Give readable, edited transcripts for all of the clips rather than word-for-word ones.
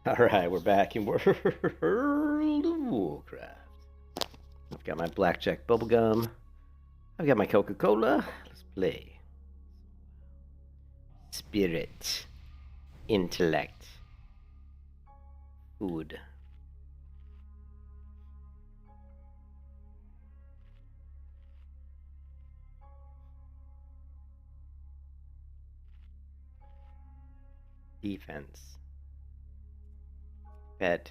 Alright, we're back in World of Warcraft. I've got my blackjack bubblegum. I've got my Coca-Cola. Let's play. Spirit. Intellect. Food. Defense. Pet.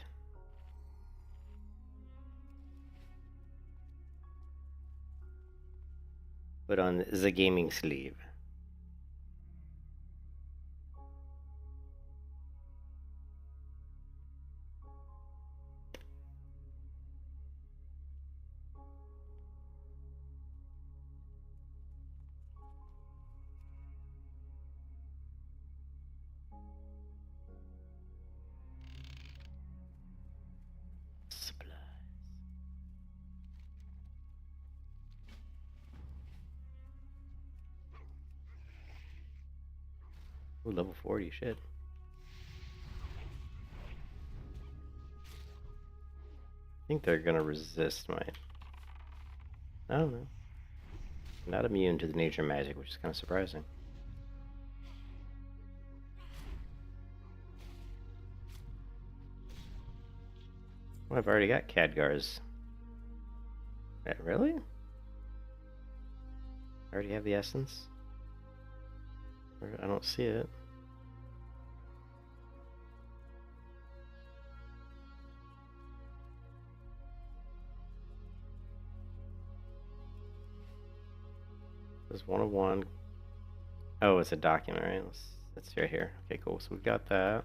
Put on the gaming sleeve. Supplies. Ooh, level 40, shit. I think they're gonna resist my... I don't know. Not immune to the nature magic, which is kind of surprising. Well, I've already got Khadgar's. Really? I already have the essence? I don't see it. There's one of one. Oh, it's a document, right? Let's see right here. Okay, cool. So we've got that.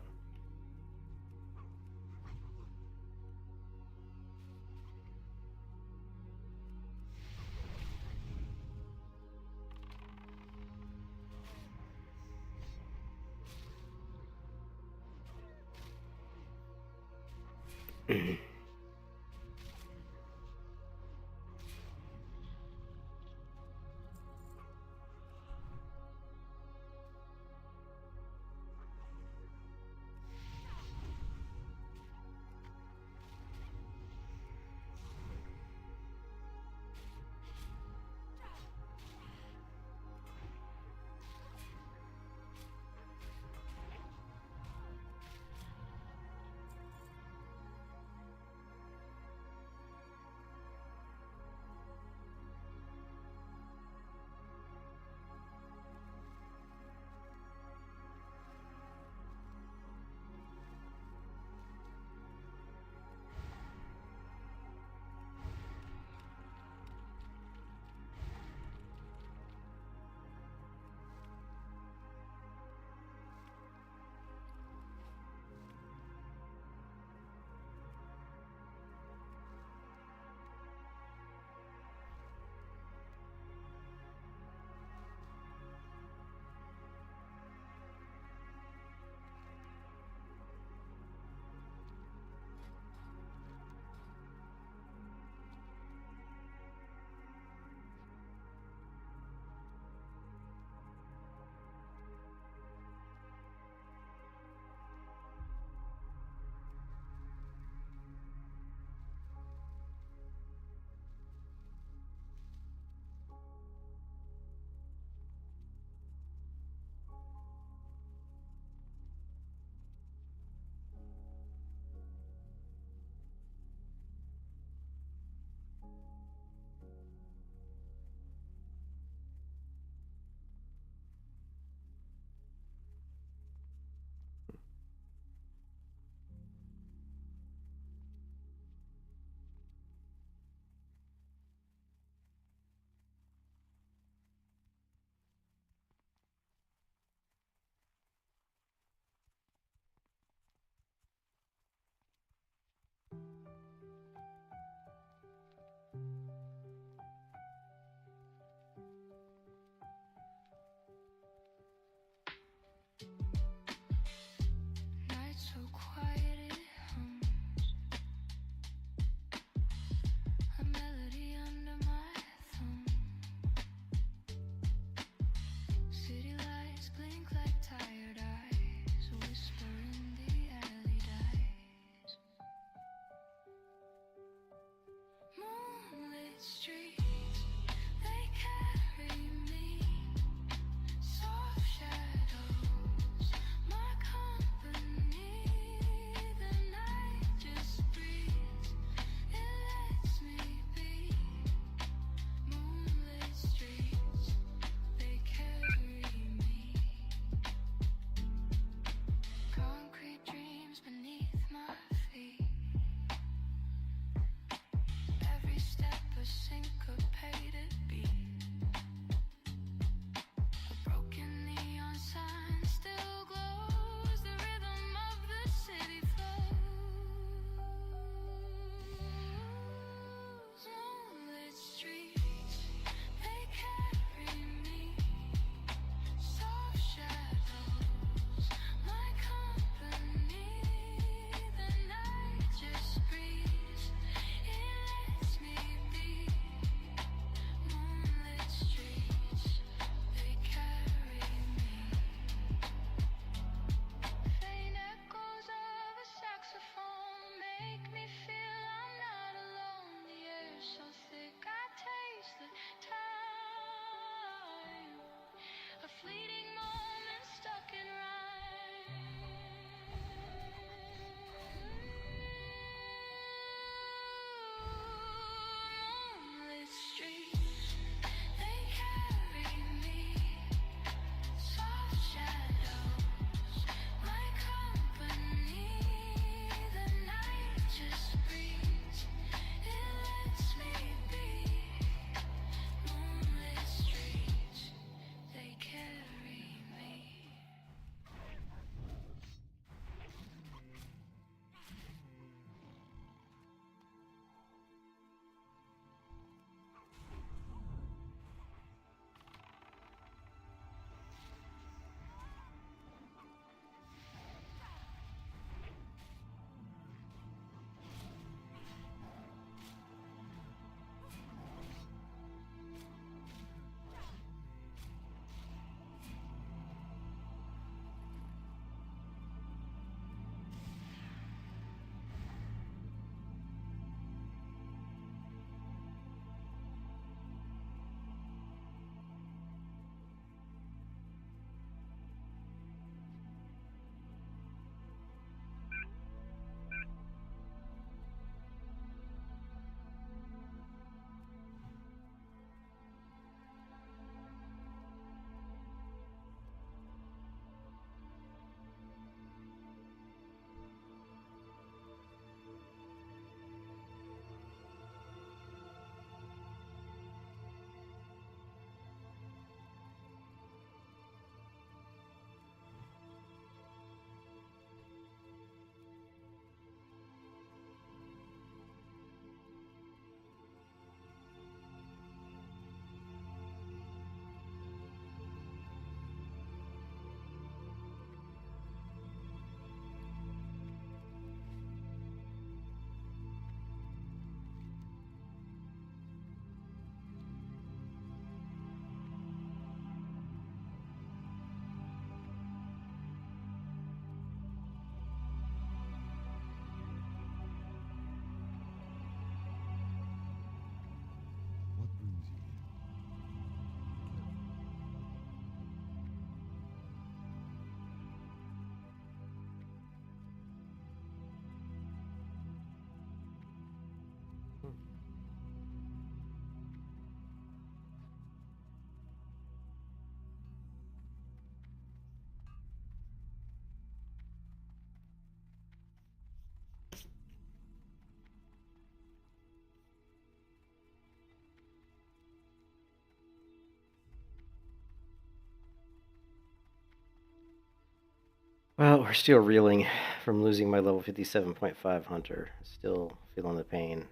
Well, we're still reeling from losing my level 57.5 hunter. Still feeling the pain.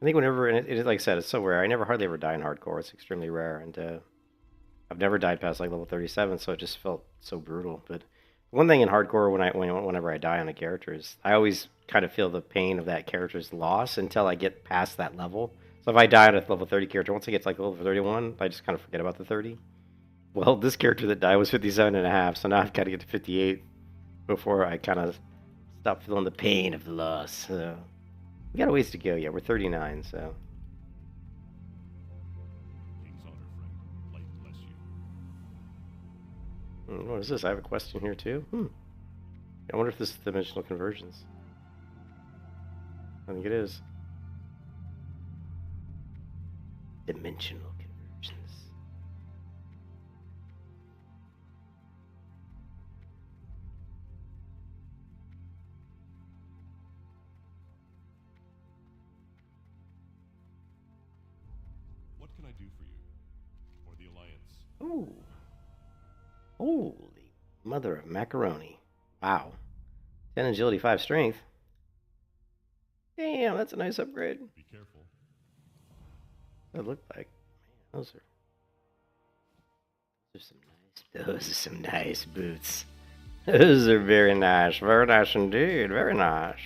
I think whenever, and it like I said, it's so rare. I never hardly ever die in hardcore. It's extremely rare, and I've never died past like level 37, so it just felt so brutal. But one thing in hardcore, whenever I die on a character, is I always kind of feel the pain of that character's loss until I get past that level. So if I die on a level 30 character, once I get to like level 31, I just kind of forget about the 30. Well, this character that died was 57.5, so now I've got to get to 58 before I kind of stop feeling the pain of the loss. So we got a ways to go. Yeah, we're 39, so. King's honor, friend. Light bless you. What is this? I have a question here too. I wonder if this is dimensional conversions. I think it is. Dimensional conversions. What can I do for you? Or the Alliance? Ooh. Holy mother of macaroni. Wow. 10 agility, 5 strength. Damn, that's a nice upgrade. Be careful. That looked like. Man, those are some nice boots. Those are very nice indeed, very nice.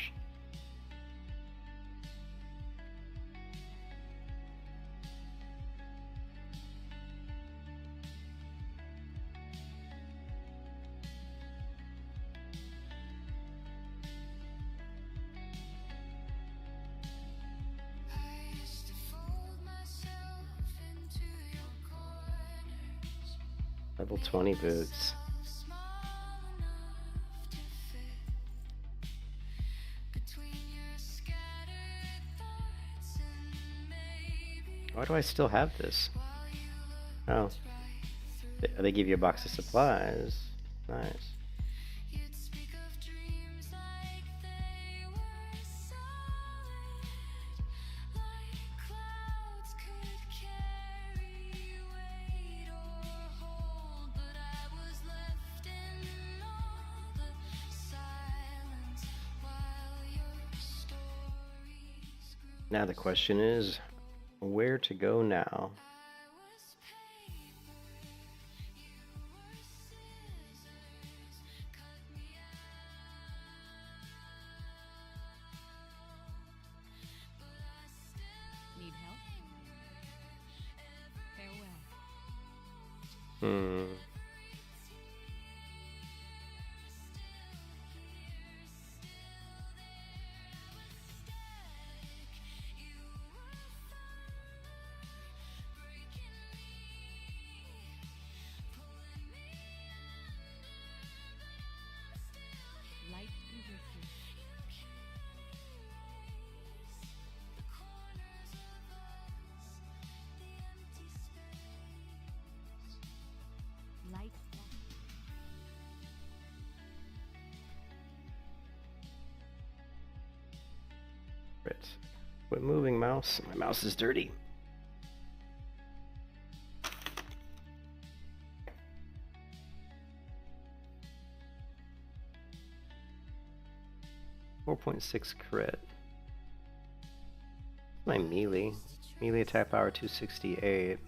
Level 20 boots. Why do I still have this? Oh. They give you a box of supplies. Nice. Now the question is, where to go now? Need help? Farewell. Light be with you. Light. Right. Quit moving, mouse. My mouse is dirty. .6 crit. My melee. Melee attack power 268.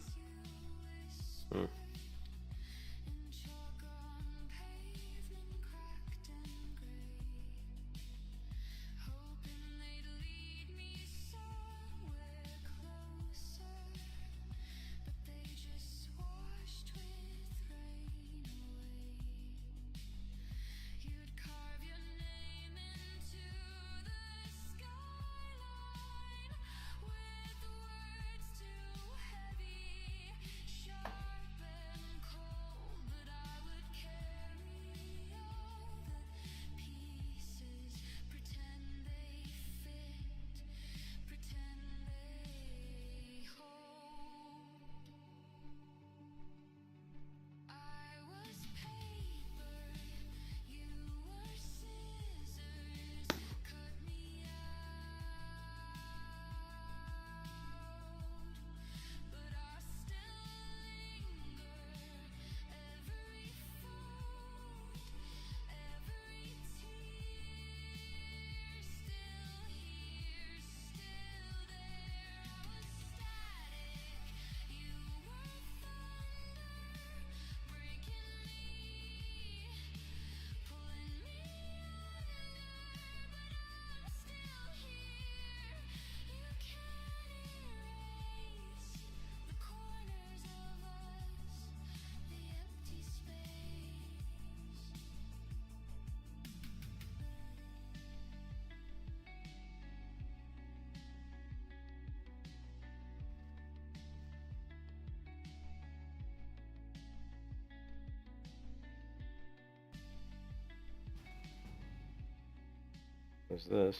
There's this.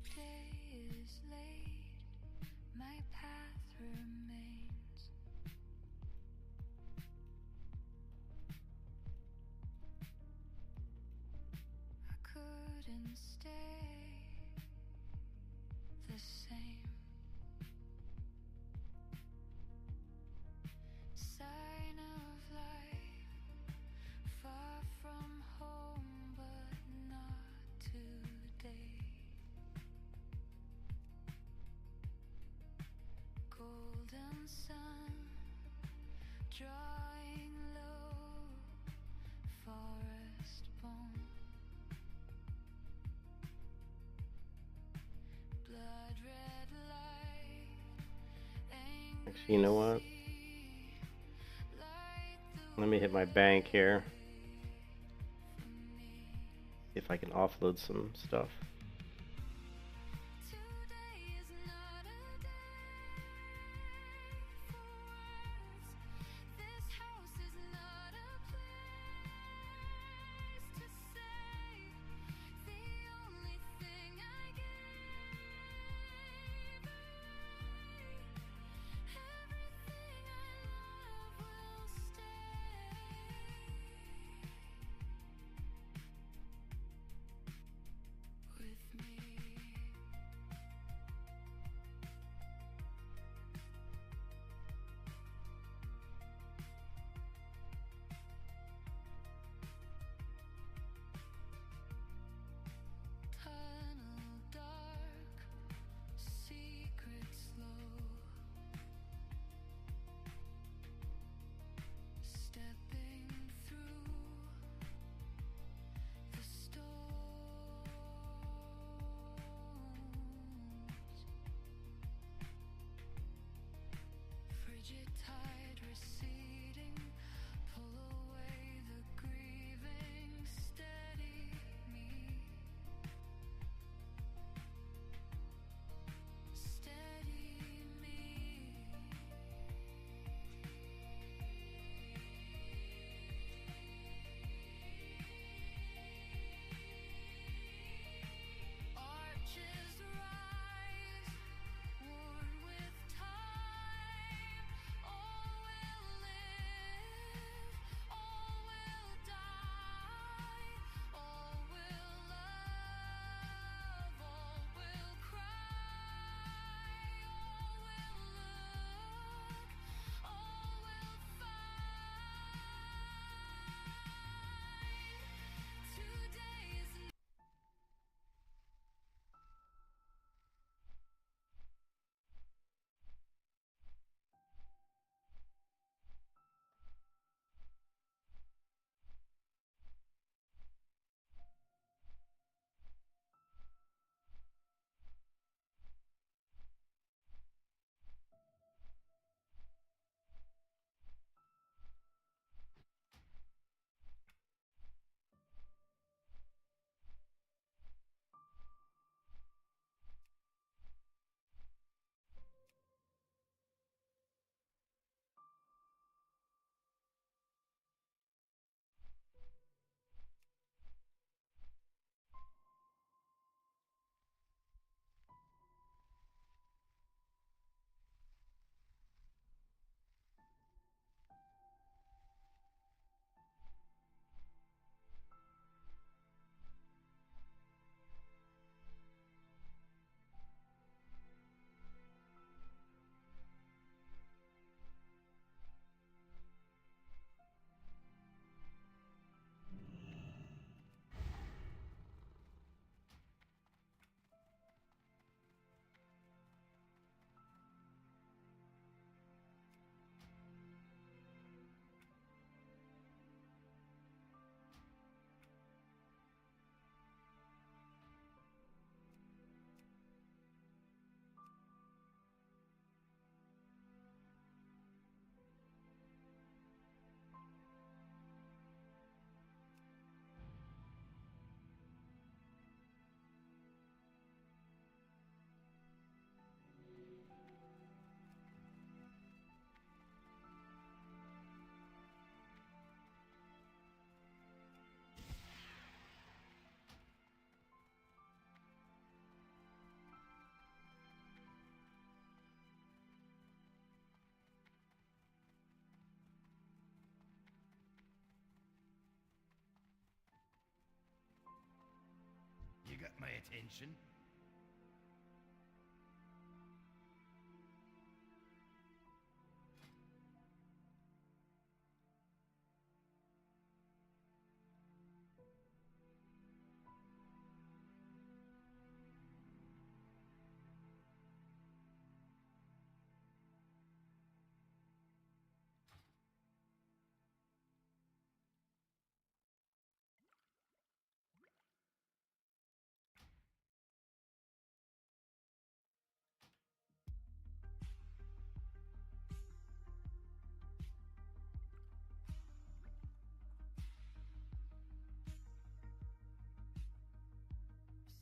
The day is late, my path remains. I couldn't stay the same. Sign of life, far from home, but not today. Golden sun, drawing low, forest bone. Blood red light, Actually, you know what? Let me hit my bank here. See if I can offload some stuff. Today is not a day for words. This house is not a place to stay. The only thing I gave away, everything I love will stay. With my attention.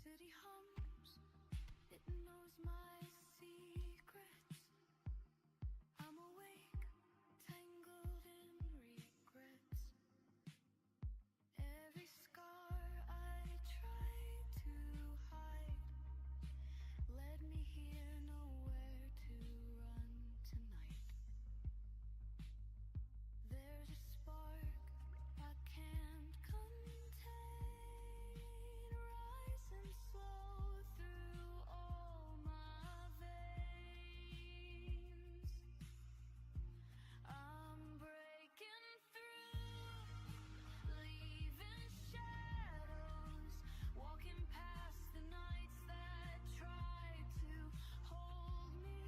City hums, it knows my secrets. I'm awake, tangled in regrets. Every scar I tried to hide led me here, nowhere to run tonight. There's a spark I can't contain, rising slow through all my veins. I'm breaking through, leaving shadows, walking past the nights that tried to hold me.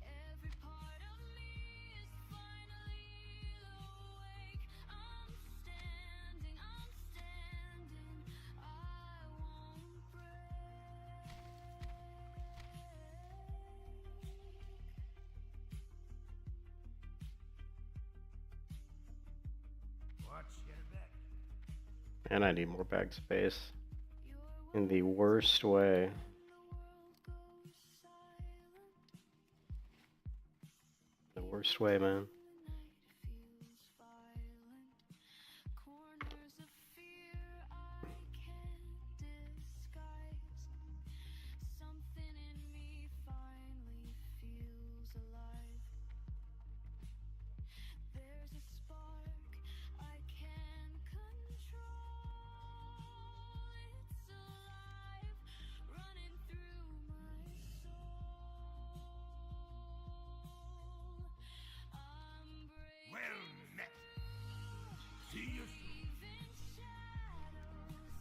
Every part of me is finally awake. I'm standing, I won't break. Watch your back. And I need more bag space. You're In the worst way. when the world goes silent. The worst way, man. The night feels violent. Corners of fear I can't disguise. Something in me finally feels alive. There's a spark I can't control. It's alive, running through my soul. I'm breaking Well met. See you soon. leaving shadows,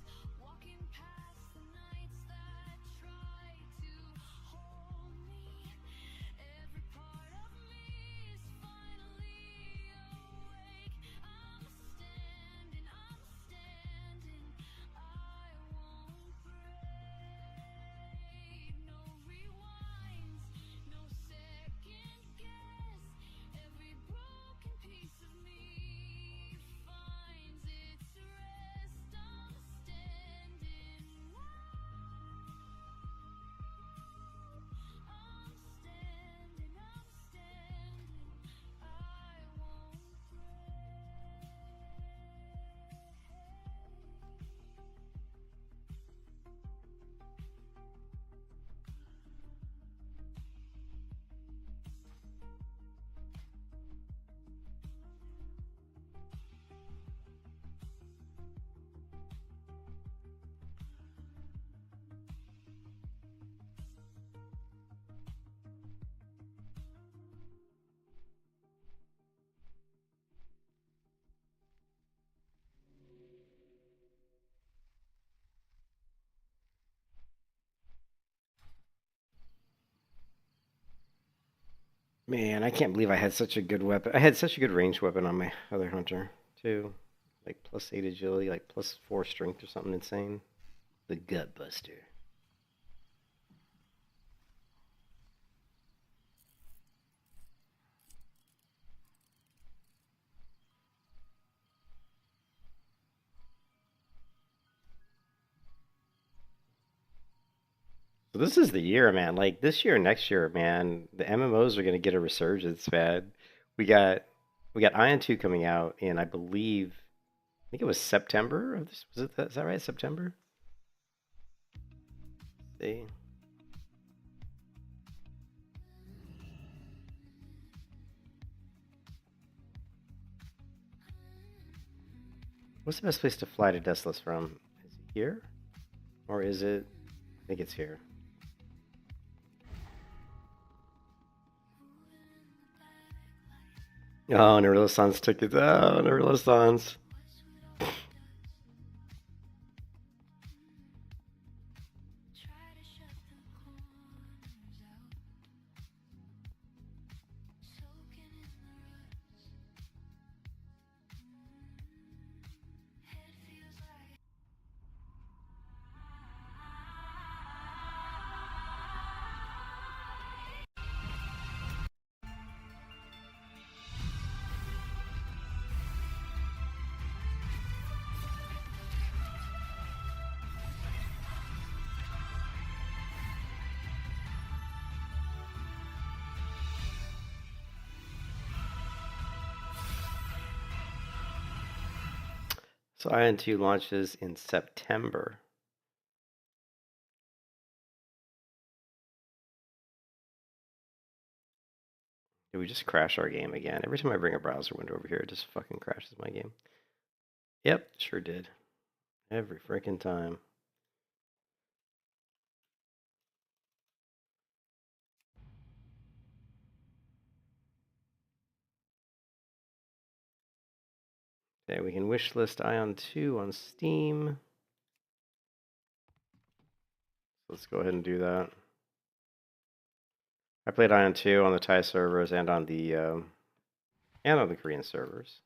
walking past the nights that tried to hold me. Every part of me is finally awake. I'm standing, I won't break. No rewinds, no second guess. Every broken piece of me finds its rest. I'm standing now. I'm standing, I won't Man, I can't believe I had such a good weapon. I had such a good ranged weapon on my other hunter, too. Like +8 agility, like +4 strength or something insane. The Gut Buster. So this is the year, man. Like this year, next year, man, the MMOs are gonna get a resurgence, man. We got we got Ion 2 coming out in, I believe, I think it was September of this. Was it that? Is that right? September? See. What's the best place to fly to Deathless from? Is it here? Or is it? I think it's here. Oh, Narilla Sans took it. Oh, Narilla Sans. Try to shut the corners out, soaking in the ruts. Head feels like So Ion 2 launches in September. Did we just crash our game again? Every time I bring a browser window over here, it just fucking crashes my game. Yep, sure did. Every freaking time. Okay, we can wishlist Ion 2 on Steam. Let's go ahead and do that. I played Ion 2 on the Thai servers and on the Korean servers.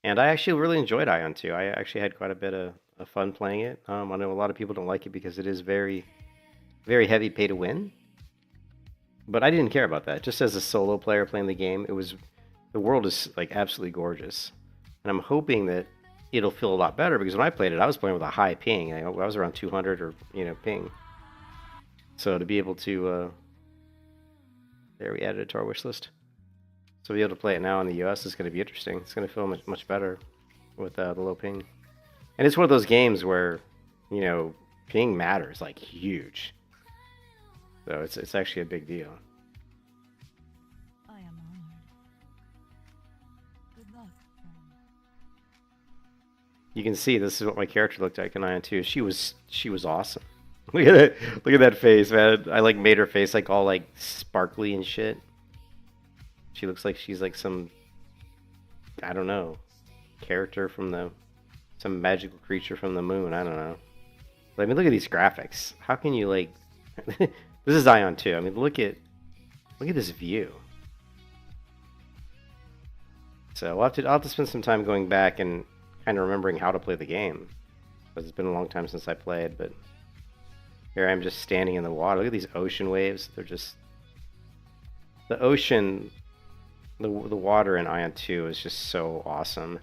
And I actually really enjoyed Ion 2. I actually had quite a bit of fun playing it. I know a lot of people don't like it because it is very, very heavy pay to win. But I didn't care about that. Just as a solo player playing the game, the world is like absolutely gorgeous. And I'm hoping that it'll feel a lot better because when I played it, I was playing with a high ping. I was around 200 or ping. So to be able to, there we added it to our wish list. So to be able to play it now in the US is going to be interesting. It's going to feel much better with the low ping. And it's one of those games where, ping matters like huge. So it's actually a big deal. I am honored. Good luck, friend. You can see this is what my character looked like in Ion 2. She was awesome. Look at it. Look at that face, man. I like made her face like all like sparkly and shit. She looks like she's like some, I don't know, character from some magical creature from the moon. I don't know. But, I mean, look at these graphics. How can you like? This is Ion 2. I mean, look at this view. So I'll have to spend some time going back and kind of remembering how to play the game, because it's been a long time since I played. But here I'm just standing in the water. Look at these ocean waves. They're just the ocean. The water in Ion 2 is just so awesome.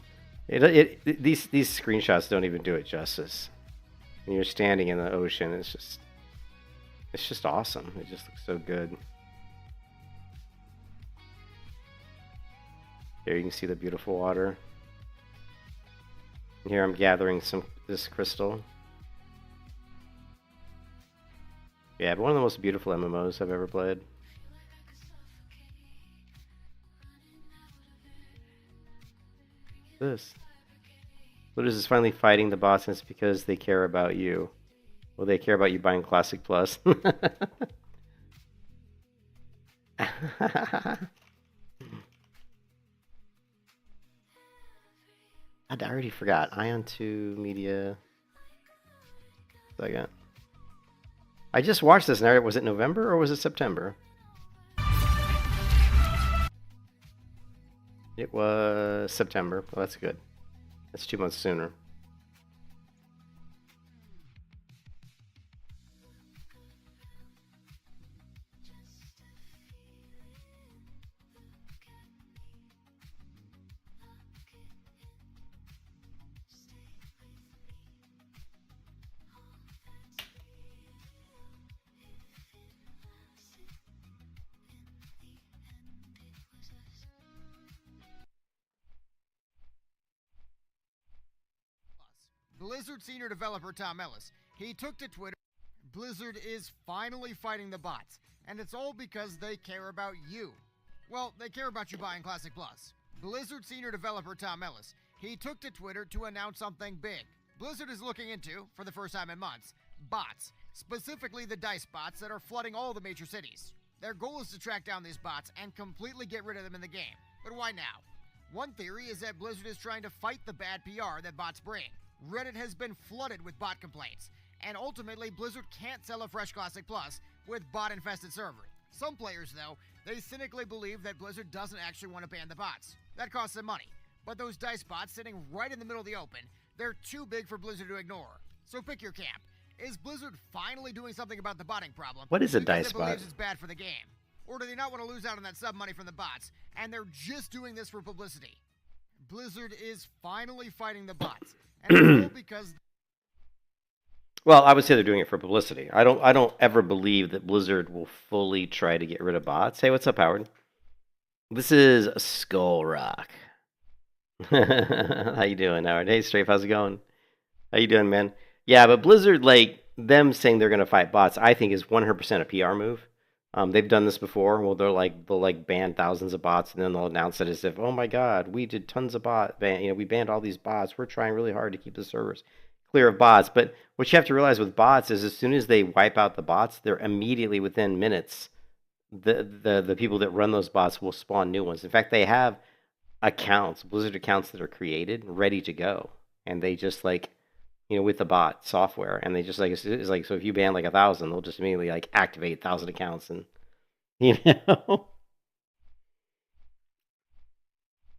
These screenshots don't even do it justice. When you're standing in the ocean, it's just awesome. It just looks so good. Here you can see the beautiful water. And here I'm gathering this crystal. Yeah, but one of the most beautiful MMOs I've ever played. This. Lotus is finally fighting the boss, and it's because they care about you. Well, they care about you buying Classic Plus. I already forgot. Ion 2 Media. Second. I just watched this now. Was it November or was it September? It was September. Well, that's good. That's 2 months sooner. Blizzard senior developer Tom Ellis, he took to Twitter. Blizzard is finally fighting the bots, and it's all because they care about you. Well, they care about you buying Classic Plus. Blizzard senior developer Tom Ellis, he took to Twitter to announce something big. Blizzard is looking into, for the first time in months, bots. Specifically the dice bots that are flooding all the major cities. Their goal is to track down these bots and completely get rid of them in the game. But why now? One theory is that Blizzard is trying to fight the bad PR that bots bring. Reddit has been flooded with bot complaints, and ultimately Blizzard can't sell a fresh Classic Plus with bot-infested servers. Some players, though, they cynically believe that Blizzard doesn't actually want to ban the bots. That costs them money. But those dice bots sitting right in the middle of the open, they're too big for Blizzard to ignore. So pick your camp. Is Blizzard finally doing something about the botting problem? What is a because dice it believes bot? it's bad for the game? Or do they not want to lose out on that sub money from the bots, and they're just doing this for publicity? Blizzard is finally fighting the bots, and it's all because... Well, I would say they're doing it for publicity. I don't ever believe that Blizzard will fully try to get rid of bots. Hey, what's up, Howard? This is Skull Rock. How you doing, Howard? Hey, Strafe, how's it going? How you doing, man? Yeah, but Blizzard, like, them saying they're going to fight bots, I think is 100% a PR move. They've done this before. Well, they'll ban thousands of bots, and then they'll announce it as if, oh my God, we did tons of we banned all these bots. We're trying really hard to keep the servers clear of bots. But what you have to realize with bots is as soon as they wipe out the bots, they're immediately within minutes. The people that run those bots will spawn new ones. In fact, they have accounts, Blizzard accounts that are created, ready to go, and they just with the bot software, and they just it's like, so if you ban 1,000, they'll just immediately activate 1,000 accounts, and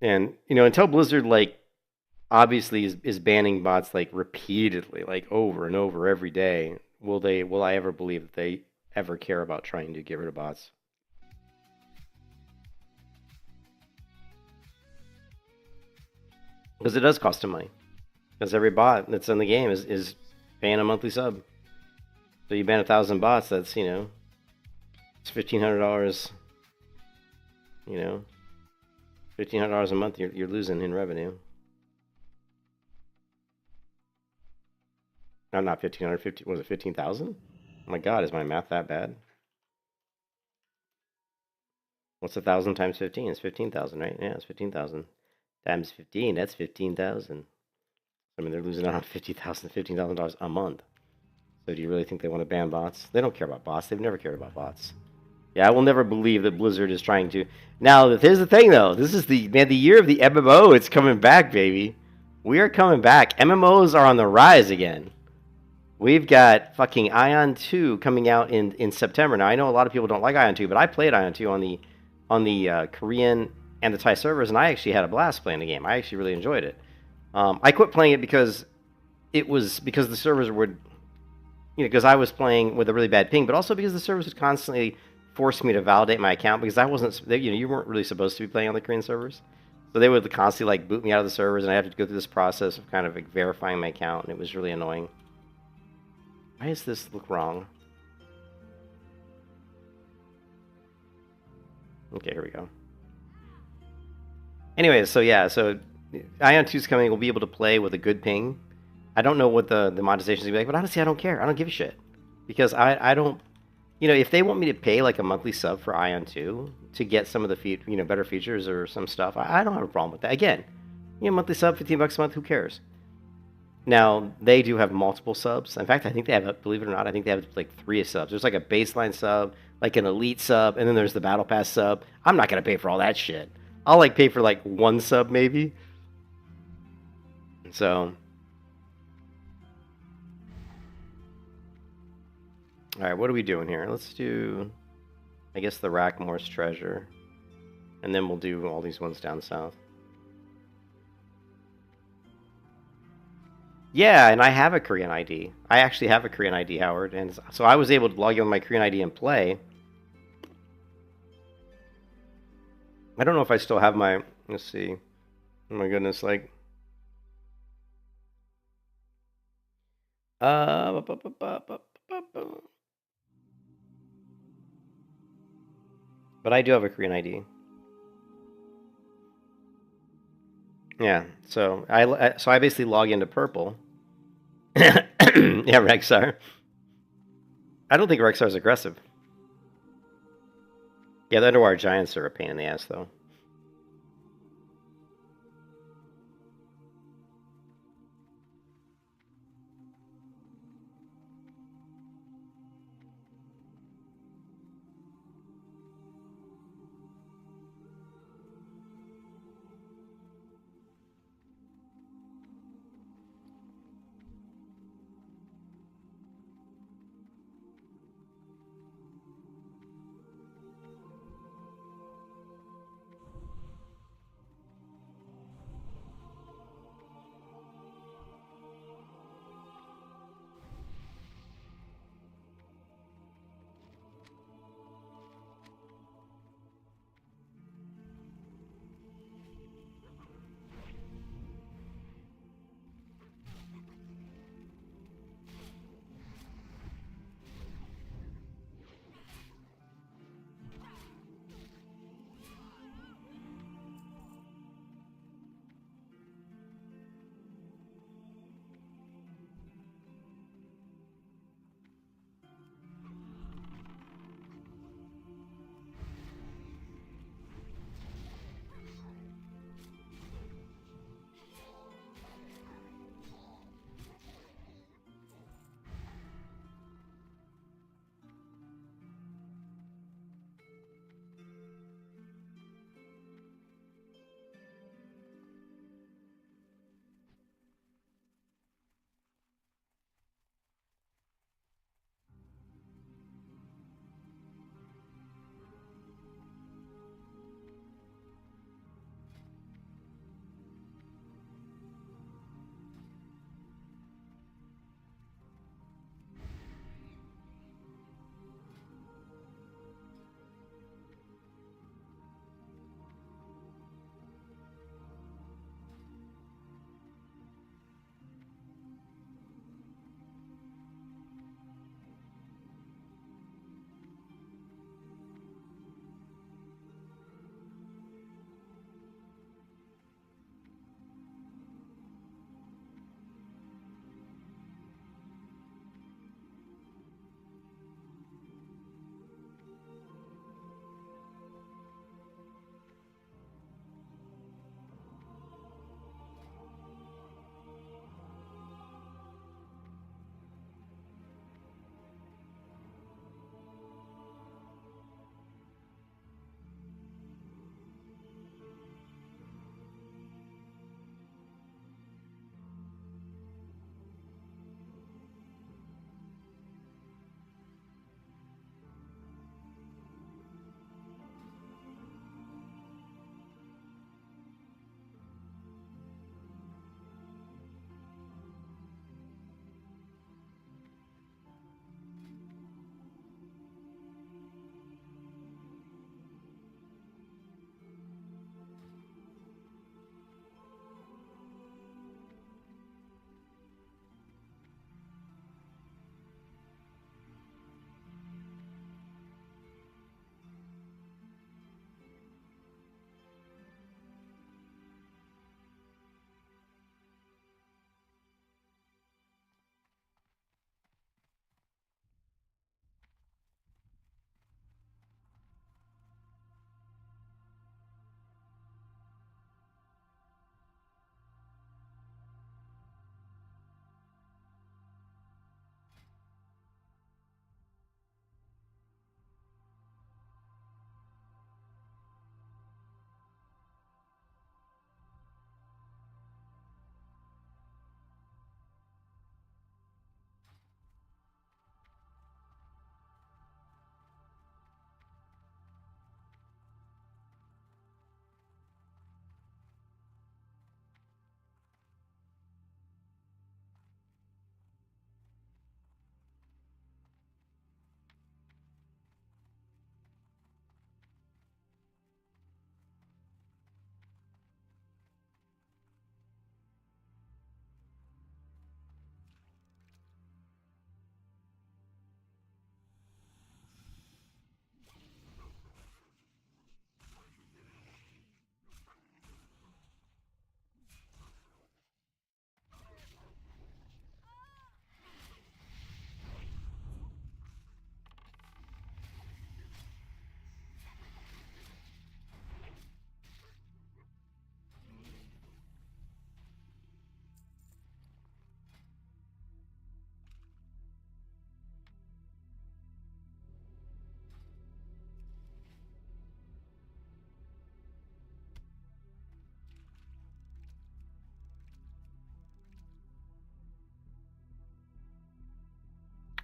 and until Blizzard obviously is banning bots repeatedly, over and over every day, will I ever believe that they ever care about trying to get rid of bots? Because it does cost them money. Because every bot that's in the game is paying a monthly sub. So you ban 1,000 bots, that's, it's $1,500, $1,500 a month you're losing in revenue. No, not 1,500, was it 15,000? Oh my God, is my math that bad? What's 1,000 times 15? It's 15,000, right? Yeah, it's 15,000. Times 15, that's 15,000. I mean, they're losing out on $15,000 a month. So do you really think they want to ban bots? They don't care about bots. They've never cared about bots. Yeah, I will never believe that Blizzard is trying to. Now, here's the thing, though. This is the year of the MMO. It's coming back, baby. We are coming back. MMOs are on the rise again. We've got fucking Ion 2 coming out in September. Now, I know a lot of people don't like Ion 2, but I played Ion 2 on the Korean and the Thai servers, and I actually had a blast playing the game. I actually really enjoyed it. I quit playing it because the servers would, because I was playing with a really bad ping, but also because the servers would constantly force me to validate my account because I wasn't, you weren't really supposed to be playing on the Korean servers. So they would constantly boot me out of the servers, and I had to go through this process of kind of verifying my account, and it was really annoying. Why does this look wrong? Okay, here we go. Anyways, so yeah, so Ion 2 is coming. We'll be able to play with a good ping. I don't know what the monetization is going to be like, but honestly, I don't care. I don't give a shit. Because I don't... if they want me to pay a monthly sub for Ion 2 to get some of the better features or some stuff, I don't have a problem with that. Again, monthly sub, $15 a month, who cares? Now, they do have multiple subs. In fact, I think they have, believe it or not, I think they have 3 subs. There's a baseline sub, an elite sub, and then there's the battle pass sub. I'm not going to pay for all that shit. I'll pay for 1 sub maybe. So, alright, what are we doing here? Let's do, I guess, the Rackmore's treasure. And then we'll do all these ones down south. Yeah, and I have a Korean ID. I actually have a Korean ID, Howard. And so I was able to log in with my Korean ID and play. I don't know if I still have my, let's see. Oh my goodness, but I do have a Korean ID. Yeah, so I basically log into Purple. Yeah, Rexar. I don't think Rexar's aggressive. Yeah, the underwater giants are a pain in the ass, though.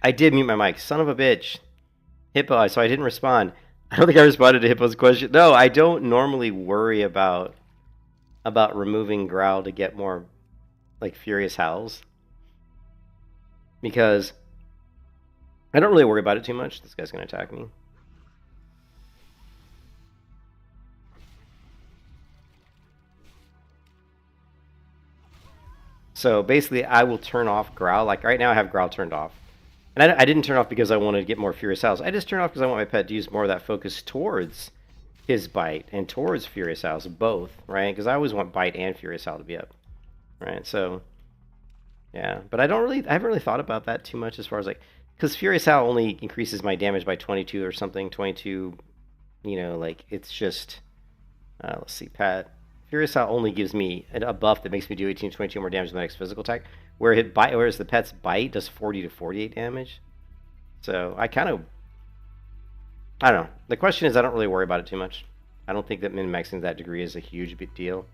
I did mute my mic. Son of a bitch. Hippo, so I didn't respond. I don't think I responded to Hippo's question. No, I don't normally worry about removing Growl to get more like furious howls. Because I don't really worry about it too much. This guy's gonna attack me. So basically, I will turn off Growl. Like right now, I have Growl turned off. And I didn't turn off because I wanted to get more Furious Howls. I just turned off because I want my pet to use more of that focus towards his Bite and towards Furious Howls, both, right? Because I always want Bite and Furious Howl to be up, right? So, yeah. But I haven't really thought about that too much as far as like, because Furious Howl only increases my damage by 22 or something, 22, you know, like it's just, let's see, Pat. Furious Howl only gives me a buff that makes me do 18 to 22 more damage than my next physical attack, whereas the pet's Bite does 40 to 48 damage. So I don't know. The question is, I don't really worry about it too much. I don't think that min-maxing to that degree is a huge big deal.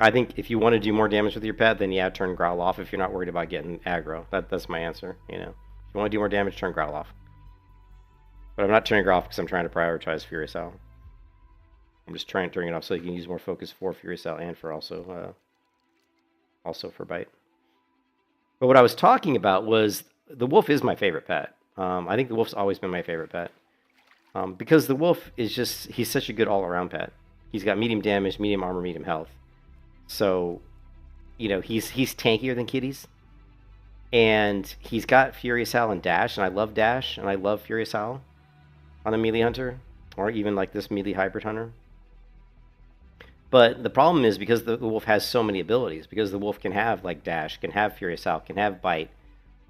I think if you want to do more damage with your pet, then yeah, turn Growl off if you're not worried about getting aggro. That's my answer, you know. If you want to do more damage, turn Growl off. But I'm not turning Growl off because I'm trying to prioritize Furious Howl. I'm just turning it off so you can use more focus for Furious Howl and for also for Bite. But what I was talking about was the wolf is my favorite pet. I think the wolf's always been my favorite pet. Because the wolf is he's such a good all-around pet. He's got medium damage, medium armor, medium health. So, you know, he's tankier than kitties. And he's got Furious Howl and Dash, and I love Dash, and I love Furious Howl on a melee hunter, or even like this melee hybrid hunter. But the problem is because the wolf has so many abilities, because the wolf can have like Dash, can have Furious Howl, can have Bite,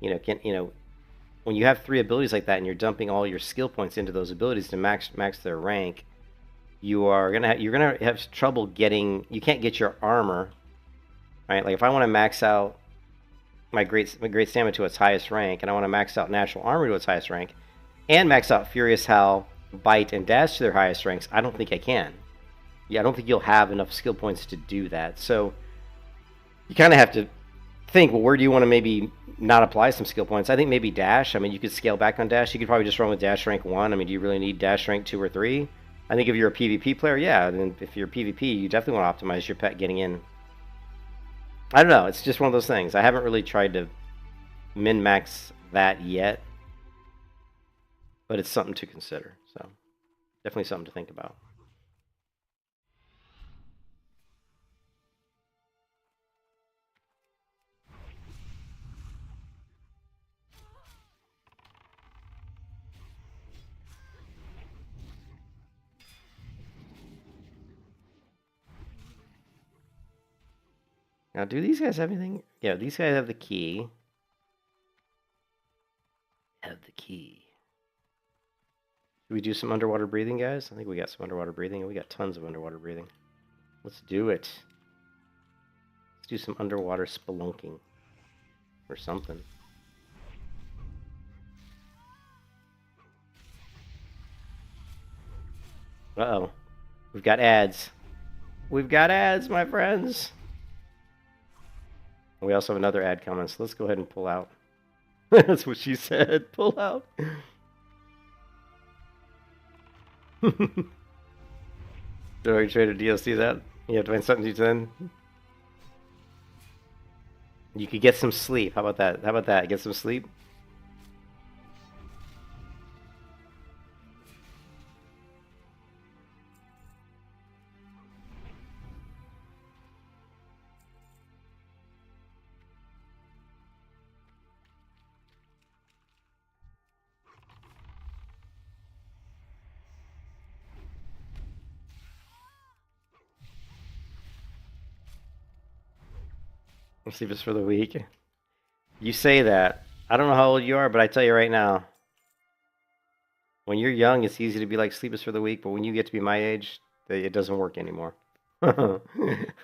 when you have 3 abilities like that and you're dumping all your skill points into those abilities to max their rank, you're gonna have trouble getting. You can't get your armor, right? Like if I want to max out my great stamina to its highest rank, and I want to max out natural armor to its highest rank, and max out Furious Howl, Bite, and Dash to their highest ranks, I don't think I can. Yeah, I don't think you'll have enough skill points to do that. So you kind of have to think, well, where do you want to maybe not apply some skill points? I think maybe Dash. I mean, you could scale back on Dash. You could probably just run with Dash rank 1. I mean, do you really need Dash rank 2 or 3? I think if you're a PvP player, yeah. Then if you're PvP, you definitely want to optimize your pet getting in. I don't know. It's just one of those things. I haven't really tried to min-max that yet. But it's something to consider. So definitely something to think about. Now, do these guys have anything? Yeah, these guys have the key. Have the key. Should we do some underwater breathing, guys? I think we got some underwater breathing, and we got tons of underwater breathing. Let's do it. Let's do some underwater spelunking. Or something. Uh-oh. We've got ads. We've got ads, my friends. We also have another ad coming, so let's go ahead and pull out. That's what she said. Pull out. Do I trade a DLC that? You have to find something to do then? You could get some sleep. How about that? How about that? Get some sleep? Sleep is for the weak. You say that. I don't know how old you are, but I tell you right now, when you're young, it's easy to be like sleep is for the weak, but when you get to be my age, it doesn't work anymore.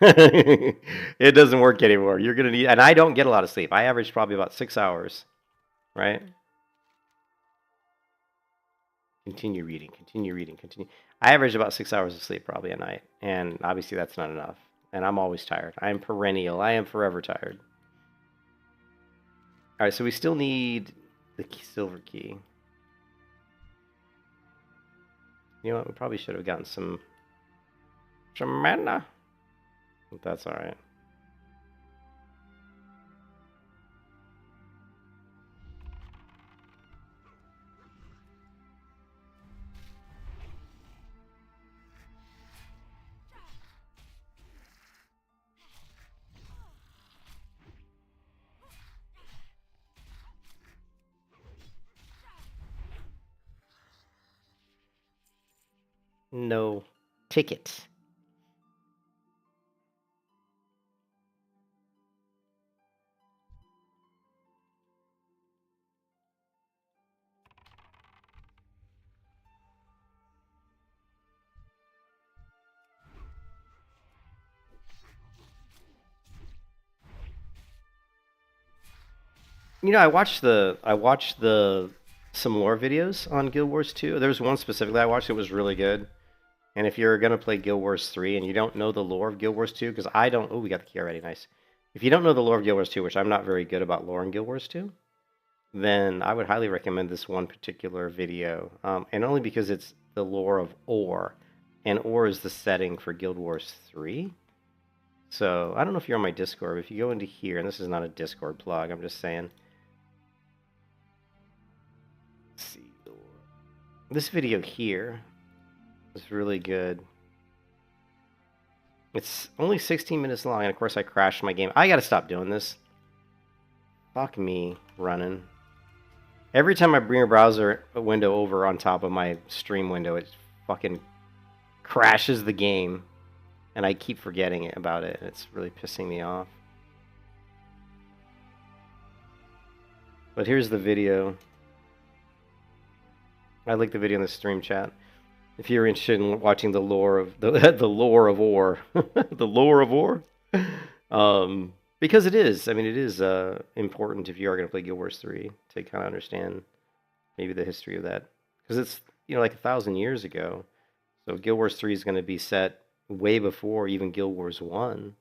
It doesn't work anymore. You're going to need, and I don't get a lot of sleep. I average probably about 6 hours, right? Continue reading, continue reading, continue. I average about 6 hours of sleep probably a night, and obviously that's not enough. And I'm always tired. I am perennial. I am forever tired. All right, so we still need the silver key. You know what? We probably should have gotten some mana. But that's all right. No tickets. You know, I watched the some lore videos on Guild Wars 2. There was one specifically I watched that was really good. And if you're gonna play Guild Wars 3 and you don't know the lore of Guild Wars 2, because I don't, oh, we got the key already, nice. If you don't know the lore of Guild Wars 2, which I'm not very good about lore in Guild Wars 2, then I would highly recommend this one particular video, and only because it's the lore of Ore, and Ore is the setting for Guild Wars 3. So I don't know if you're on my Discord, but if you go into here, and this is not a Discord plug, I'm just saying. Let's see, this video here is really good. It's only 16 minutes long, and of course I crashed my game. I gotta stop doing this. Fuck me, running. Every time I bring a browser window over on top of my stream window, it fucking crashes the game. And I keep forgetting about it. It's really pissing me off. But here's the video. I linked the video in the stream chat. If you're interested in watching the lore of the lore of Ore, the lore of Ore, because it is. I mean, it is important if you are going to play Guild Wars 3 to kind of understand maybe the history of that, because it's like 1,000 years ago. So Guild Wars 3 is going to be set way before even Guild Wars 1.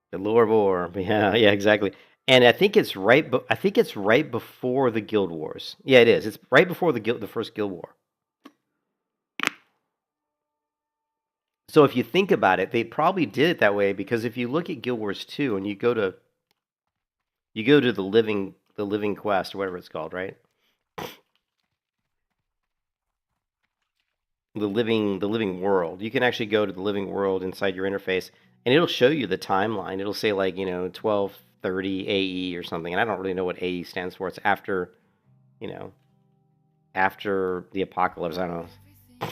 The lore of Ore, yeah, exactly. And I think it's right. I think it's right before the Guild Wars. Yeah, it is. It's right before the first Guild War. So if you think about it, they probably did it that way because if you look at Guild Wars 2 and you go to the living quest or whatever it's called, right? The living world. You can actually go to the living world inside your interface, and it'll show you the timeline. It'll say 1230 AE or something, and I don't really know what AE stands for. It's after, after the apocalypse. I don't know.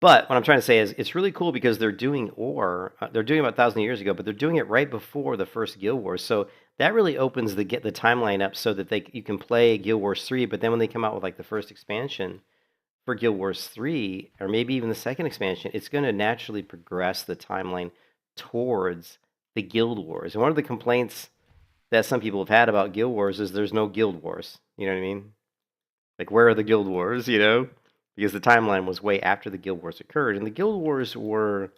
But what I'm trying to say is it's really cool because they're doing Ore. They're doing about 1,000 years ago, but they're doing it right before the first Guild Wars. So that really opens the timeline up so that you can play Guild Wars 3. But then when they come out with the first expansion for Guild Wars 3, or maybe even the second expansion, it's going to naturally progress the timeline towards the Guild Wars. And one of the complaints that some people have had about Guild Wars is there's no Guild Wars. You know what I mean? Where are the Guild Wars? Because the timeline was way after the Guild Wars occurred, and the Guild Wars were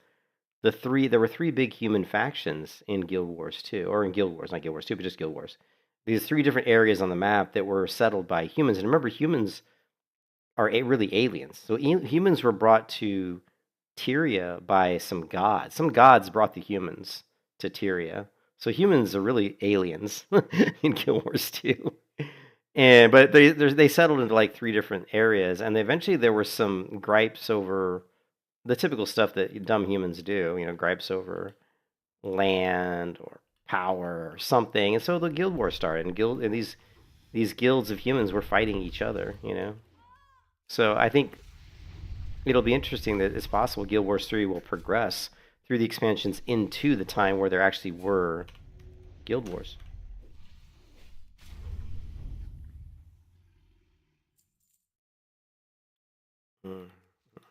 there were three big human factions in Guild Wars 2, or in Guild Wars, not Guild Wars 2, but just Guild Wars. These three different areas on the map that were settled by humans, and remember, humans are really aliens. So humans were brought to Tyria by some gods. Some gods brought the humans to Tyria. So humans are really aliens in Guild Wars 2. But they settled into three different areas, and eventually there were some gripes over the typical stuff that dumb humans do, gripes over land or power or something. And so the Guild War started, and these guilds of humans were fighting each other, So I think it'll be interesting that it's possible Guild Wars 3 will progress through the expansions into the time where there actually were Guild Wars.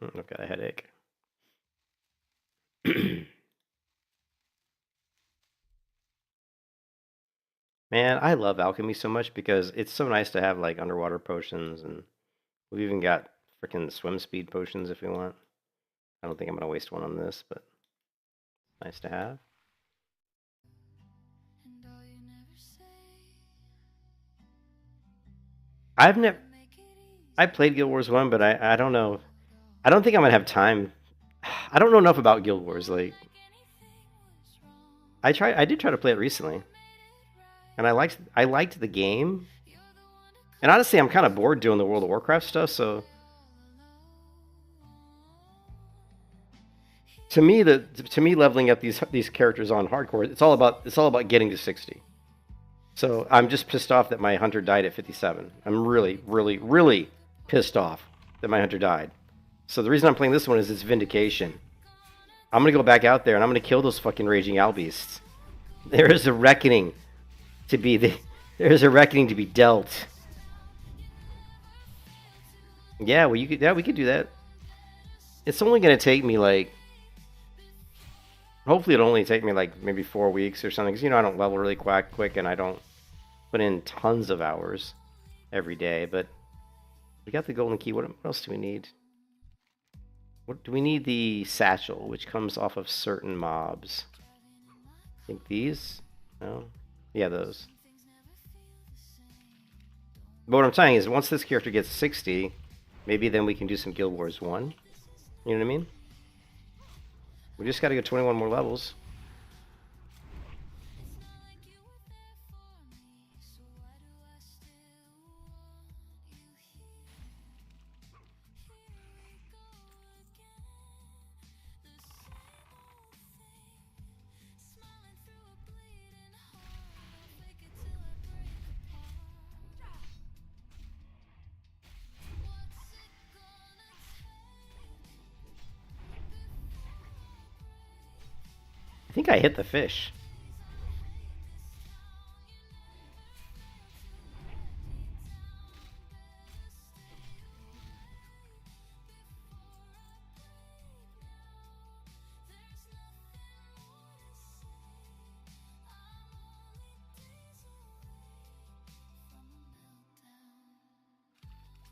I've got a headache. Man, I love alchemy so much because it's so nice to have underwater potions, and we've even got freaking swim speed potions if we want. I don't think I'm gonna waste one on this, but nice to have. And all you never say. I've never. Make it easy. I played Guild Wars 1, but I don't know. I don't think I'm gonna have time. I don't know enough about Guild Wars. Like, I did try to play it recently, and I liked the game. And honestly, I'm kind of bored doing the World of Warcraft stuff. So to me, leveling up these characters on hardcore, it's all about getting to 60. So I'm just pissed off that my hunter died at 57. I'm really, really, really pissed off that my hunter died. So the reason I'm playing this one is it's vindication. I'm gonna go back out there and I'm gonna kill those fucking raging albeasts. There is a reckoning to be dealt. Yeah, well, we could do that. It's only gonna take me like. Hopefully, it'll only take me like maybe 4 weeks or something. Because I don't level really quick, and I don't put in tons of hours every day. But we got the golden key. What else do we need? What do we need? The satchel, which comes off of certain mobs. I think these. No. Yeah, those. But what I'm saying is, once this character gets 60, maybe then we can do some Guild Wars 1. You know what I mean? We just gotta get 21 more levels. I think I hit the fish.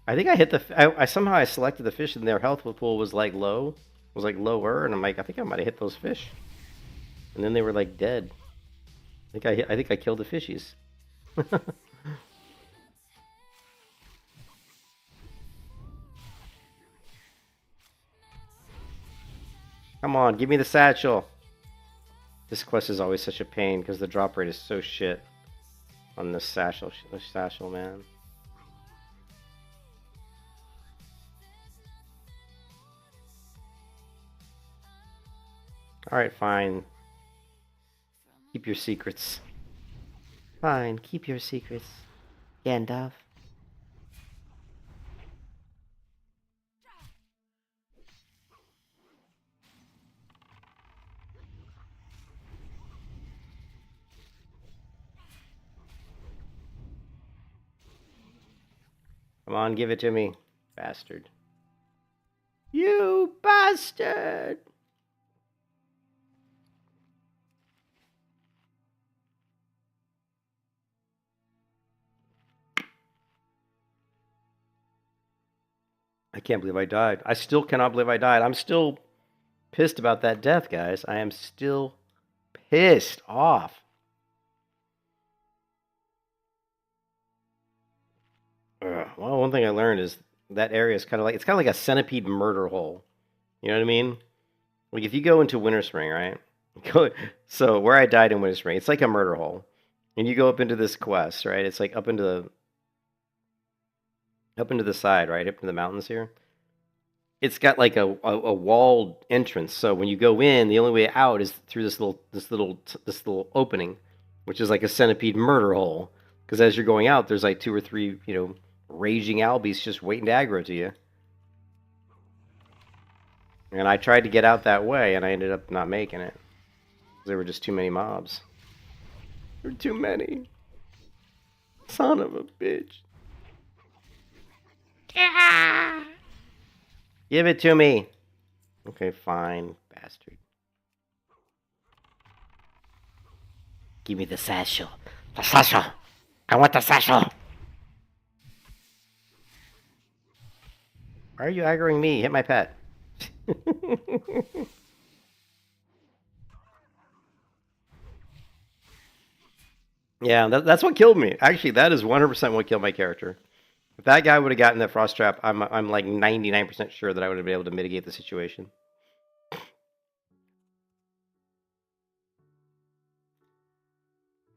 I think I hit the. I somehow I selected the fish and their health pool was like low, lower, and I'm like, I think I might have hit those fish. And then they were like dead. I think I killed the fishies. Come on, give me the satchel. This quest is always such a pain because the drop rate is so shit on this satchel, man. All right, fine. Keep your secrets. Fine, keep your secrets, Gandalf. Come on, give it to me, bastard. You bastard! I can't believe I died. I still cannot believe I died. I'm still pissed about that death, guys. I am still pissed off. Well, one thing I learned is that area is kind of like a centipede murder hole. You know what I mean? Like if you go into Winter Spring, right? So where I died in Winter Spring, it's like a murder hole. And you go up into this quest, right? It's like up into the side, right? Up into the mountains here. It's got like a walled entrance. So when you go in, the only way out is through this little opening, which is like a centipede murder hole. Because as you're going out, there's like 2 or 3, raging albies just waiting to aggro to you. And I tried to get out that way, and I ended up not making it. There were just too many mobs. There were too many. Son of a bitch. Yeah. Give it to me. Okay, fine, bastard. Give me the satchel. The satchel. I want the satchel. Why are you aggroing me? Hit my pet. Yeah, that's what killed me. Actually, that is 100% what killed my character. If that guy would have gotten that frost trap, I'm like 99% sure that I would have been able to mitigate the situation.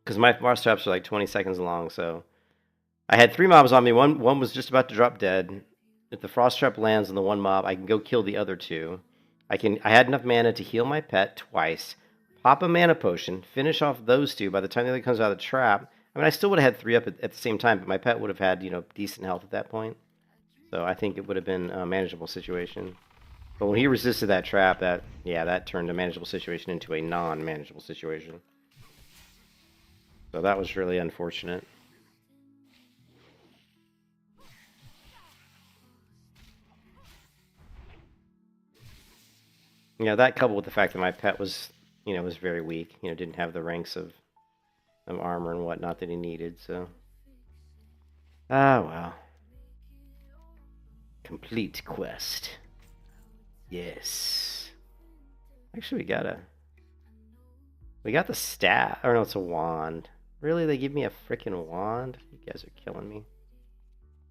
Because my frost traps are like 20 seconds long, so I had 3 mobs on me. One was just about to drop dead. If the frost trap lands on the one mob, I can go kill the other 2. I had enough mana to heal my pet twice, pop a mana potion, finish off those 2. By the time the other comes out of the trap, I mean, I still would have had 3 up at the same time, but my pet would have had, decent health at that point. So I think it would have been a manageable situation. But when he resisted that trap, that turned a manageable situation into a non-manageable situation. So that was really unfortunate. Yeah, that coupled with the fact that my pet was, was very weak. Didn't have the ranks of armor and whatnot that he needed. So, well. Complete quest. Yes. Actually, we got the staff. Or no, it's a wand. Really, they give me a freaking wand? You guys are killing me.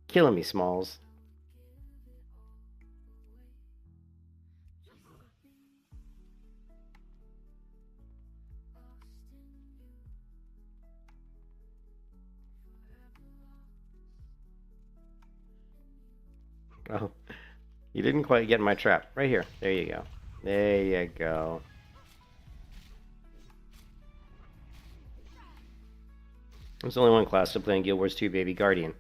Killing me, Smalls. Oh, you didn't quite get in my trap. Right here. There you go. There you go. There's only one class to play in Guild Wars 2, baby. Guardian.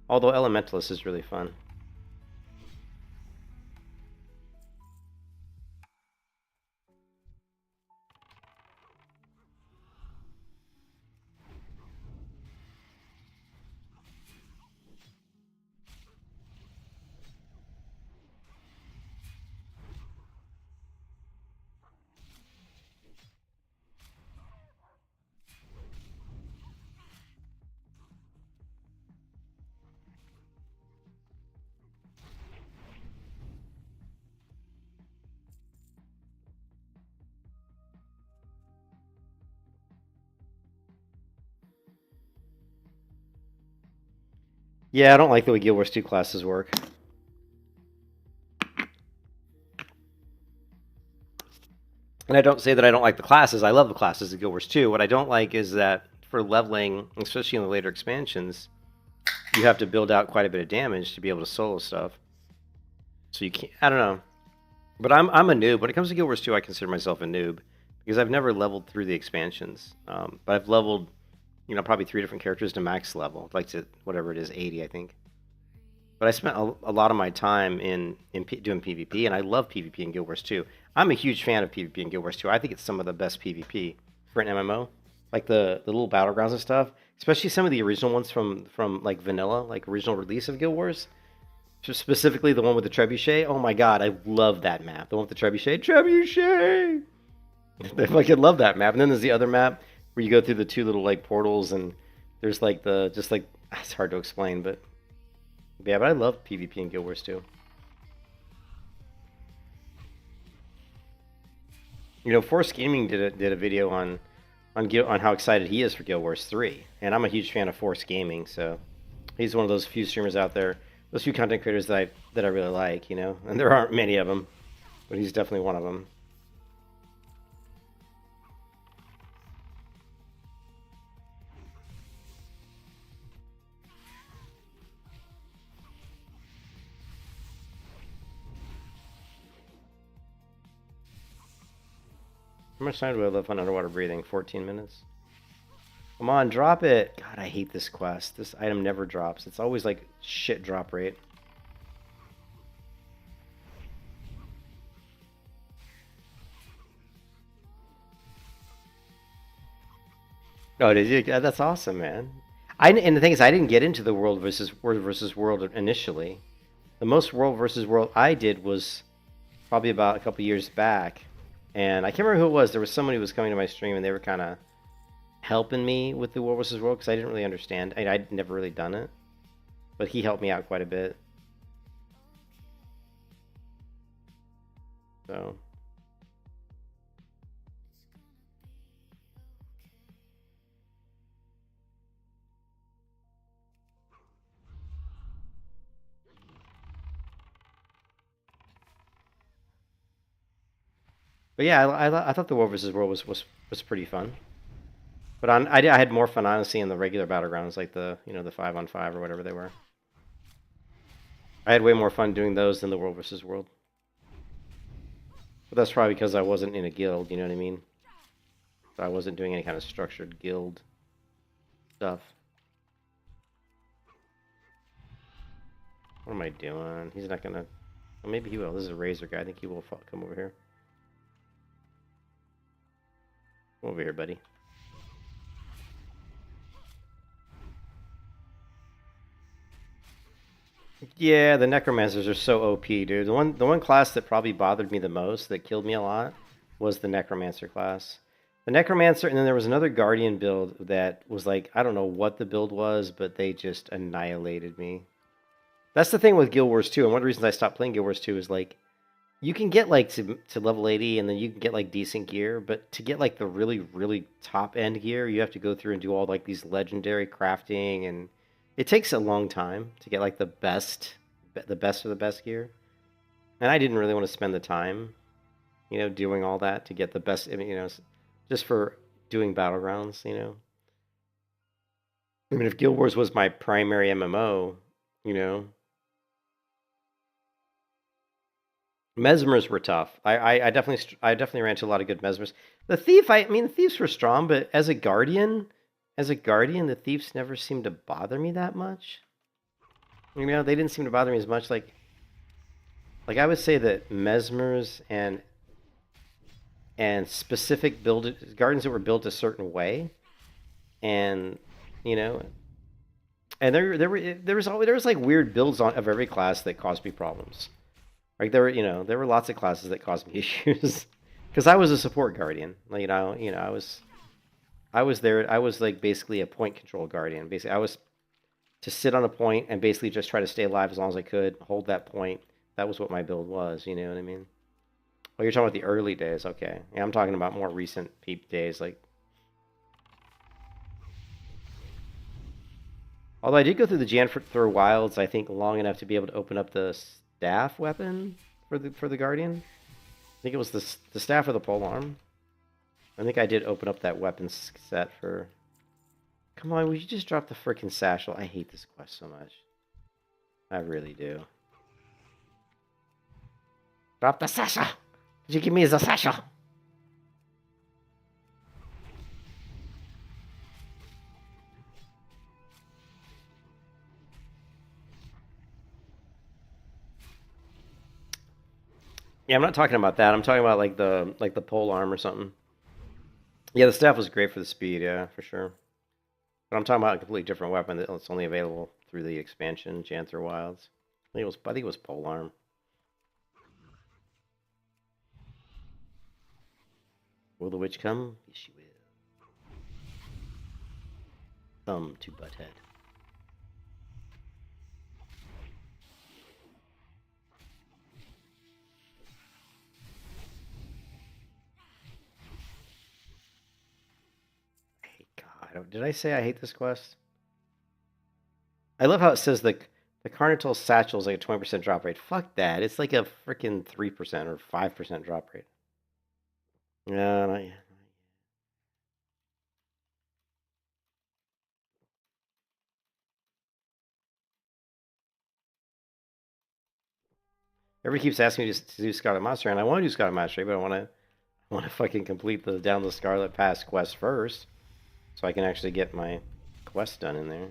Although Elementalist is really fun. Yeah, I don't like the way Guild Wars 2 classes work. And I don't say that I don't like the classes. I love the classes of Guild Wars 2. What I don't like is that for leveling, especially in the later expansions, you have to build out quite a bit of damage to be able to solo stuff. So you can't... I don't know. But I'm a noob. When it comes to Guild Wars 2, I consider myself a noob. Because I've never leveled through the expansions. But I've leveled... probably 3 different characters to max level, like to whatever it is, 80, I think. But I spent a lot of my time in doing PvP, and I love PvP in Guild Wars 2. I'm a huge fan of PvP in Guild Wars 2. I think it's some of the best PvP for an MMO, like the little battlegrounds and stuff. Especially some of the original ones from like vanilla, like original release of Guild Wars. Specifically the one with the trebuchet. Oh my god, I love that map. The one with the trebuchet. Trebuchet! I fucking love that map. And then there's the other map where you go through the 2 little like portals, and there's like it's hard to explain, but yeah, but I love PvP in Guild Wars 2. Force Gaming did a video on how excited he is for Guild Wars 3, and I'm a huge fan of Force Gaming, so he's one of those few streamers out there, those few content creators that I really like, and there aren't many of them, but he's definitely one of them. How much time do I left on underwater breathing? 14 minutes. Come on, drop it! God, I hate this quest. This item never drops. It's always like shit drop rate. Oh, did you? That's awesome, man. And the thing is, I didn't get into the world versus world initially. The most world versus world I did was probably about a couple years back. And I can't remember who it was. There was somebody who was coming to my stream, and they were kind of helping me with the World vs. World because I didn't really understand. I'd never really done it. but he helped me out quite a bit. So. But yeah, I thought the War vs. World was pretty fun. But I had more fun honestly in the regular battlegrounds, like the the 5-on-5 or whatever they were. I had way more fun doing those than the World vs. World. But that's probably because I wasn't in a guild, you know what I mean? So I wasn't doing any kind of structured guild stuff. What am I doing? He's not gonna... Well, maybe he will. This is a Razor guy. I think he will come over here. Come over here, buddy. Yeah, the Necromancers are so OP, dude. The one class that probably bothered me the most, that killed me a lot, was the Necromancer class. The Necromancer, and then there was another Guardian build that was like, I don't know what the build was, but they just annihilated me. That's the thing with Guild Wars 2, and one of the reasons I stopped playing Guild Wars 2 is like, you can get like to level 80, and then you can get like decent gear, but to get like the really, really top end gear, you have to go through and do all like these legendary crafting, and it takes a long time to get like the best of the best gear. And I didn't really want to spend the time, doing all that to get the best, just for doing battlegrounds, I mean, if Guild Wars was my primary MMO, Mesmers were tough. I definitely ran into a lot of good Mesmers. The Thief, I mean, the Thieves were strong, but as a Guardian, the Thieves never seemed to bother me that much. They didn't seem to bother me as much. Like I would say that Mesmers and specific Guardians that were built a certain way, and and there was like weird builds of every class that caused me problems. Like there were lots of classes that caused me issues because I was a support Guardian. Like I was there. I was like basically a point control Guardian. Basically, I was to sit on a point and basically just try to stay alive as long as I could, hold that point. That was what my build was. You know what I mean? Oh, you're talking about the early days. Okay. Yeah, I'm talking about more recent peep days. Like, although I did go through the Janthro Wilds, I think long enough to be able to open up the staff weapon for the Guardian. I think it was the staff or the polearm. I think I did open up that weapon set for... Come on, would you just drop the frickin' satchel? I hate this quest so much. I really do. Drop the satchel! Could you give me the satchel? Yeah, I'm not talking about that. I'm talking about like the pole arm or something. Yeah, the staff was great for the speed, yeah, for sure. But I'm talking about a completely different weapon that's only available through the expansion, Janthro Wilds. I think it was pole arm. Will the witch come? Yes, she will. Come to Butthead. God, did I say I hate this quest? I love how it says the Carnital Satchel is like a 20% drop rate. Fuck that. It's like a freaking 3% or 5% drop rate. No, not yet. Everybody keeps asking me to do Scarlet Monster, and I want to do Scarlet Monster, but I want to fucking complete the Down the Scarlet Pass quest first, so I can actually get my quest done in there.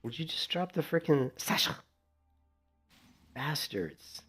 Would you just drop the frickin' Sasha? Bastards.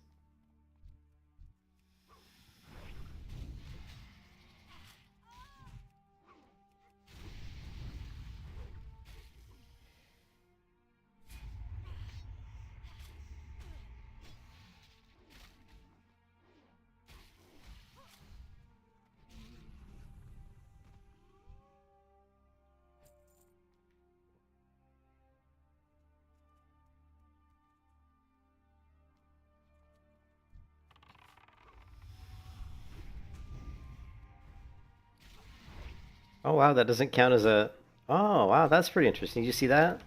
Oh wow, that doesn't count as a. Oh wow, that's pretty interesting. Did you see that?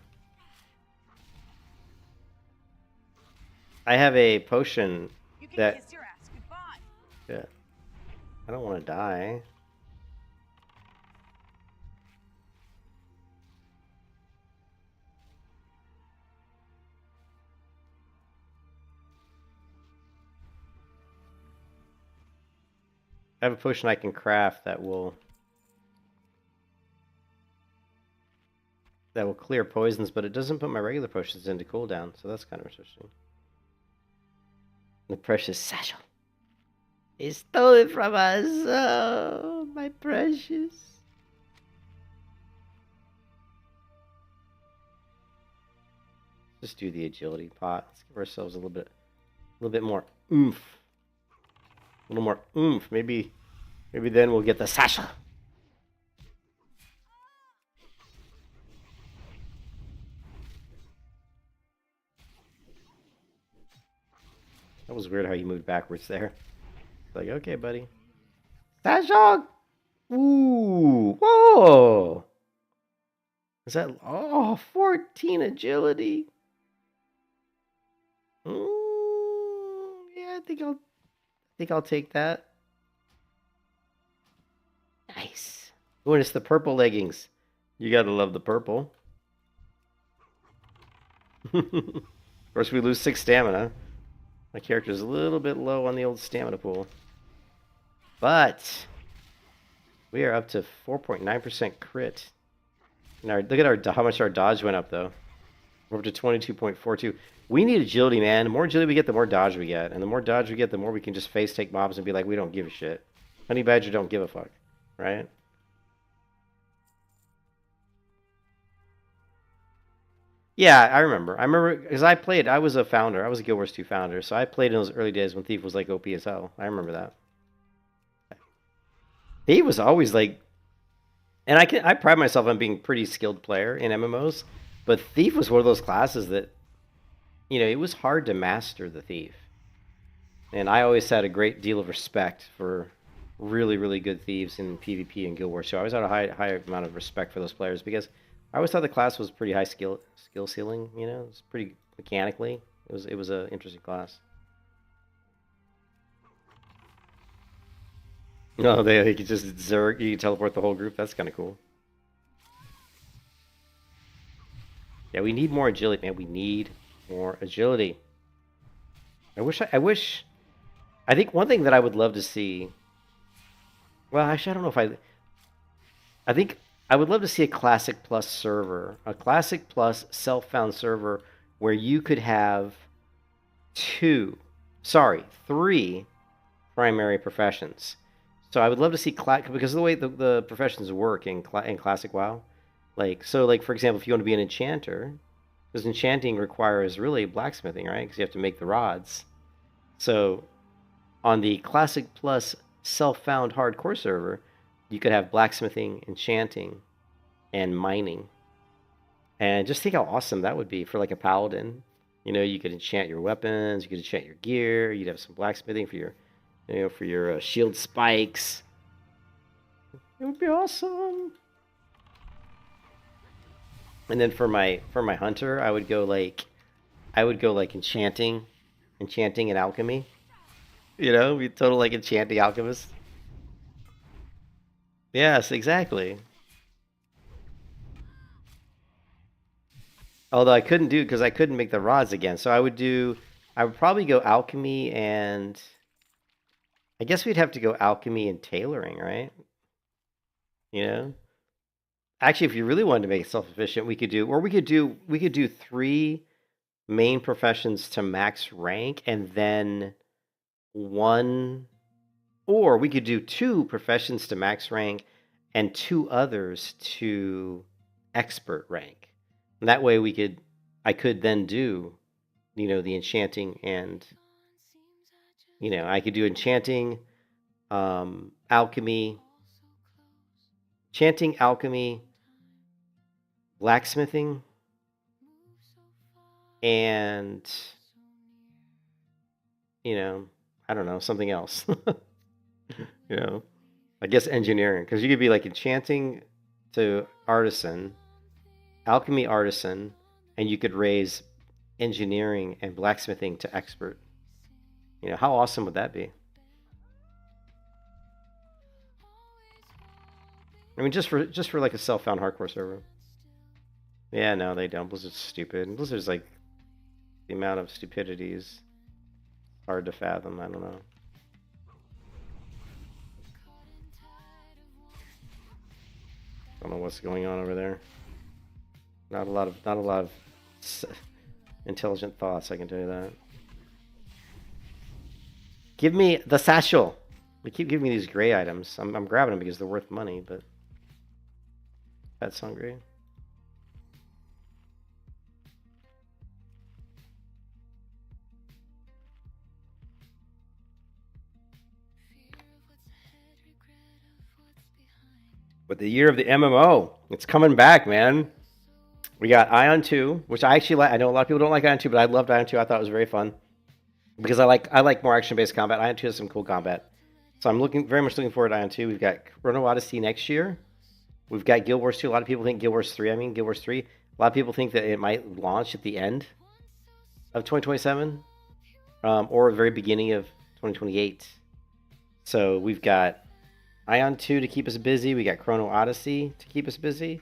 I have a potion You can that. kiss your ass goodbye. Yeah, I don't want to die. I have a potion I can craft that will clear poisons, but it doesn't put my regular potions into cooldown, so that's kind of interesting. The precious satchel. He stole it from us. Oh, my precious. Just do the agility pot. Let's give ourselves a little bit more oomph. A little more oomph. Maybe then we'll get the satchel. That was weird how you moved backwards there. Like, okay, buddy. Satchel! Ooh! Whoa! Is that... Oh, 14 agility. Yeah, I think I'll take that. Nice. Oh, and it's the purple leggings. You gotta love the purple. Of course, we lose 6 stamina. My character's a little bit low on the old stamina pool. But we are up to 4.9% crit. And look at how much our dodge went up, though. We're up to 22.42. We need agility, man. The more agility we get, the more dodge we get. And the more dodge we get, the more we can just face take mobs and be like, we don't give a shit. Honey Badger don't give a fuck. Right? Yeah, I remember. Because I was a founder. I was a Guild Wars 2 founder. So I played in those early days when Thief was like OP as hell. I remember that. Thief was always like... And I pride myself on being a pretty skilled player in MMOs. But Thief was one of those classes that... You know, it was hard to master the Thief. And I always had a great deal of respect for really, really good thieves in PvP and Guild Wars. So I always had a high amount of respect for those players because I always thought the class was pretty high skill ceiling. You know, it's pretty mechanically. It was an interesting class. No, they could just zerg. You can teleport the whole group. That's kind of cool. Yeah, we need more agility, man. We need more agility. I think one thing that I would love to see. Well, actually, I don't know if I think I would love to see a Classic Plus server, a Classic Plus self-found server where you could have three primary professions. So I would love to see because of the way the professions work in Classic WoW. Like for example, if you want to be an enchanter, because enchanting requires really blacksmithing, right? Because you have to make the rods. So on the Classic Plus self-found hardcore server, you could have blacksmithing, enchanting, and mining. And just think how awesome that would be for like a paladin. You know, you could enchant your weapons, you could enchant your gear, you'd have some blacksmithing for your shield spikes. It would be awesome. And then for my hunter, I would go like enchanting and alchemy. You know, be total like enchanting alchemist. Yes, exactly. Although I couldn't do it because I couldn't make the rods again. So I would probably go alchemy and I guess we'd have to go alchemy and tailoring, right? You know? Actually, if you really wanted to make it self-sufficient, we could do 3 main professions to max rank and then or we could do 2 professions to max rank and 2 others to expert rank. And that way I could then do, you know, the enchanting and, you know, I could do enchanting, alchemy, blacksmithing, and, you know, I don't know, something else. You know, I guess engineering, because you could be like enchanting to artisan, alchemy artisan, and you could raise engineering and blacksmithing to expert. You know, how awesome would that be? I mean, just for like a self-found hardcore server. Yeah, no, they don't. Blizzard's stupid. Blizzard's like the amount of stupidity is hard to fathom. I don't know. I don't know what's going on over there. Not a lot of intelligent thoughts, I can tell you that. Give me the satchel. They keep giving me these gray items. I'm grabbing them because they're worth money, but that's hungry. But the year of the MMO, it's coming back, man. We got Ion 2, which I actually like. I know a lot of people don't like Ion 2, but I loved Ion 2. I thought it was very fun because I like more action-based combat. Ion 2 has some cool combat, so I'm very much looking forward to Ion 2. We've got Chrono Odyssey next year. We've got Guild Wars 2. A lot of people think Guild Wars 3. Guild Wars 3. A lot of people think that it might launch at the end of 2027, or the very beginning of 2028. So we've got Ion 2 to keep us busy. We got Chrono Odyssey to keep us busy.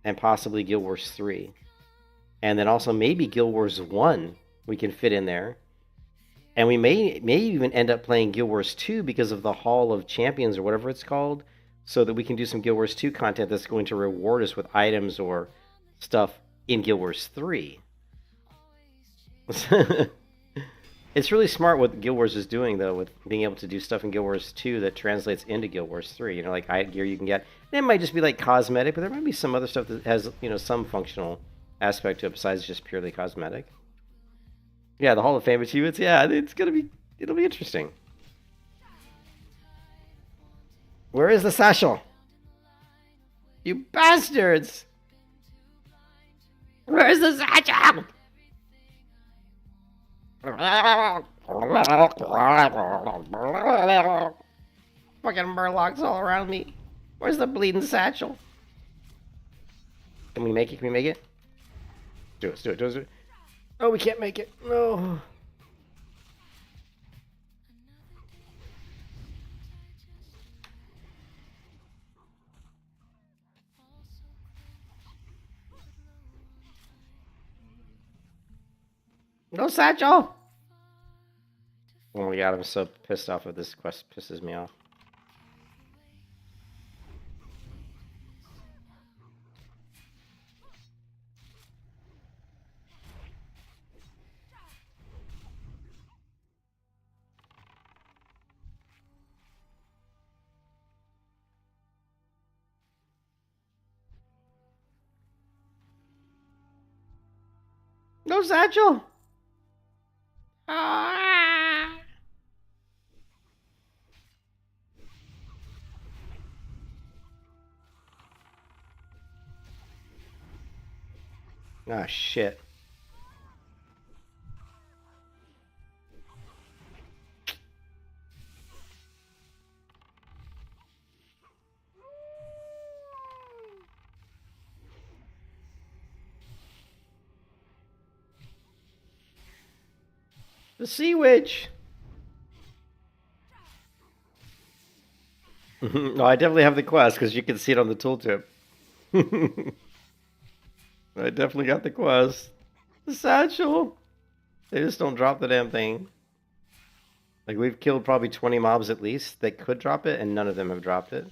And possibly Guild Wars 3. And then also maybe Guild Wars 1 we can fit in there. And we may even end up playing Guild Wars 2 because of the Hall of Champions or whatever it's called. So that we can do some Guild Wars 2 content that's going to reward us with items or stuff in Guild Wars 3. It's really smart what Guild Wars is doing, though, with being able to do stuff in Guild Wars 2 that translates into Guild Wars 3. You know, like item gear you can get. And it might just be like cosmetic, but there might be some other stuff that has, you know, some functional aspect to it besides just purely cosmetic. Yeah, the Hall of Fame achievements. Yeah, it'll be interesting. Where is the satchel? You bastards! Where's the satchel? Fucking murlocs all around me. Where's the bleeding satchel? Can we make it? Can we make it? Do it. Do it. Oh, we can't make it. No. No satchel! Oh my god, I'm so pissed off with this quest. Pisses me off. No satchel! Ah! Ah, shit. The Sea Witch! No, I definitely have the quest because you can see it on the tooltip. I definitely got the quest. The satchel! They just don't drop the damn thing. Like, we've killed probably 20 mobs at least that could drop it, and none of them have dropped it.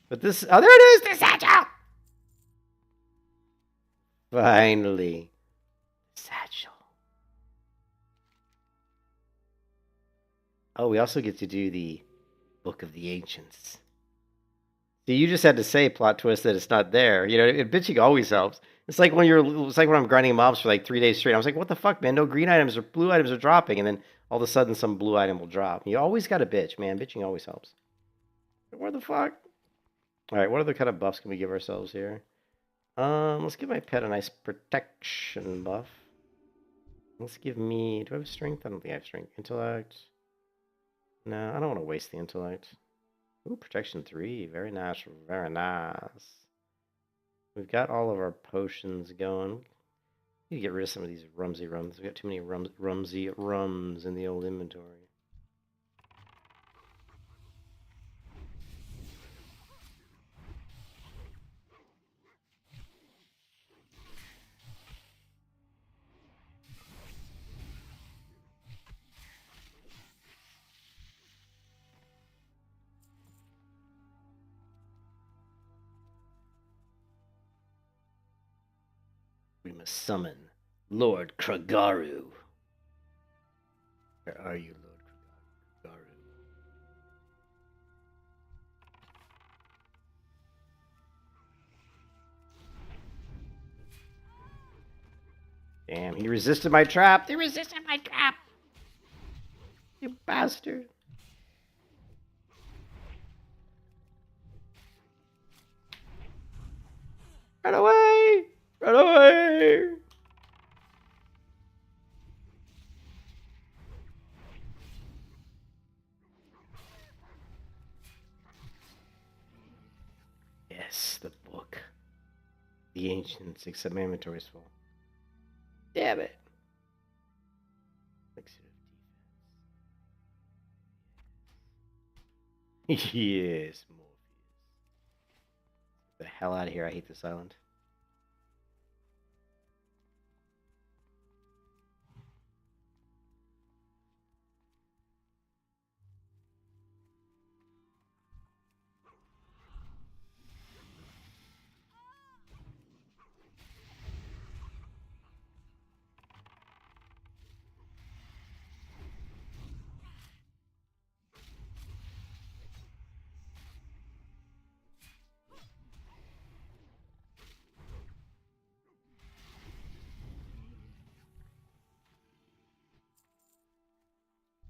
But this... Oh, there it is! The satchel! Finally. Satchel. Oh, we also get to do the Book of the Ancients. See, you just had to say, plot twist, that it's not there. You know, bitching always helps. It's like when I'm grinding mobs for like 3 days straight. I was like, what the fuck, man? No green items or blue items are dropping. And then all of a sudden some blue item will drop. You always got to bitch, man. Bitching always helps. What the fuck? All right, what other kind of buffs can we give ourselves here? Let's give my pet a nice protection buff. Let's give me... Do I have strength? I don't think I have strength. Intellect. No, I don't want to waste the intellect. Ooh, protection 3. Very nice. Very nice. We've got all of our potions going. We need to get rid of some of these rumsy rums. We got too many rumsy rums in the old inventory. We must summon Lord Kragaru. Where are you, Lord Kragaru? Damn, he resisted my trap. He resisted my trap. You bastard. Run away! Run away! Yes, the book. The ancients, except my inventory's full. Damn it. Yes, Morpheus. Get the hell out of here. I hate this island.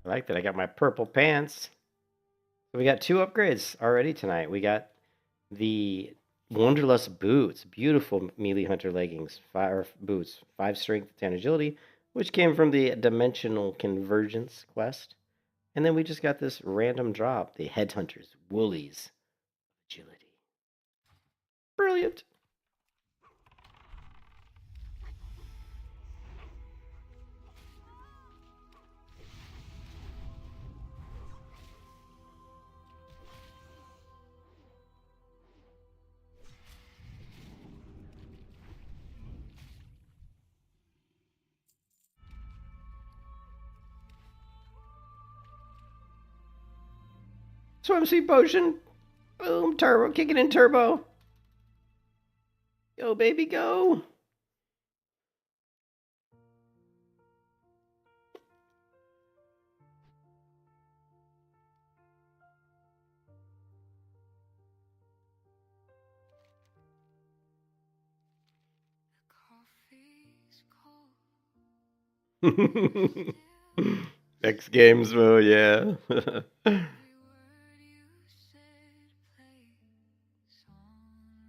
I like that. I got my purple pants. So we got 2 upgrades already tonight. We got the Wanderlust boots, beautiful melee hunter leggings, 5 boots, 5 strength, 10 agility, which came from the Dimensional Convergence quest. And then we just got this random drop, the Headhunters Woolies agility. Brilliant. Swimsuit potion. Boom, turbo, kicking in turbo. Go, baby, go. Coffee's cold. X Games, oh yeah. Every word you said plays on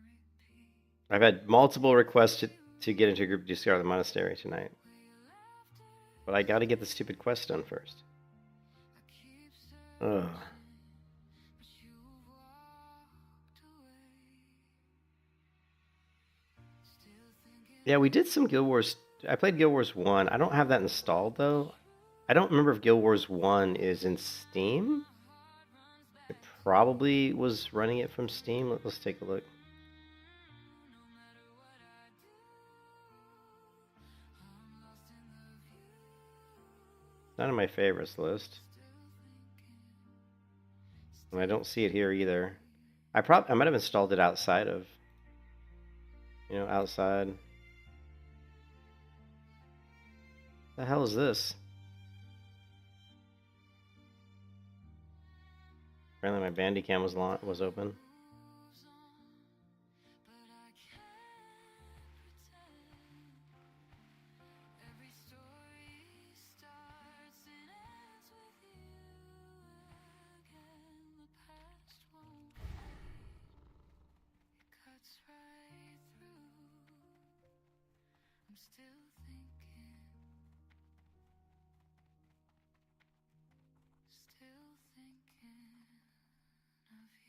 repeat. I've had multiple requests to get into a group to Scar the Monastery tonight. But I gotta get the stupid quest done first. Ugh. But you walked away. Still thinking Yeah, we did some Guild Wars. I played Guild Wars 1. I don't have that installed though. I don't remember if Guild Wars 1 is in Steam. It probably was running it from Steam. Let's take a look. Not on my favorites list. And I don't see it here either. I might have installed it outside of, outside. The hell is this? Apparently my Bandicam was open. every story starts and ends with you again. The past won't fade. It cuts right through. I'm still thinking. Still thinking of you.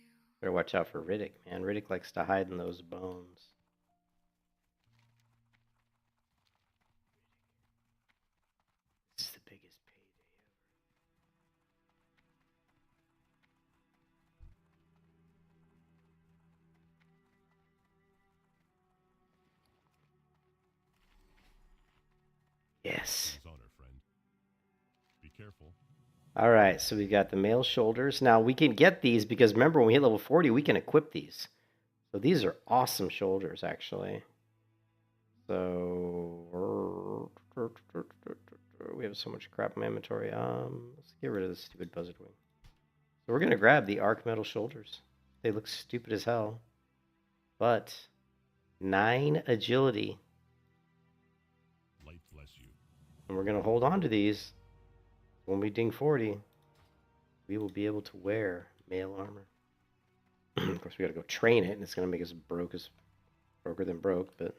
Better watch out for Riddick, man. Riddick likes to hide in those bones. This is the biggest payday ever. Yes. King's honor, friend. Be careful. All right, so we got the male shoulders. Now we can get these because remember when we hit level 40, we can equip these. So these are awesome shoulders, actually. So we have so much crap in my inventory. Let's get rid of this stupid buzzard wing. So we're gonna grab the arc metal shoulders. They look stupid as hell, but 9 agility, Light bless you. and we're gonna hold on to these. When we ding 40, we will be able to wear male armor. Of course, we gotta go train it, and it's gonna make us broker than broke, but.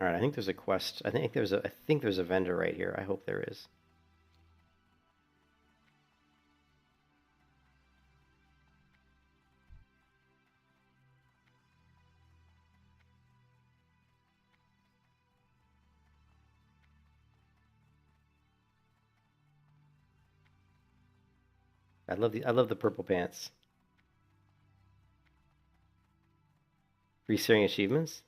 All right, I think there's a quest. I think there's a vendor right here. I hope there is. I love the purple pants. Free sharing achievements?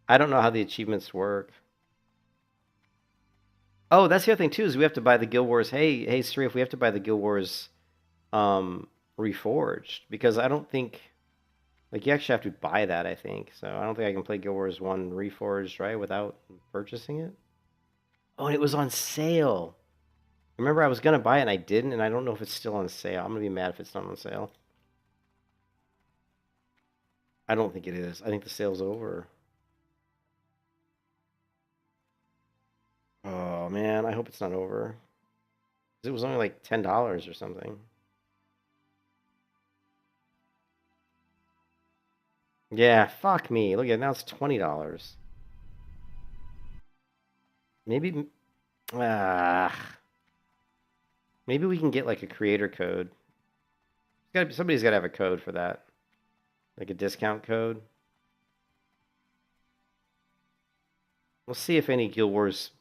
I don't know how the achievements work. Oh, that's the other thing too, is we have to buy the Guild Wars. Hey, Shyelf, we have to buy the Guild Wars Reforged, because I don't think, like, you actually have to buy that, I think. So I don't think I can play Guild Wars 1 Reforged, right, without purchasing it. Oh, and it was on sale. Remember, I was going to buy it and I didn't, and I don't know if it's still on sale. I'm going to be mad if it's not on sale. I don't think it is. I think the sale's over. Oh, man, I hope it's not over. It was only like $10 or something. Yeah, fuck me. Look at it, now it's $20. Maybe... maybe we can get like a creator code. Somebody's got to have a code for that. Like a discount code. We'll see if any Guild Wars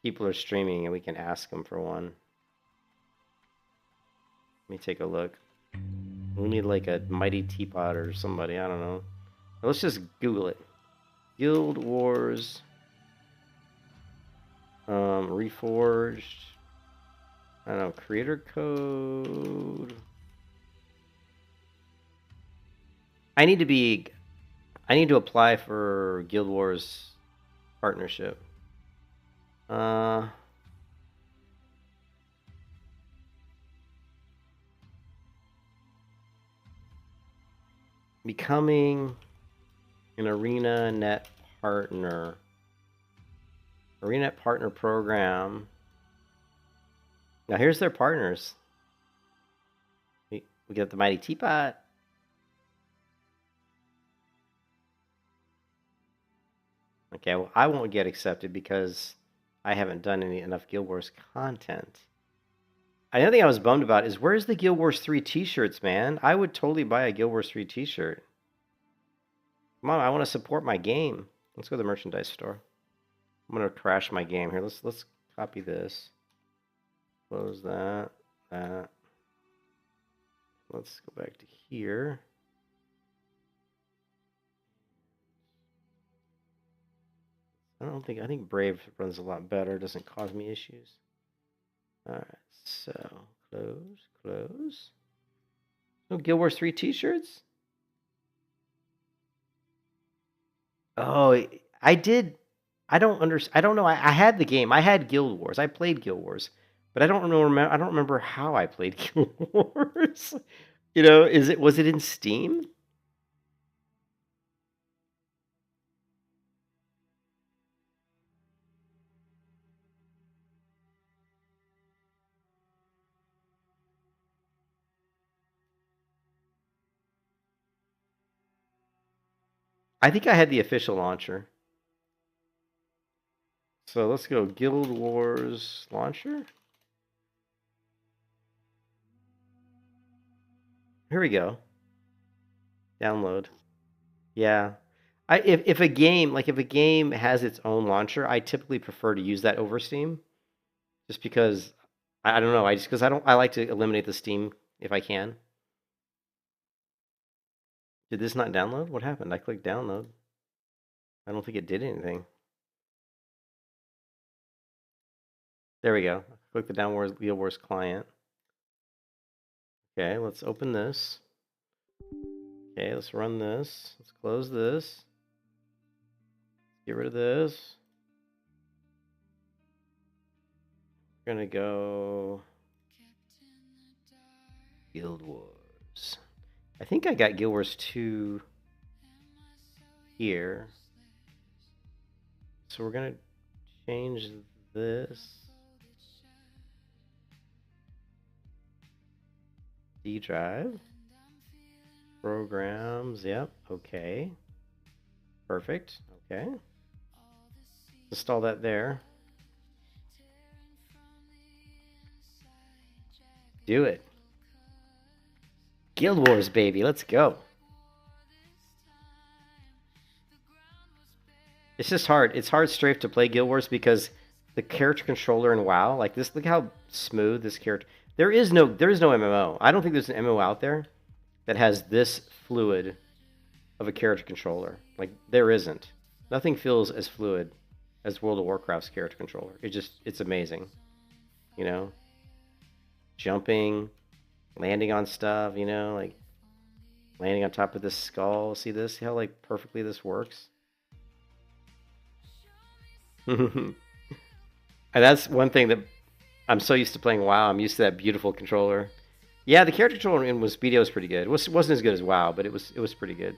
people are streaming and we can ask them for one. Let me take a look. We need like a Mighty Teapot or somebody. I don't know. Let's just Google it. Guild Wars Reforged. I don't know. Creator code. I need to apply for Guild Wars partnership. Becoming an ArenaNet partner. ArenaNet partner program. Now here's their partners. We got the Mighty Teapot. Okay, well, I won't get accepted because I haven't done enough Guild Wars content. Another thing I was bummed about is, where's the Guild Wars 3 t-shirts, man? I would totally buy a Guild Wars 3 t-shirt. Come on, I want to support my game. Let's go to the merchandise store. I'm going to crash my game here. Let's copy this. Close that. Let's go back to here. I think Brave runs a lot better, doesn't cause me issues. Alright, so close. No Guild Wars 3 t-shirts? Oh, I did. I don't know. I had the game. I had Guild Wars. I played Guild Wars, but I don't remember how I played Guild Wars. You know, was it in Steam? I think I had the official launcher. So let's go Guild Wars launcher. Here we go. Download. Yeah. If a game has its own launcher, I typically prefer to use that over Steam, just because I don't know. I like to eliminate the Steam if I can. Did this not download? What happened? I clicked download. I don't think it did anything. There we go. Click the downward Guild Wars client. Okay, let's open this. Okay, let's run this. Let's close this. Get rid of this. We're gonna go Guild Wars. I think I got Guild Wars 2 here. So we're gonna change this. D drive. Programs, yep, okay. Perfect, okay. Install that there. Do it. Guild Wars, baby, let's go. It's just hard. It's hard strafe to play Guild Wars because the character controller in WoW, like this, look how smooth this character. There is no MMO. I don't think there's an MMO out there that has this fluid of a character controller. Like, there isn't. Nothing feels as fluid as World of Warcraft's character controller. It's amazing. You know? Jumping, landing on stuff, you know, like landing on top of this skull. See this? See how like perfectly this works? And that's one thing that I'm so used to playing WoW. I'm used to that beautiful controller. Yeah, the character controller in BDO was pretty good. It wasn't as good as WoW, but it was pretty good.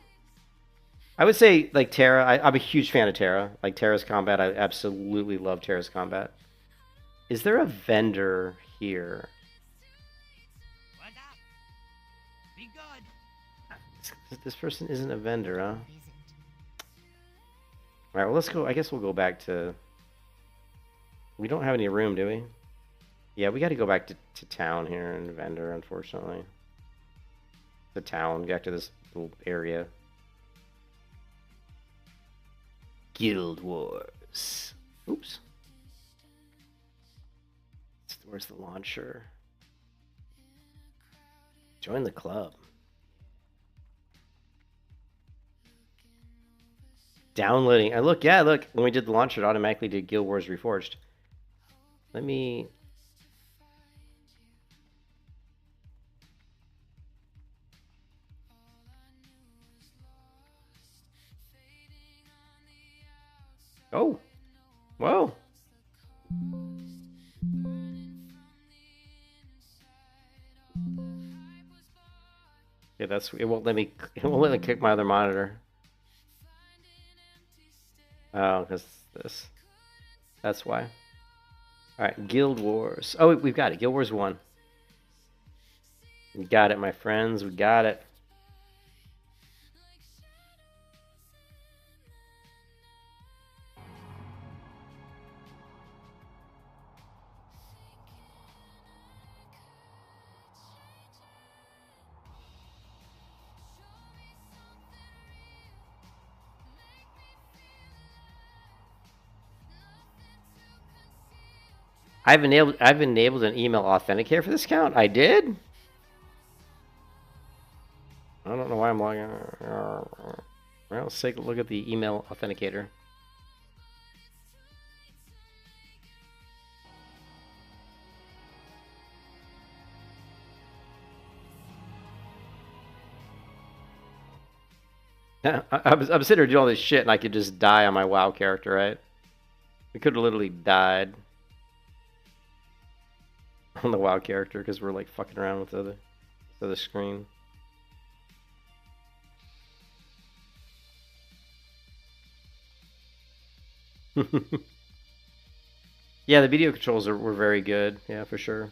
I would say like Terra. I'm a huge fan of Terra. Like Terra's combat, I absolutely love Terra's combat. Is there a vendor here? What up? Be good. This person isn't a vendor, huh? All right, well let's go. I guess we'll go back to. We don't have any room, do we? Yeah, we got to go back to town here in vendor, unfortunately. The town, back to this little area. Guild Wars. Oops. Where's the launcher? Join the club. Downloading. Look, when we did the launcher, it automatically did Guild Wars Reforged. Let me... Oh! Whoa! Yeah, it won't let me click my other monitor. Oh, because this. That's why. Alright, Guild Wars. Oh, we've got it. Guild Wars 1. We got it, my friends. We got it. I've enabled an email authenticator for this account. I did? I don't know why I'm logging. Well, let's take a look at the email authenticator. I'm sitting here doing all this shit and I could just die on my WoW character, right? We could have literally died on the WoW character because we're like fucking around with the other screen. Yeah, the video controls were very good. Yeah, for sure.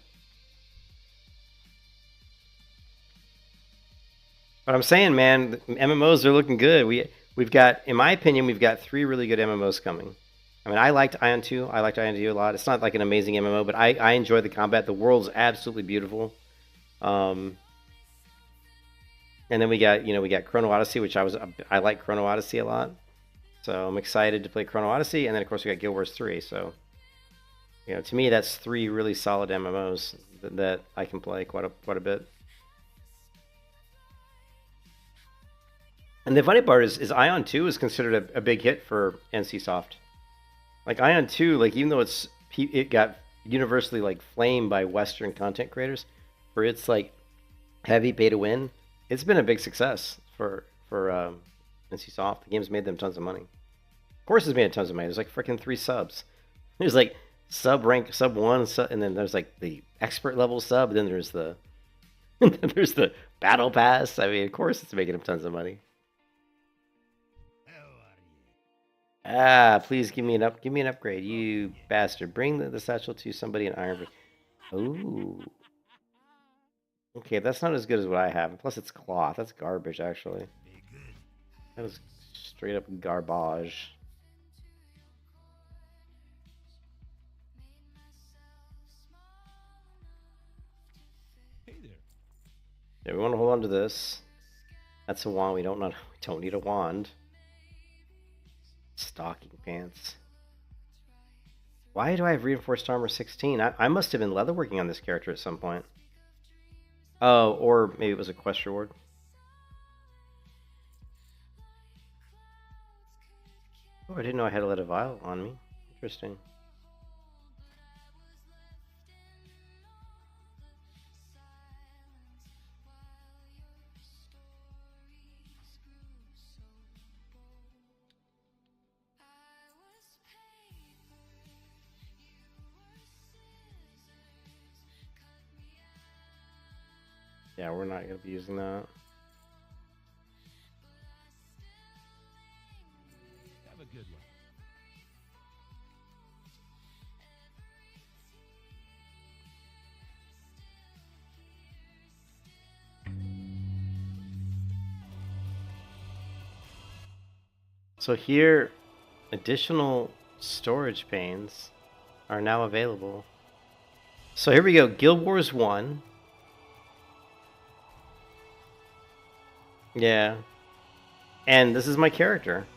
But I'm saying, man, the MMOs are looking good. We've got, in my opinion, we've got 3 really good MMOs coming. I mean, I liked Ion 2. I liked Ion 2 a lot. It's not like an amazing MMO, but I enjoy the combat. The world's absolutely beautiful. And then we got Chrono Odyssey, which I like Chrono Odyssey a lot. So I'm excited to play Chrono Odyssey, and then of course we got Guild Wars 3. So to me that's 3 really solid MMOs that I can play quite a bit. And the funny part is Ion 2 is considered a big hit for NCSoft. Like Ion 2, like even though it got universally like flamed by Western content creators for its like heavy pay to win, it's been a big success for NCSoft. The game's made them tons of money. Of course, it's made tons of money. There's like freaking 3 subs. There's like sub 1, and then there's like the expert level sub. Then there's the there's the battle pass. I mean, of course, it's making them tons of money. Please give me an upgrade, you bastard. Bring the satchel to somebody in Iron. Ooh. Okay, that's not as good as what I have. Plus, it's cloth. That's garbage, actually. That is straight up garbage. Hey there. Yeah, we want to hold on to this. That's a wand. We don't need a wand. Stocking pants. Why do I have reinforced armor 16? I must have been leatherworking on this character at some point. Oh, or maybe it was a quest reward. Oh, I didn't know I had a lead of vial on me. Interesting. Yeah, we're not going to be using that. Have a good one. So here, additional storage panes are now available. So here we go, Guild Wars 1. Yeah. And this is my character.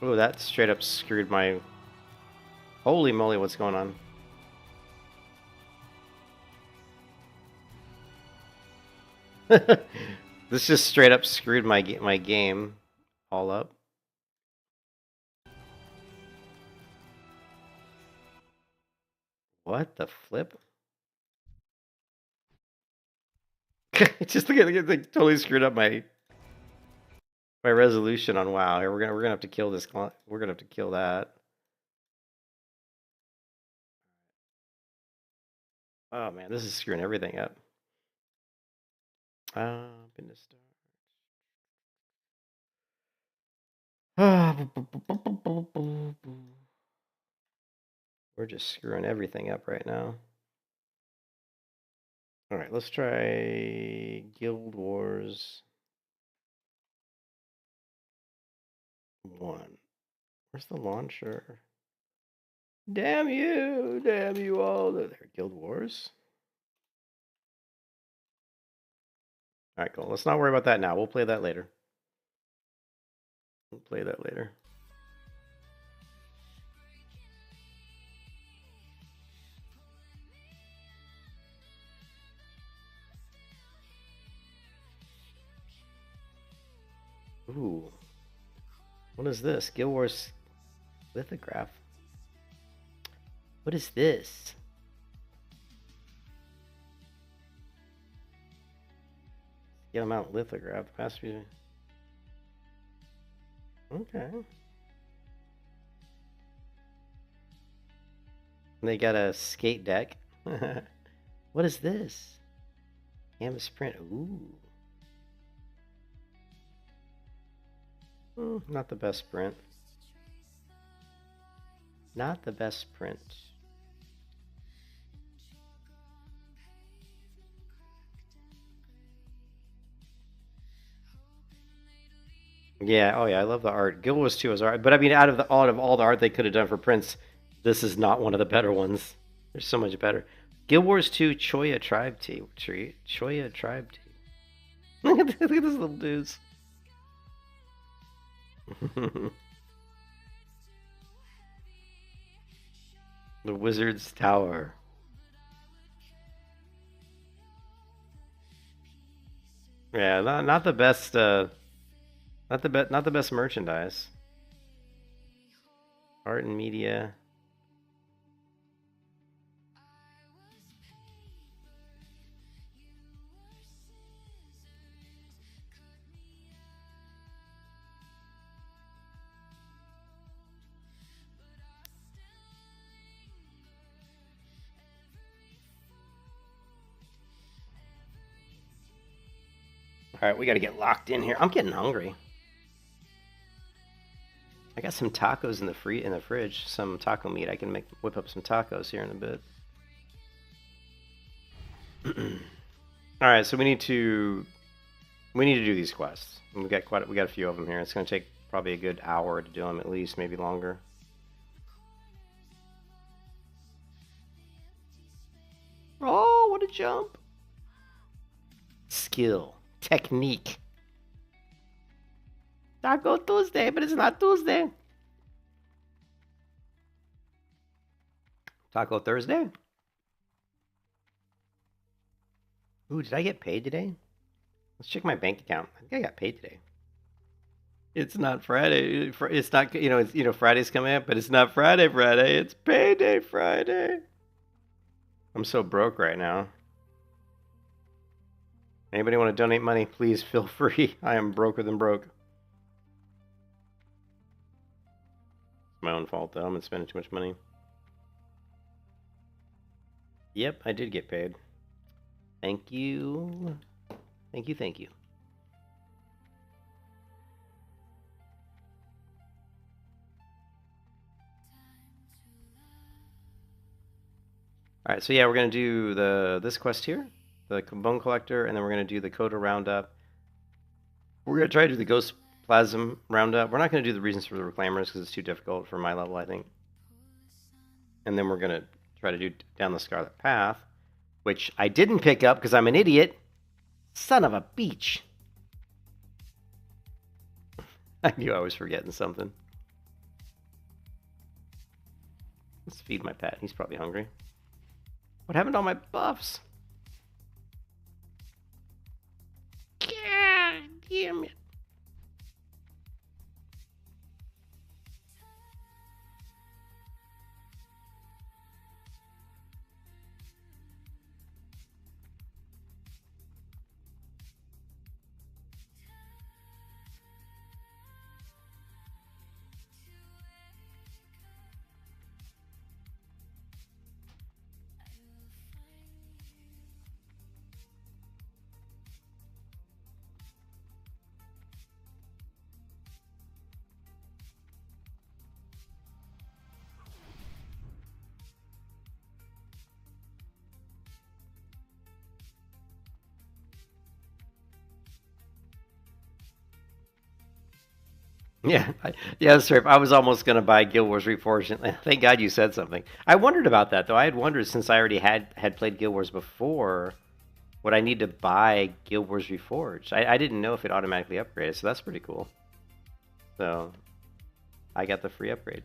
Oh, that straight up screwed my... Holy moly, what's going on? This just straight up screwed my game all up. What the flip? Just look at it, like, totally screwed up my resolution on WoW. Here we're gonna have to kill this. We're gonna have to kill that. Oh man, this is screwing everything up. Gonna start. We're just screwing everything up right now. All right, let's try Guild Wars 1. Where's the launcher? Damn you all. There, Guild Wars. All right, cool. Let's not worry about that now. We'll play that later. Ooh. What is this? Guild Wars lithograph. What is this? Scale amount lithograph. The past few. Okay. And they got a skate deck. What is this? Canvas print. Ooh. Not the best print. Not the best print. Yeah, oh yeah, I love the art. Guild Wars 2 is art, but I mean, out of all the art they could have done for prints, this is not one of the better ones. There's so much better. Guild Wars 2 Choya Tribe Tea. Choya Tribe Tea. Look at these little dudes. The Wizard's Tower. Yeah, not the best. Not the best merchandise. Art and media. All right, we got to get locked in here. I'm getting hungry. I got some tacos in the fridge. Some taco meat. I can whip up some tacos here in a bit. All right, so we need to do these quests. We got a few of them here. It's going to take probably a good hour to do them, at least, maybe longer. Oh, what a jump! Skill, technique. Taco Tuesday, but it's not Tuesday. Taco Thursday? Ooh, did I get paid today? Let's check my bank account. I think I got paid today. It's not Friday. It's not, Friday's coming up, but it's not Friday. It's payday Friday. I'm so broke right now. Anybody want to donate money, please feel free. I am broker than broke. My own fault, though. I'm spending too much money. Yep, I did get paid. Thank you. Thank you, thank you. Alright, so yeah, we're going to do this quest here. The Bone Collector, and then we're going to do the Coda Roundup. We're going to try to do the Ghost Plasm Roundup. We're not going to do the Reasons for the Reclaimers because it's too difficult for my level, I think. And then we're going to try to do Down the Scarlet Path, which I didn't pick up because I'm an idiot. Son of a beach. I knew I was forgetting something. Let's feed my pet. He's probably hungry. What happened to all my buffs? God damn it. Yeah, that's right. I was almost going to buy Guild Wars Reforged. Thank God you said something. I wondered about that, though. I had wondered, since I already had played Guild Wars before, would I need to buy Guild Wars Reforged? I didn't know if it automatically upgraded, so that's pretty cool. So, I got the free upgrade.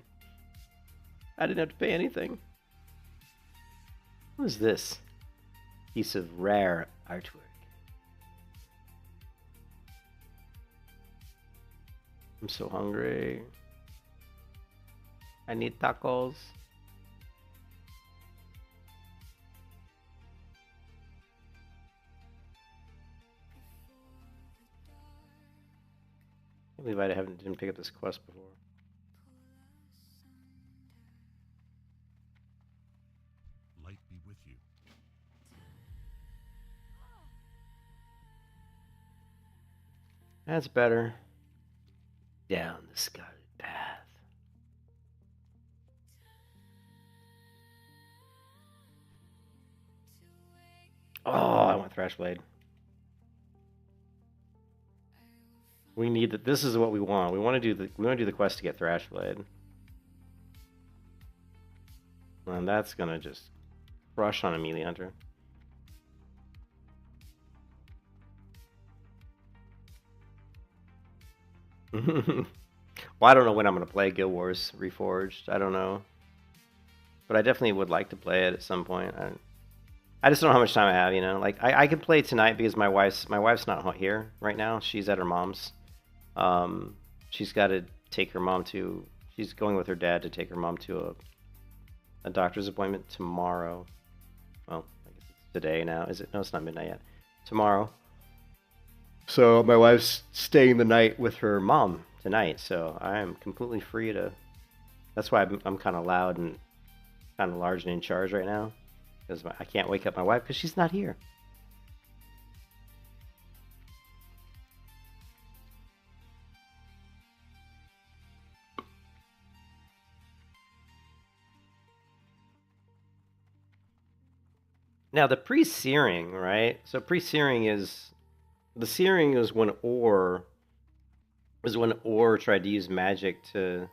I didn't have to pay anything. What is this? Piece of rare artwork. I'm so hungry. I need tacos. I can't believe I didn't pick up this quest before. Light be with you. That's better. Down the Scarlet Path. Oh, I want Thrashblade. We need that. This is what we want. We want to do the quest to get Thrashblade. And that's gonna just crush on a melee hunter. Well, I don't know when I'm gonna play Guild Wars Reforged. I don't know, but I definitely would like to play it at some point. I just don't know how much time I have. You know, like I could play tonight because my wife's not here right now. She's at her mom's. She's got to take her mom to. She's going with her dad to take her mom to a doctor's appointment tomorrow. Well, I guess it's today now. Is it? No, it's not midnight yet. Tomorrow. So my wife's staying the night with her mom tonight. So I am completely free to. That's why I'm kind of loud and kind of large and in charge right now, because I can't wake up my wife because she's not here. Now the pre-searing, right? So pre-searing is the searing is when Orr tried to use magic to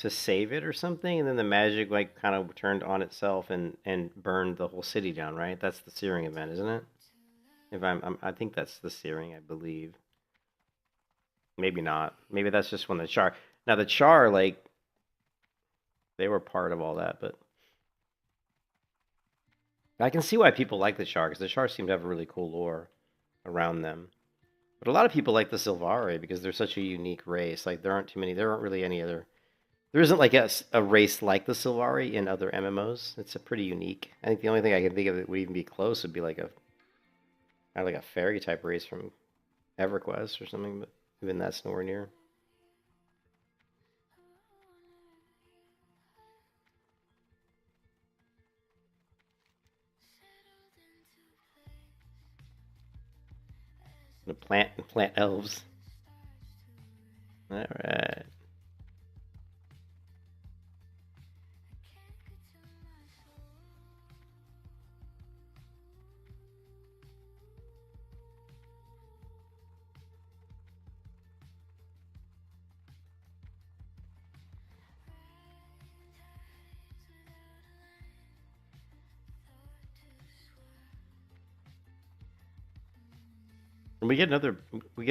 save it or something, and then the magic like kind of turned on itself and burned the whole city down, right? That's the searing event, isn't it? If I think that's the searing, I believe. Maybe not. Maybe that's just when the char. Now the char, like, they were part of all that, but I can see why people like the char, because the char seem to have a really cool lore around them. But a lot of people like the Sylvari because they're such a unique race. Like there aren't really any other. There isn't like a race like the Sylvari in other MMOs. It's a pretty unique. I think the only thing I can think of that would even be close would be like kind of like a fairy type race from EverQuest or something, but even that's nowhere near. The plant elves. All right. And we get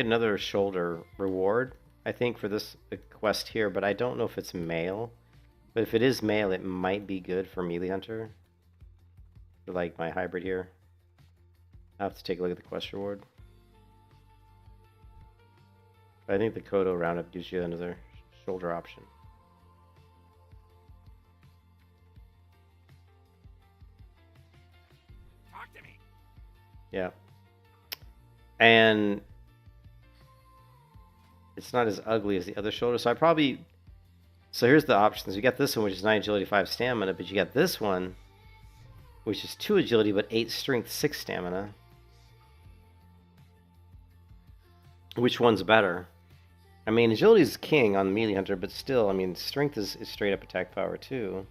another shoulder reward, I think, for this quest here, but I don't know if it's male. But if it is male, it might be good for melee hunter. For like my hybrid here. I'll have to take a look at the quest reward. But I think the Kodo roundup gives you another shoulder option. Talk to me. Yeah. And it's not as ugly as the other shoulder, so so here's the options. You got this one, which is 9 agility, 5 stamina, but you got this one, which is 2 agility, but 8 strength, 6 stamina. Which one's better? I mean, agility is king on the melee hunter, but still, I mean, strength is straight up attack power too.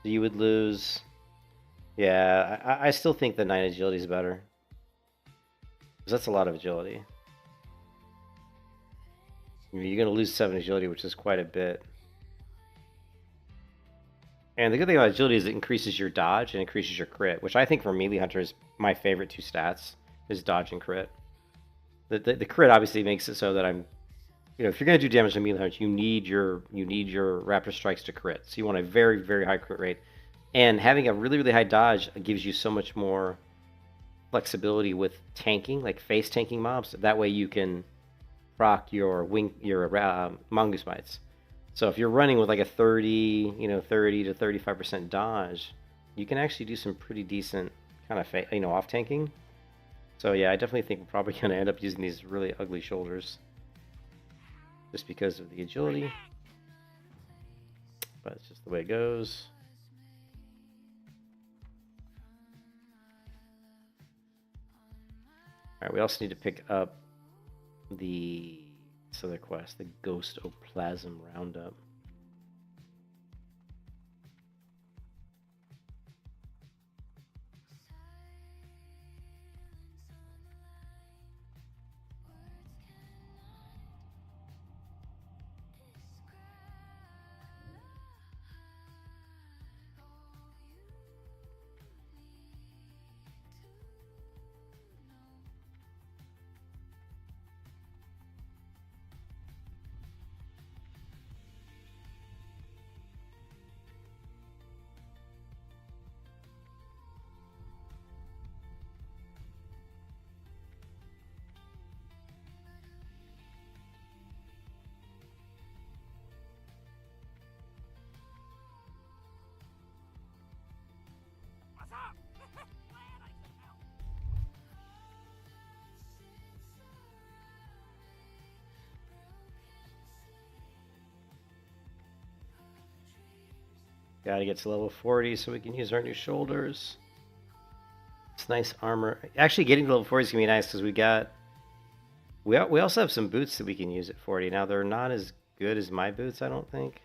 So you would lose. Yeah, I still think the 9 agility is better. Because that's a lot of agility. You're going to lose 7 agility, which is quite a bit. And the good thing about agility is it increases your dodge and increases your crit, which I think for melee hunter is my favorite 2 stats, is dodge and crit. The crit obviously makes it so that if you're going to do damage to melee hunter, you need your raptor strikes to crit. So you want a very, very high crit rate. And having a really, really high dodge gives you so much more flexibility with tanking, like face tanking mobs. That way you can proc your mongoose bites. So if you're running with like a 30 to 35% dodge, you can actually do some pretty decent kind of off tanking. So yeah, I definitely think we're probably going to end up using these really ugly shoulders just because of the agility. But it's just the way it goes. Alright, we also need to pick up this other quest, the Ghostoplasm Roundup. Gotta get to level 40 so we can use our new shoulders. It's nice armor. Actually, getting to level 40 is gonna be nice because we also have some boots that we can use at 40. Now they're not as good as my boots, I don't think,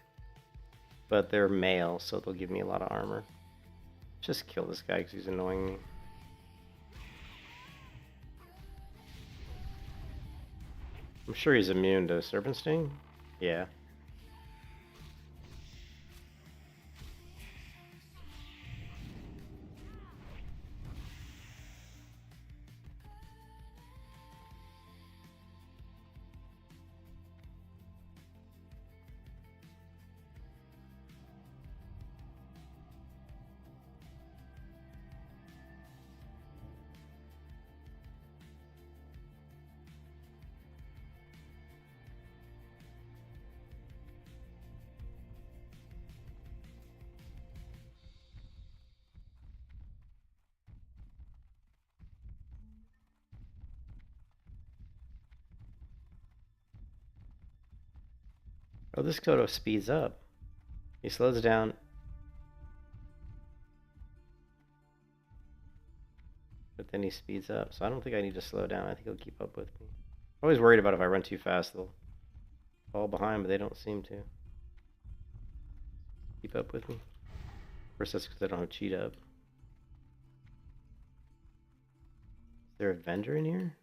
but they're mail, so they'll give me a lot of armor. Just kill this guy because he's annoying me. I'm sure he's immune to Serpent Sting. Yeah. Oh, this Kodo speeds up. He slows down. But then he speeds up. So I don't think I need to slow down. I think he'll keep up with me. I'm always worried about if I run too fast, they'll fall behind, but they don't seem to keep up with me. Of course, that's because I don't have cheat up. Is there a vendor in here?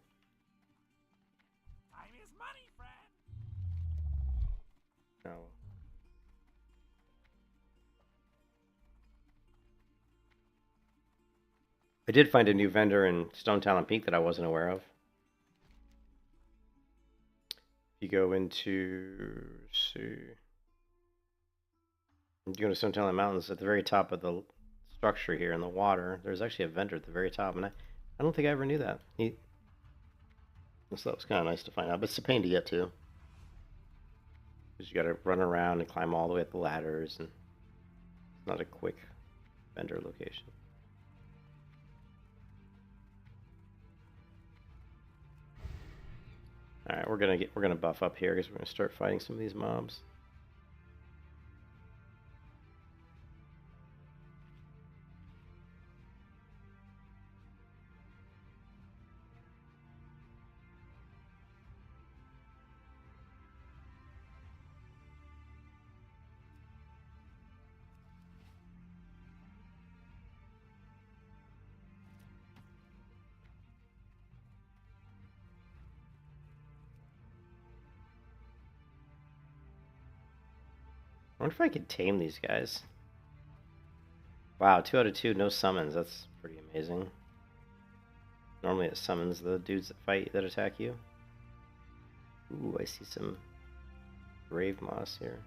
Time is money, friend. No. I did find a new vendor in Stone Talon Peak that I wasn't aware of. You go into, you go to Stone Talon Mountains at the very top of the structure here in the water. There's actually a vendor at the very top, and I don't think I ever knew that. So that was kind of nice to find out, but it's a pain to get to. Because you got to run around and climb all the way up the ladders, and it's not a quick vendor location. All right, we're gonna buff up here because we're gonna start fighting some of these mobs. I wonder if I could tame these guys. Wow, 2 out of 2, no summons. That's pretty amazing. Normally it summons the dudes that attack you. Ooh, I see some grave moss here.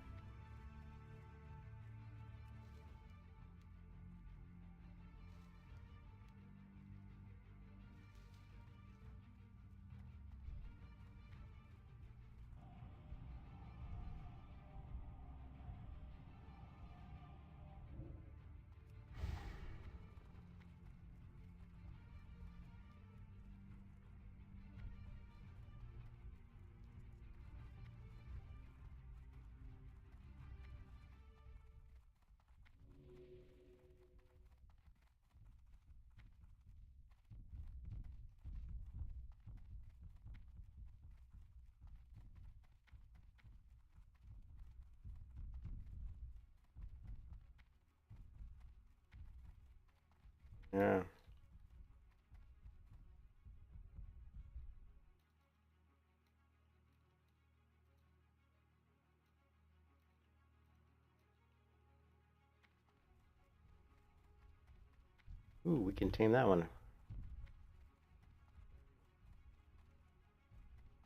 Yeah. Ooh, we can tame that one.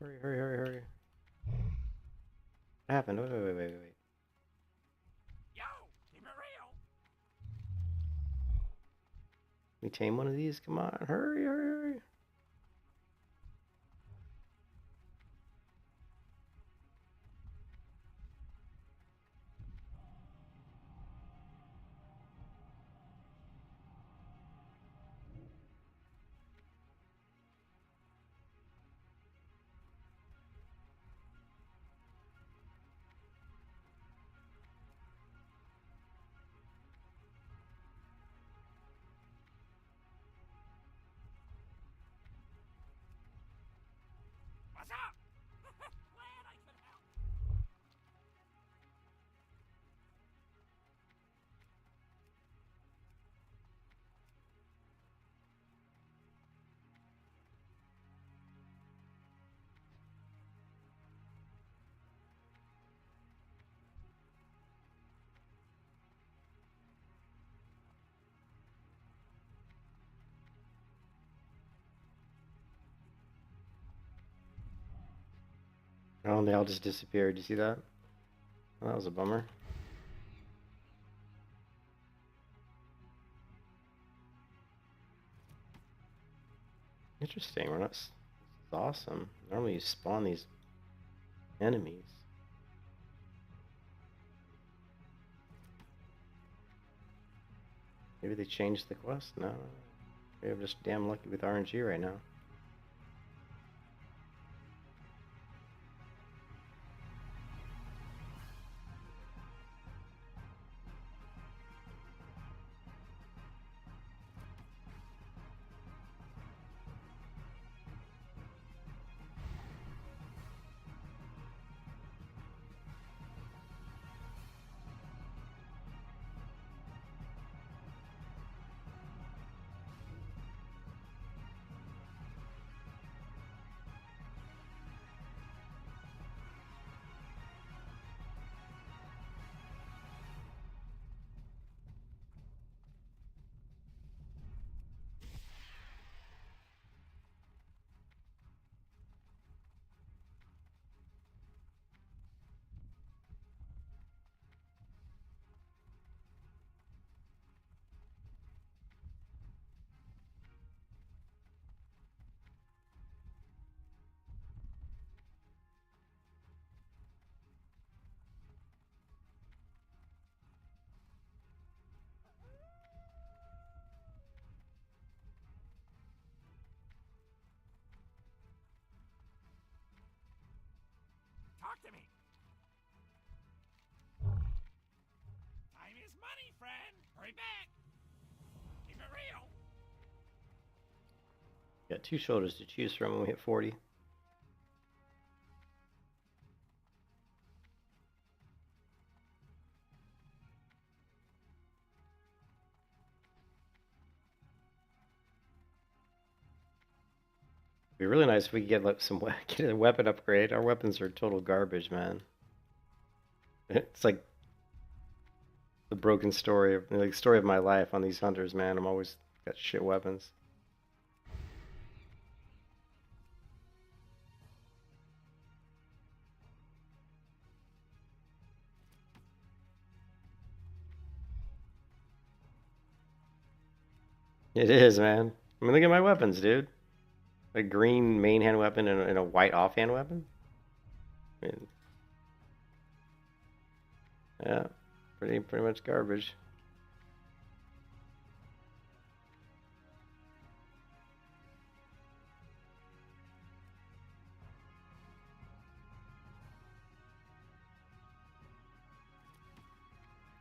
Hurry, hurry, hurry, hurry. What happened? Wait. Yo, keep it real. We tame one of these? Come on, hurry, hurry, hurry. up? Glad I could help. Oh, and they all just disappeared. You see that? Well, that was a bummer. Interesting. We're not. This is awesome. Normally you spawn these enemies. Maybe they changed the quest? No. Maybe I'm just damn lucky with RNG right now. Talk to me. Time is money, friend. Hurry back. Keep it real. Got 2 shoulders to choose from when we hit 40. It'd be really nice if we could get like get a weapon upgrade. Our weapons are total garbage, man. It's like the broken story of like story of my life on these hunters, man. I'm always got shit weapons. It is, man. I mean, look at my weapons, dude. A green main hand weapon and a white offhand weapon. I mean, yeah, pretty much garbage.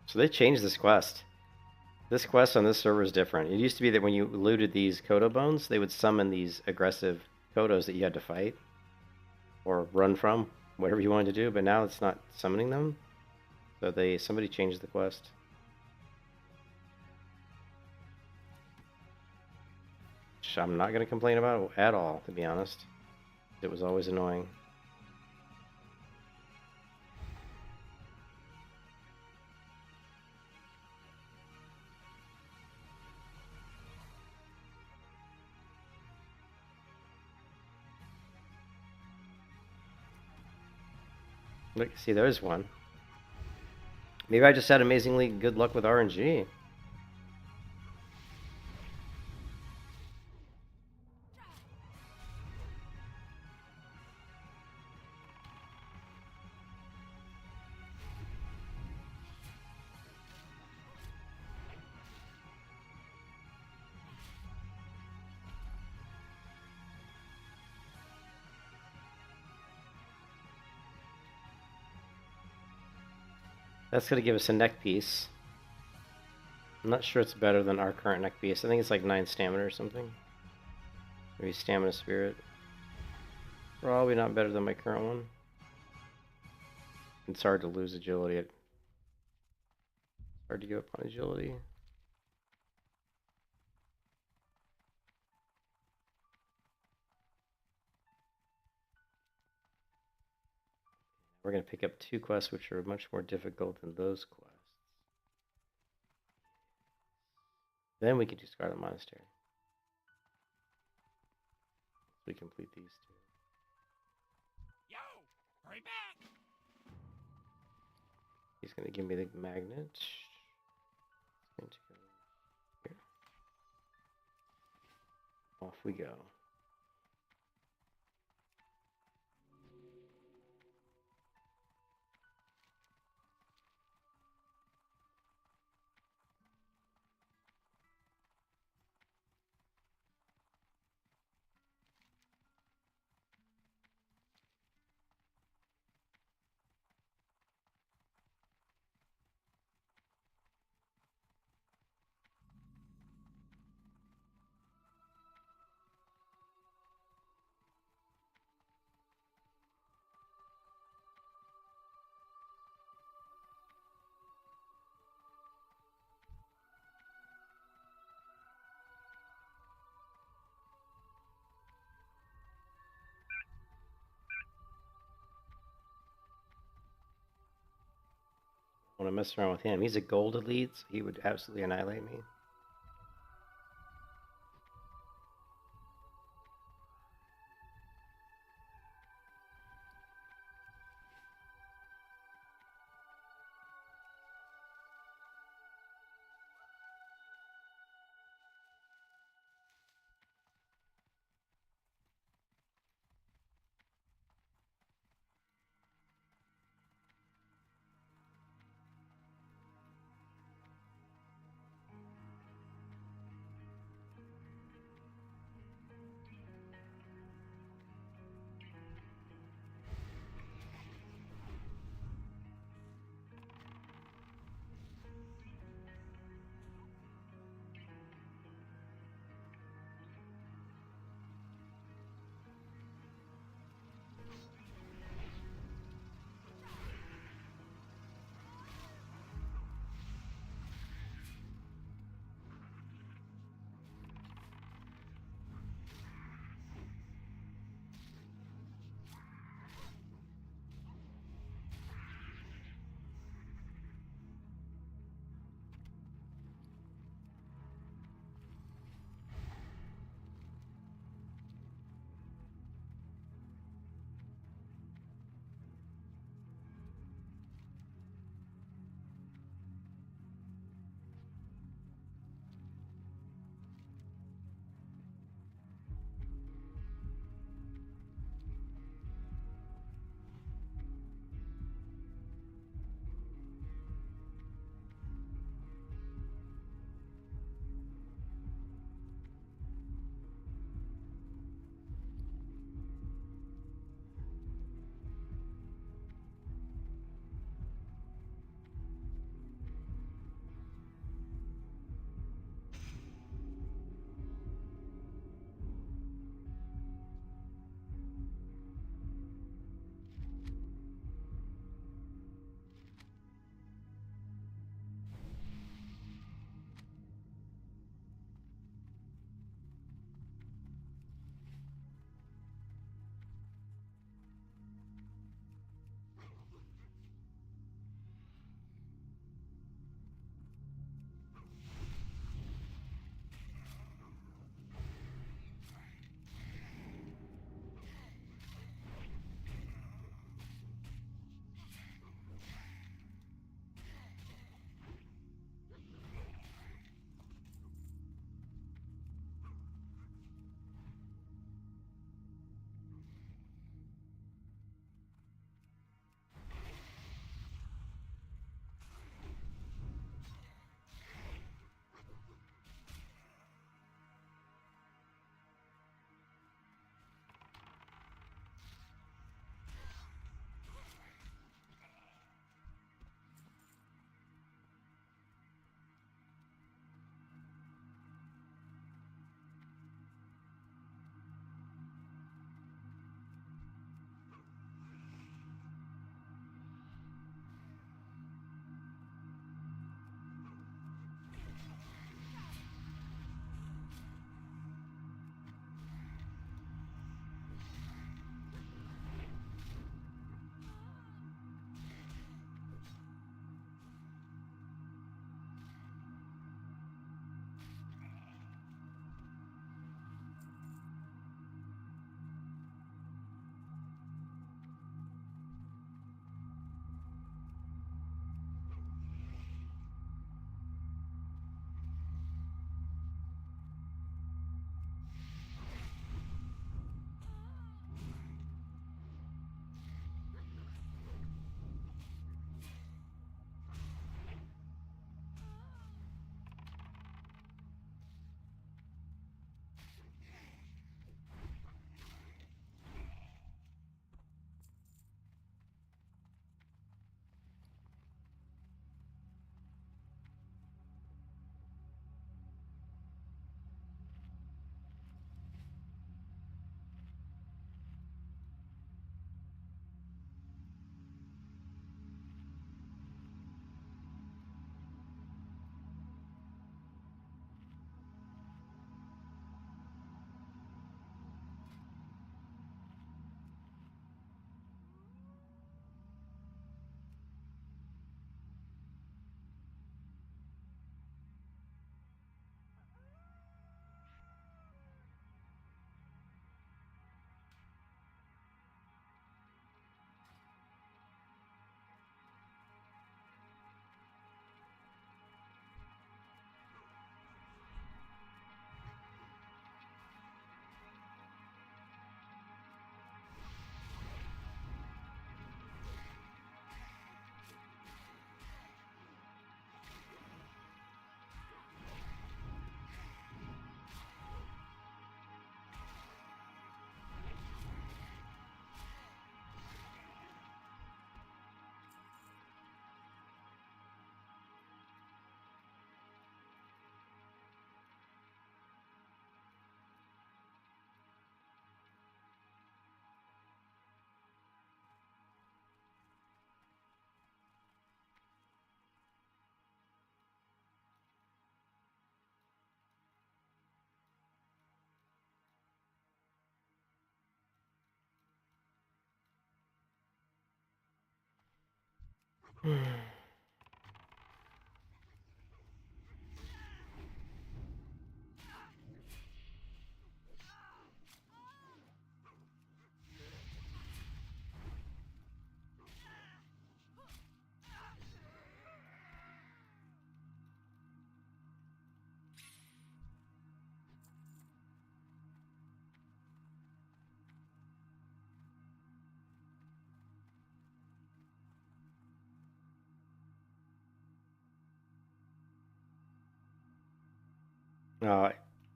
So they changed this quest. This quest on this server is different. It used to be that when you looted these Kodo bones, they would summon these aggressive Kodos that you had to fight or run from, whatever you wanted to do. But now it's not summoning them. So somebody changed the quest. Which I'm not going to complain about at all, to be honest. It was always annoying. Look, see, there's one. Maybe I just had amazingly good luck with RNG. That's going to give us a neck piece. I'm not sure it's better than our current neck piece. I think it's like 9 stamina or something. Maybe stamina spirit. Probably not better than my current one. It's hard to lose agility. It's hard to give up on agility. We're going to pick up 2 quests which are much more difficult than those quests. Then we can do Scarlet Monastery. We complete these 2. Yo, hurry back! He's going to give me the magnet. It's going to go here. Off we go. I want to mess around with him. He's a gold elite, so he would absolutely annihilate me.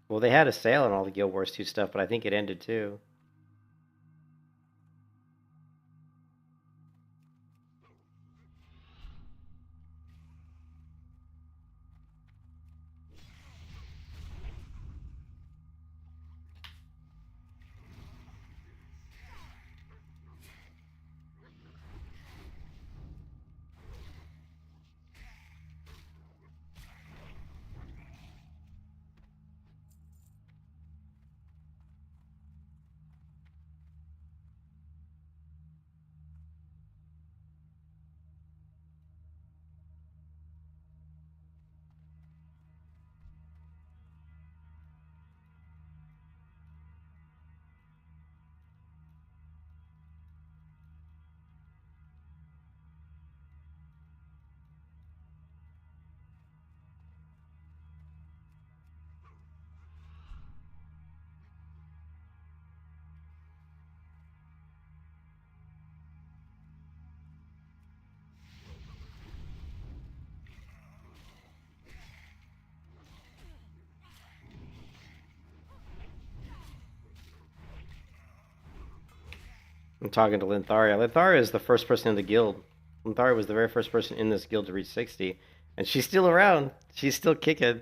Well, they had a sale on all the Guild Wars 2 stuff, but I think it ended too. I'm talking to Lintharia. Lintharia is the first person in the guild. Lintharia was the very first person in this guild to reach 60. And she's still around. She's still kicking.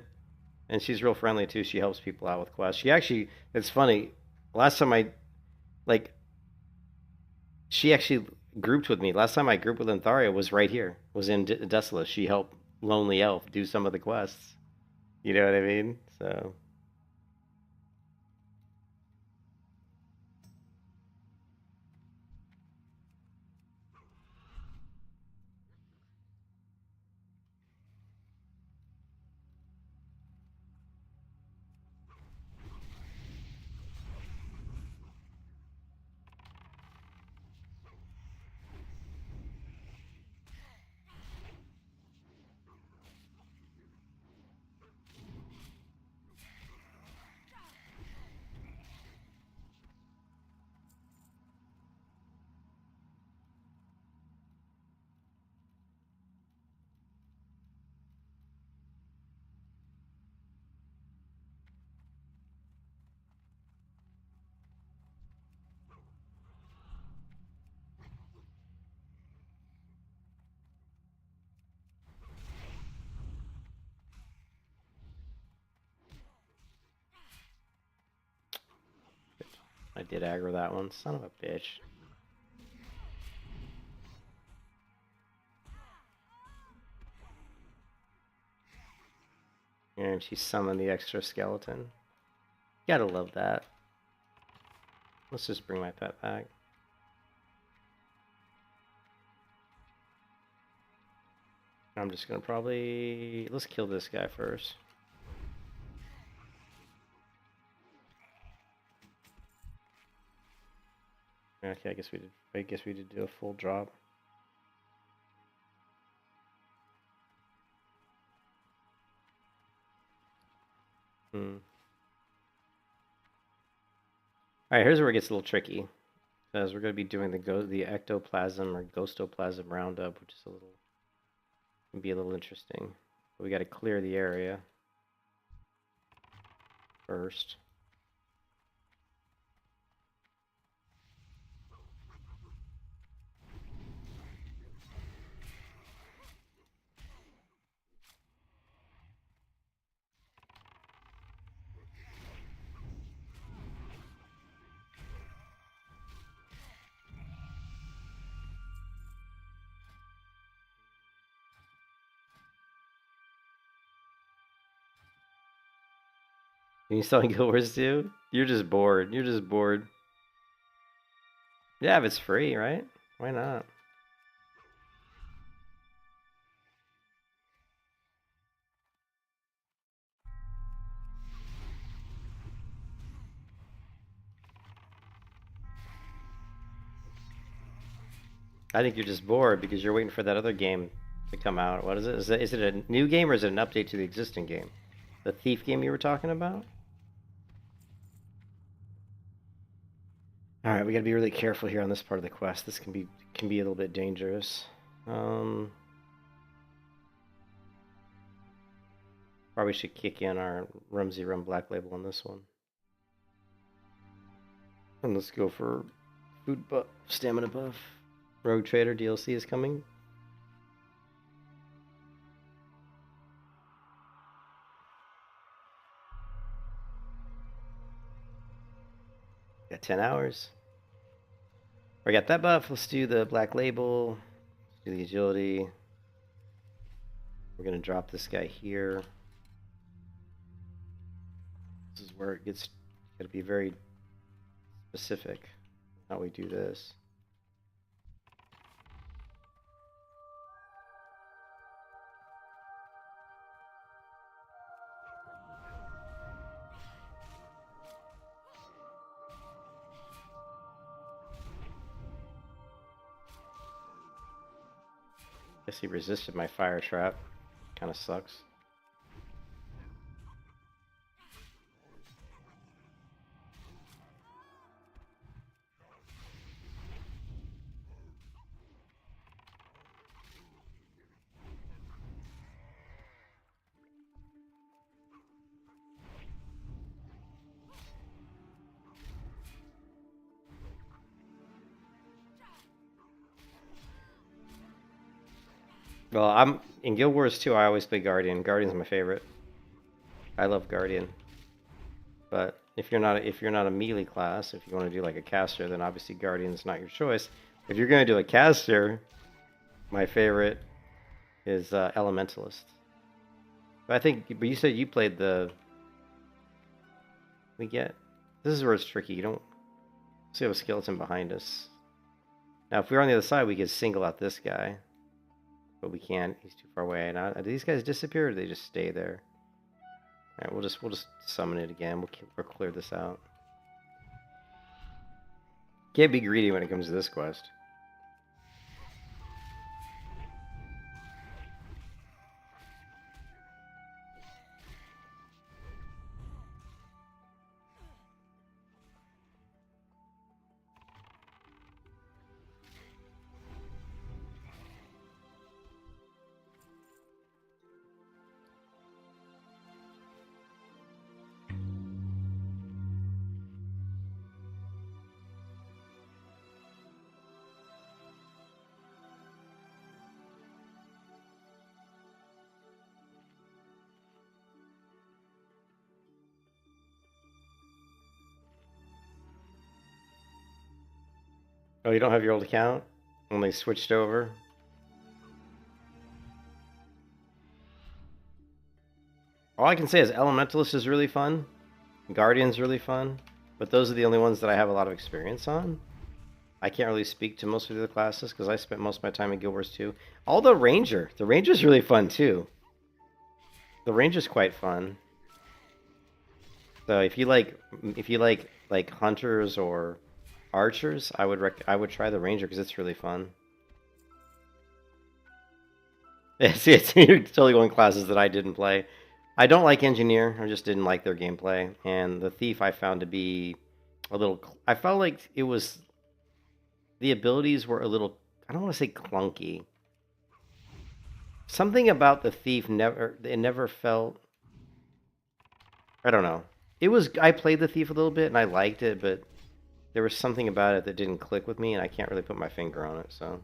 And she's real friendly too. She helps people out with quests. She actually, it's funny. Last time she actually grouped with me. Last time I grouped with Lintharia was right here. Was in Desolus. She helped Lonely Elf do some of the quests. You know what I mean? So. I did aggro that one. Son of a bitch. And she summoned the extra skeleton. Gotta love that. Let's just bring my pet back. I'm just gonna probably... Let's kill this guy first. Okay, I guess we did do a full drop. Alright, here's where it gets a little tricky. Because we're going to be doing the ectoplasm or ghostoplasm roundup, which is can be a little interesting. But we got to clear the area first. Are you selling Guild Wars 2? You're just bored. You're just bored. Yeah, if it's free, right? Why not? I think you're just bored because you're waiting for that other game to come out. What is it? Is it a new game or is it an update to the existing game? The Thief game you were talking about? Alright, we gotta be really careful here on this part of the quest. This can be a little bit dangerous. Probably should kick in our Rumsey Rum Black Label on this one. And let's go for food buff, stamina buff. Rogue Trader DLC is coming. Got 10 hours. We got that buff. Let's do the Black Label. Let's do the agility. We're gonna drop this guy here. This is where it gets gotta be very specific how we do this. Guess he resisted my fire trap. Kind of sucks. Well, I'm in Guild Wars 2. I always play Guardian. Guardian's my favorite. I love Guardian. But if you're not a melee class, if you want to do like a caster, then obviously Guardian's not your choice. If you're going to do a caster, my favorite is Elementalist. But I think, but you said you played the. This is where it's tricky. You don't see a skeleton behind us. Now, if we were on the other side, we could single out this guy. But we can't. He's too far away. Now, do these guys disappear, or do they just stay there? All right, we'll just summon it again. We'll clear this out. Can't be greedy when it comes to this quest. Oh, you don't have your old account? When they switched over? All I can say is Elementalist is really fun. Guardian's really fun. But those are the only ones that I have a lot of experience on. I can't really speak to most of the other classes because I spent most of my time in Guild Wars 2. All the Ranger. The Ranger's really fun too. The Ranger's quite fun. So if you like hunters or archers, I would try the Ranger because it's really fun. Yeah, see, you're totally going classes that I didn't play. I don't like Engineer. I just didn't like their gameplay. And the Thief I found to be a little. I felt like it was. The abilities were a little. I don't want to say clunky. Something about the Thief never felt. I don't know. It was. I played the Thief a little bit and I liked it, but there was something about it that didn't click with me, and I can't really put my finger on it, so.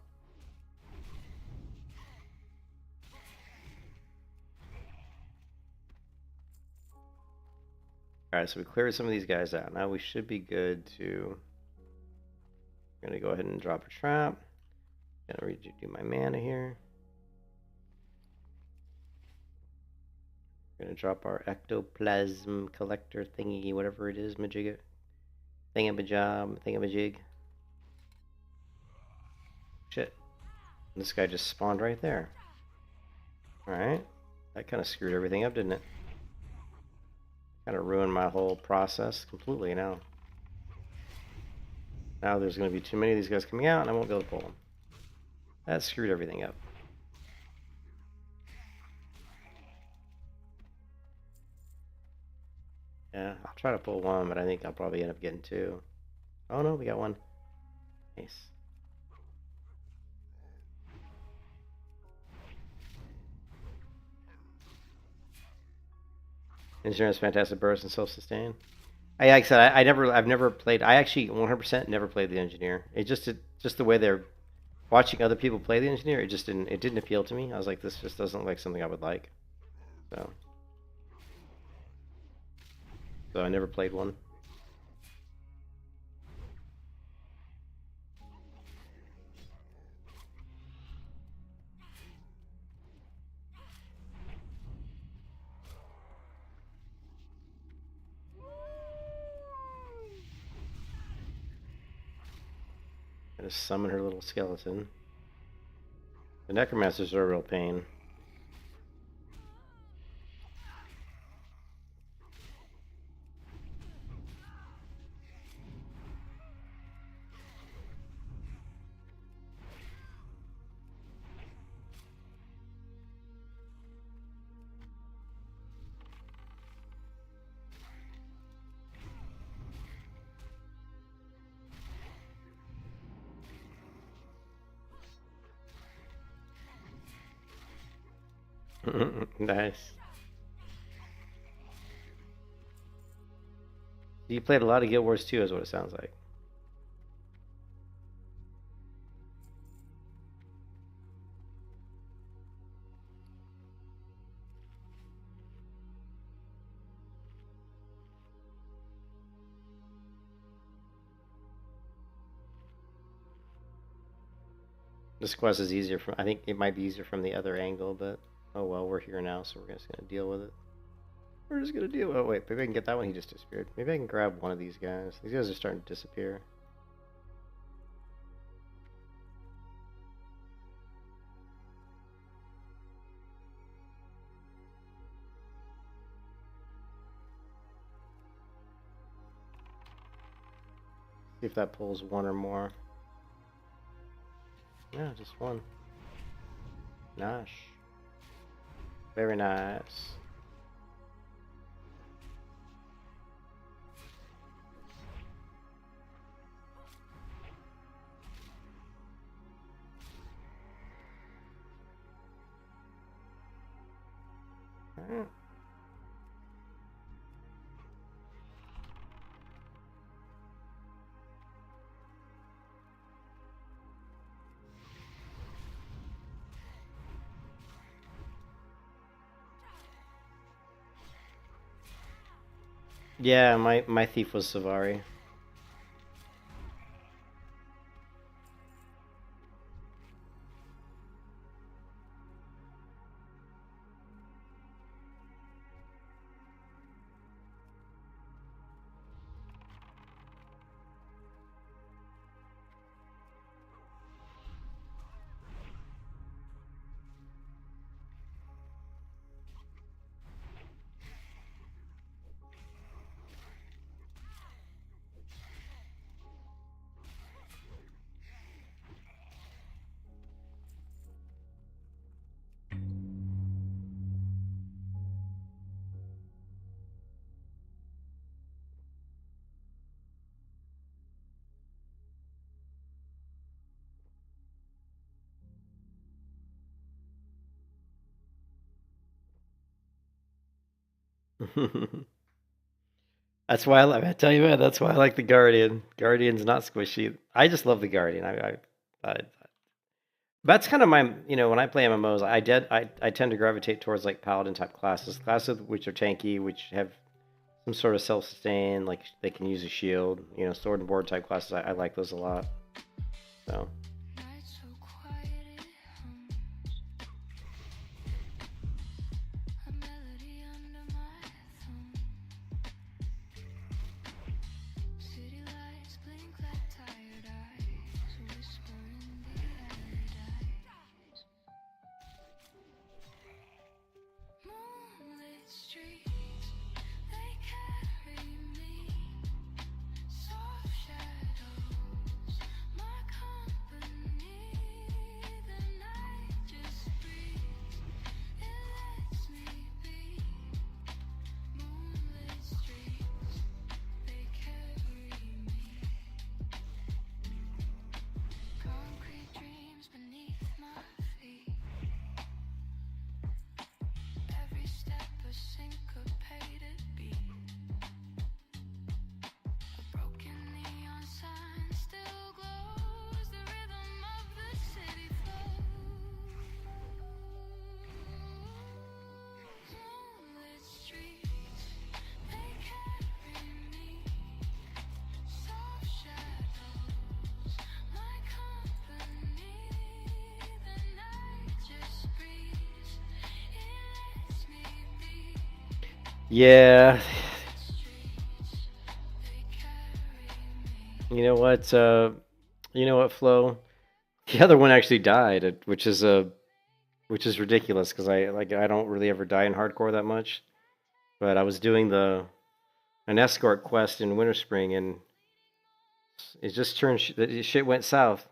Alright, so we cleared some of these guys out. Now we should be good to. I'm going to go ahead and drop a trap. Going to redo my mana here. We're going to drop our ectoplasm collector thingy, whatever it is, majigga. Thingamajig. Shit. This guy just spawned right there. Alright. That kind of screwed everything up, didn't it? Kind of ruined my whole process completely now. Now there's going to be too many of these guys coming out, and I won't be able to pull them. That screwed everything up. Yeah, I'll try to pull one, but I think I'll probably end up getting two. Oh no, we got one. Nice. Insurance, fantastic burst, and self-sustain. Like I said, I've never played. I actually 100% never played the engineer. Just the way they're watching other people play the engineer. It didn't appeal to me. I was like, this just doesn't look like something I would like. So I never played one. Gonna summon her little skeleton. The necromancers are a real pain. Nice. You played a lot of Guild Wars 2, is what it sounds like. This quest is easier from. I think it might be easier from the other angle, but oh well, we're here now, so we're just gonna deal with it. We're just gonna deal. Oh wait, maybe I can get that one. He just disappeared. Maybe I can grab one of these guys. These guys are starting to disappear. See if that pulls one or more. Yeah, just one. Nice. Very nice. Alright. Yeah, my thief was Savari. That's why I tell you what, that's why I like the Guardian. Guardian's not squishy. I just love the Guardian. I that's kind of my, when I play MMOs, I tend to gravitate towards like paladin type classes which are tanky, which have some sort of self-sustain, like they can use a shield, sword and board type classes. I like those a lot. So. Night so quiet it hums. A melody under my thumb. City lights blink like tired eyes, whisper in the paradise. Moonlit streets, they carry me. Soft shadows, my company. Yeah. You know what? You know what, Flo? The other one actually died, which is ridiculous because I don't really ever die in hardcore that much. But I was doing an escort quest in Winter Spring, and it just turned the shit went south.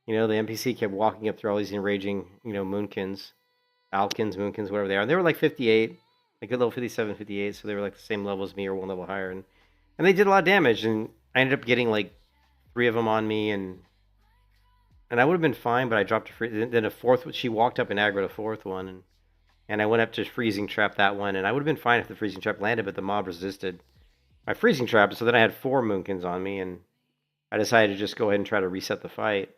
You know, the NPC kept walking up through all these enraging, moonkins, alkins, moonkins, whatever they are. And they were like 58, like good level 57, 58, so they were like the same level as me or one level higher, and they did a lot of damage. And I ended up getting like 3 of them on me, and I would have been fine, but I dropped a then a fourth. She walked up and aggroed a fourth one, and I went up to freezing trap that one, and I would have been fine if the freezing trap landed, but the mob resisted my freezing trap. So then I had 4 moonkins on me, and I decided to just go ahead and try to reset the fight.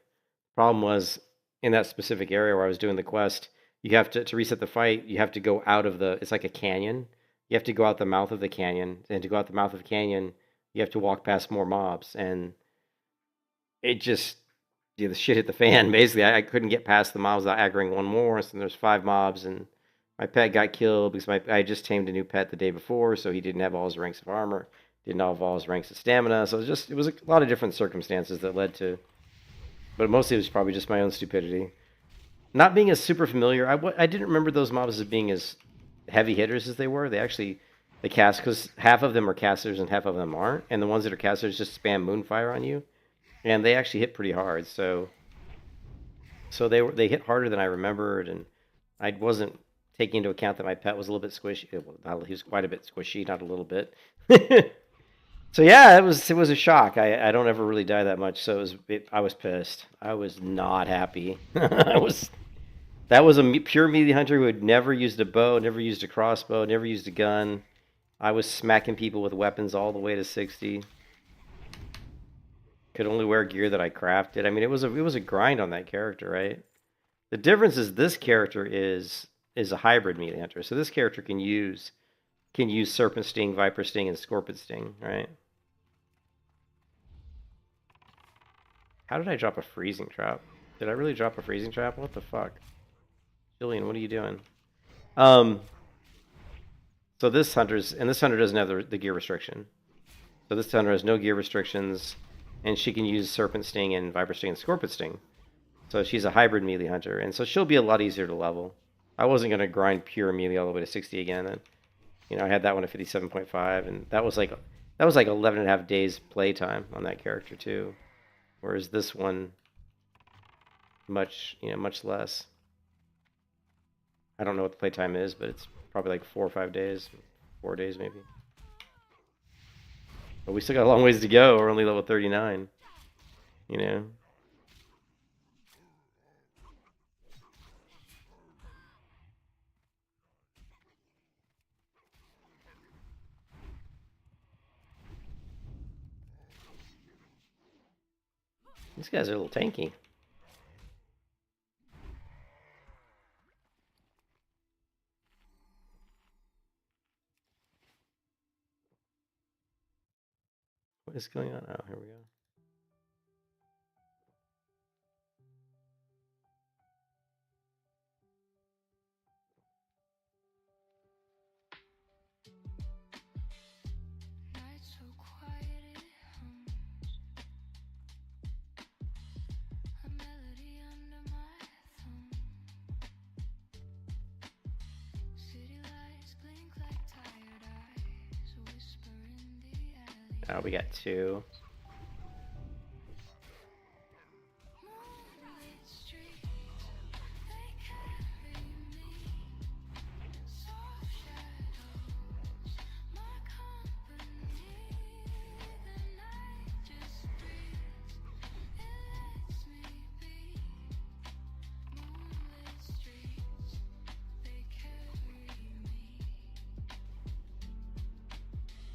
Problem was, in that specific area where I was doing the quest, you have to reset the fight, you have to go out of it's like a canyon. You have to go out the mouth of the canyon, and to go out the mouth of the canyon, you have to walk past more mobs, and it just, the shit hit the fan. Basically, I couldn't get past the mobs without aggroing one more, so there's 5 mobs, and my pet got killed because I just tamed a new pet the day before, so he didn't have all his ranks of armor, didn't have all his ranks of stamina, so it was a lot of different circumstances that led to, but mostly it was probably just my own stupidity. Not being as super familiar, I didn't remember those mobs as being as heavy hitters as they were. They cast, because half of them are casters and half of them aren't, and the ones that are casters just spam Moonfire on you, and they actually hit pretty hard. So they hit harder than I remembered, and I wasn't taking into account that my pet was a little bit squishy. Well, he was quite a bit squishy, not a little bit. So yeah, it was a shock. I don't ever really die that much, so I was pissed. I was not happy. That was a pure melee hunter who had never used a bow, never used a crossbow, never used a gun. I was smacking people with weapons all the way to 60. Could only wear gear that I crafted. I mean, it was a grind on that character, right? The difference is this character is a hybrid melee hunter. So this character can use Serpent Sting, Viper Sting, and Scorpid Sting, right? How did I drop a freezing trap? Did I really drop a freezing trap? What the fuck? Jillian, what are you doing? So this hunter doesn't have the gear restriction. So this hunter has no gear restrictions, and she can use Serpent Sting and Viper Sting and Scorpid Sting. So she's a hybrid melee hunter, and so she'll be a lot easier to level. I wasn't going to grind pure melee all the way to 60 again, and I had that one at 57.5, and that was like 11 and a half days playtime on that character too. Whereas this one, much less. I don't know what the playtime is, but it's probably like 4 or 5 days, 4 days maybe. But we still got a long ways to go. We're only level 39. These guys are a little tanky. What is going on? Oh, here we go. Night so quiet it hums. A melody under my thumb. City lights blink like tired eyes, whisper in the alley. Oh, we got 2. Moonlit streets, they carry me. Soft shadows, my company. The night just breathes, it lets me be. Moonlit streets, they carry me.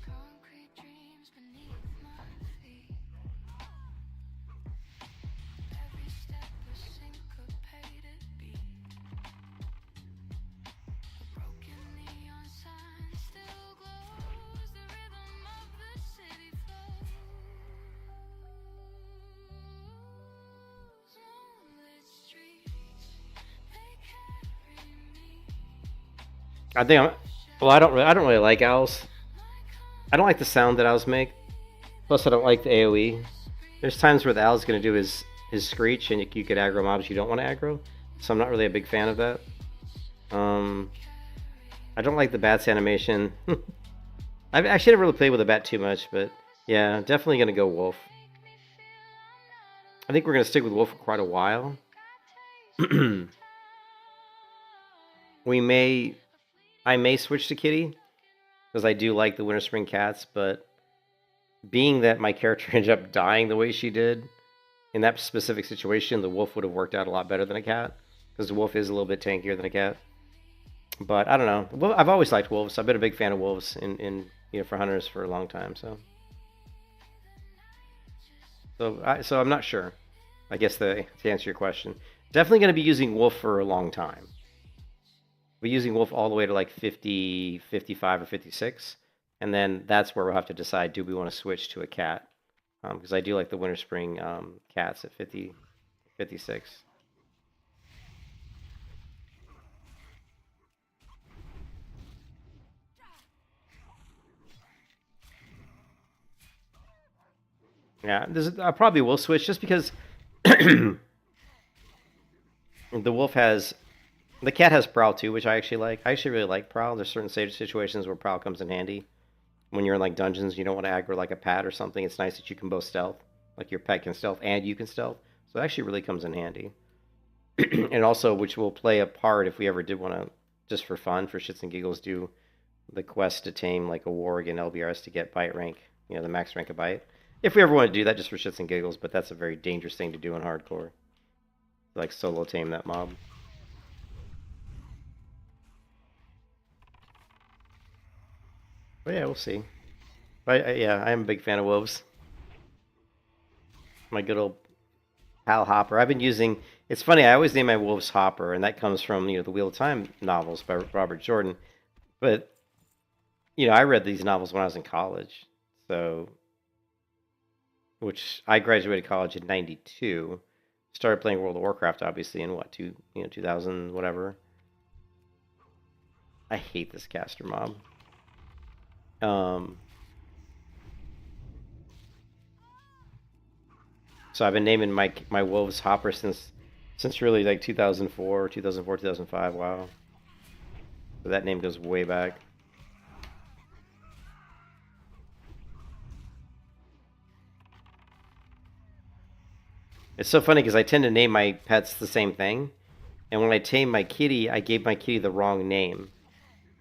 Concrete dreams beneath my feet. Every step a syncopated beat. A broken neon sign still glows. The rhythm of the city flows. Moonlit streets, they carry me. I think Well, I don't really like owls. I don't like the sound that owls make. Plus, I don't like the AOE. There's times where the owl's going to do his screech, and you could aggro mobs you don't want to aggro. So I'm not really a big fan of that. I don't like the bat's animation. I actually never really played with a bat too much, but yeah, definitely going to go wolf. I think we're going to stick with wolf for quite a while. I may switch to kitty because I do like the winter spring cats, but being that my character ended up dying the way she did in that specific situation, the wolf would have worked out a lot better than a cat because the wolf is a little bit tankier than a cat. But I don't know. Well, I've always liked wolves. I've been a big fan of wolves in for hunters for a long time. So I'm not sure. I guess to answer your question, definitely going to be using wolf for a long time. We're using wolf all the way to like 50, 55, or 56, and then that's where we'll have to decide: do we want to switch to a cat? Because I do like the winter spring cats at 50, 56. Yeah, I probably will switch just because the wolf has, the cat has prowl too, which I actually like. I actually really like prowl. There's certain situations where prowl comes in handy. When you're in like dungeons, you don't want to aggro like a pet or something. It's nice that you can both stealth, like your pet can stealth and you can stealth. So it actually really comes in handy. And also, which will play a part if we ever did want to, just for fun, for shits and giggles, do the quest to tame like a warg in LBRs to get bite rank, the max rank of bite. If we ever want to do that just for shits and giggles, but that's a very dangerous thing to do in hardcore. Like solo tame that mob. But yeah, we'll see. Yeah, I am a big fan of wolves. My good old pal Hopper. I've been using. It's funny. I always name my wolves Hopper, and that comes from the Wheel of Time novels by Robert Jordan. But I read these novels when I was in college, so which I graduated college in '92. Started playing World of Warcraft, obviously, in 2000 whatever. I hate this caster mob. So I've been naming my wolves Hopper since really like 2004, 2005. Wow. So that name goes way back. It's so funny because I tend to name my pets the same thing, and when I tamed my kitty, I gave my kitty the wrong name.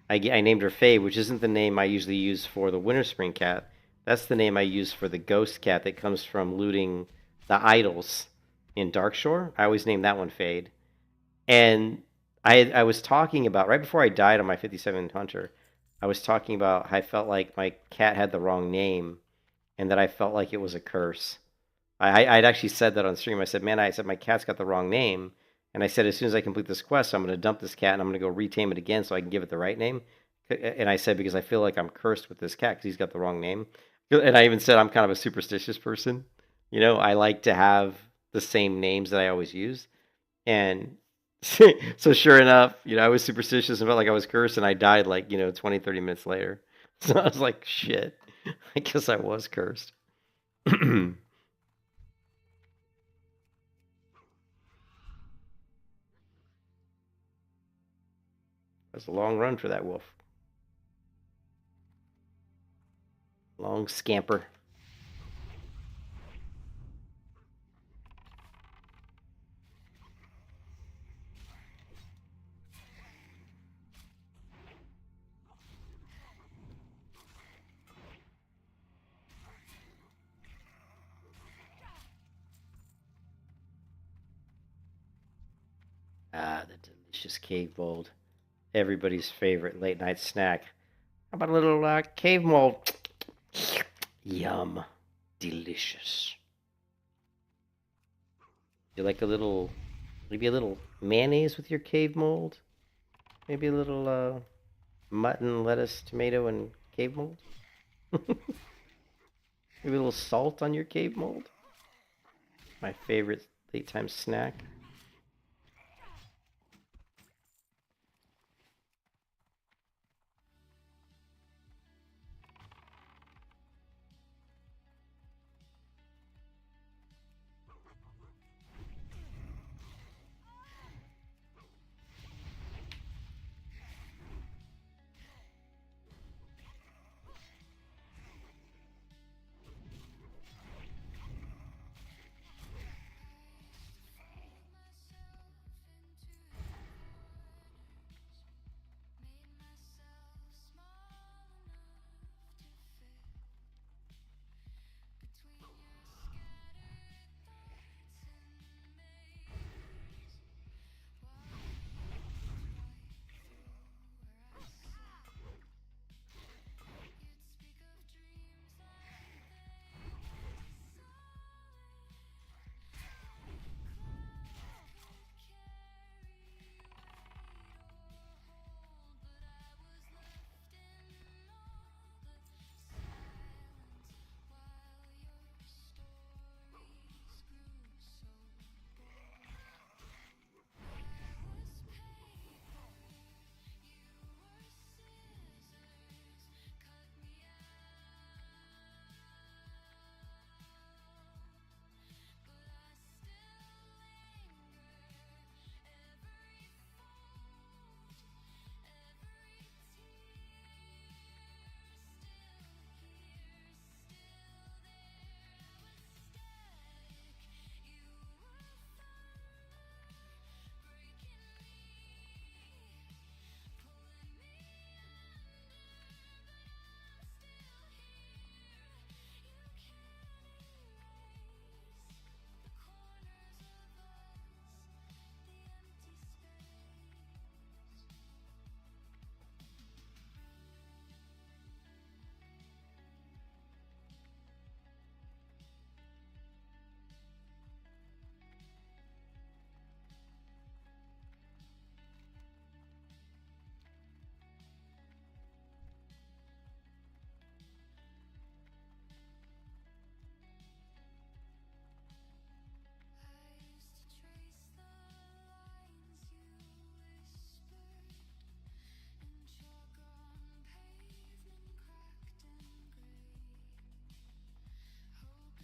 I named her Faye, which isn't the name I usually use for the winter spring cat. That's the name I use for the ghost cat that comes from looting the idols in Darkshore. I always name that one Fade. And I was talking about, right before I died on my 57 Hunter, I was talking about how I felt like my cat had the wrong name and that I felt like it was a curse. I'd actually said that on stream. I said, man, I said my cat's got the wrong name. And I said, as soon as I complete this quest, I'm going to dump this cat and I'm going to go retame it again so I can give it the right name. And I said, because I feel like I'm cursed with this cat because he's got the wrong name. And I even said I'm kind of a superstitious person. I like to have the same names that I always use. And so sure enough, I was superstitious and felt like I was cursed and I died like, 20, 30 minutes later. So I was like, shit, I guess I was cursed. That's a long run for that wolf. Long scamper. Ah, the delicious cave mold. Everybody's favorite late night snack. How about a little cave mold? Yum. Delicious. You like maybe a little mayonnaise with your cave mold? Maybe a little mutton, lettuce, tomato, and cave mold? Maybe a little salt on your cave mold? My favorite late time snack.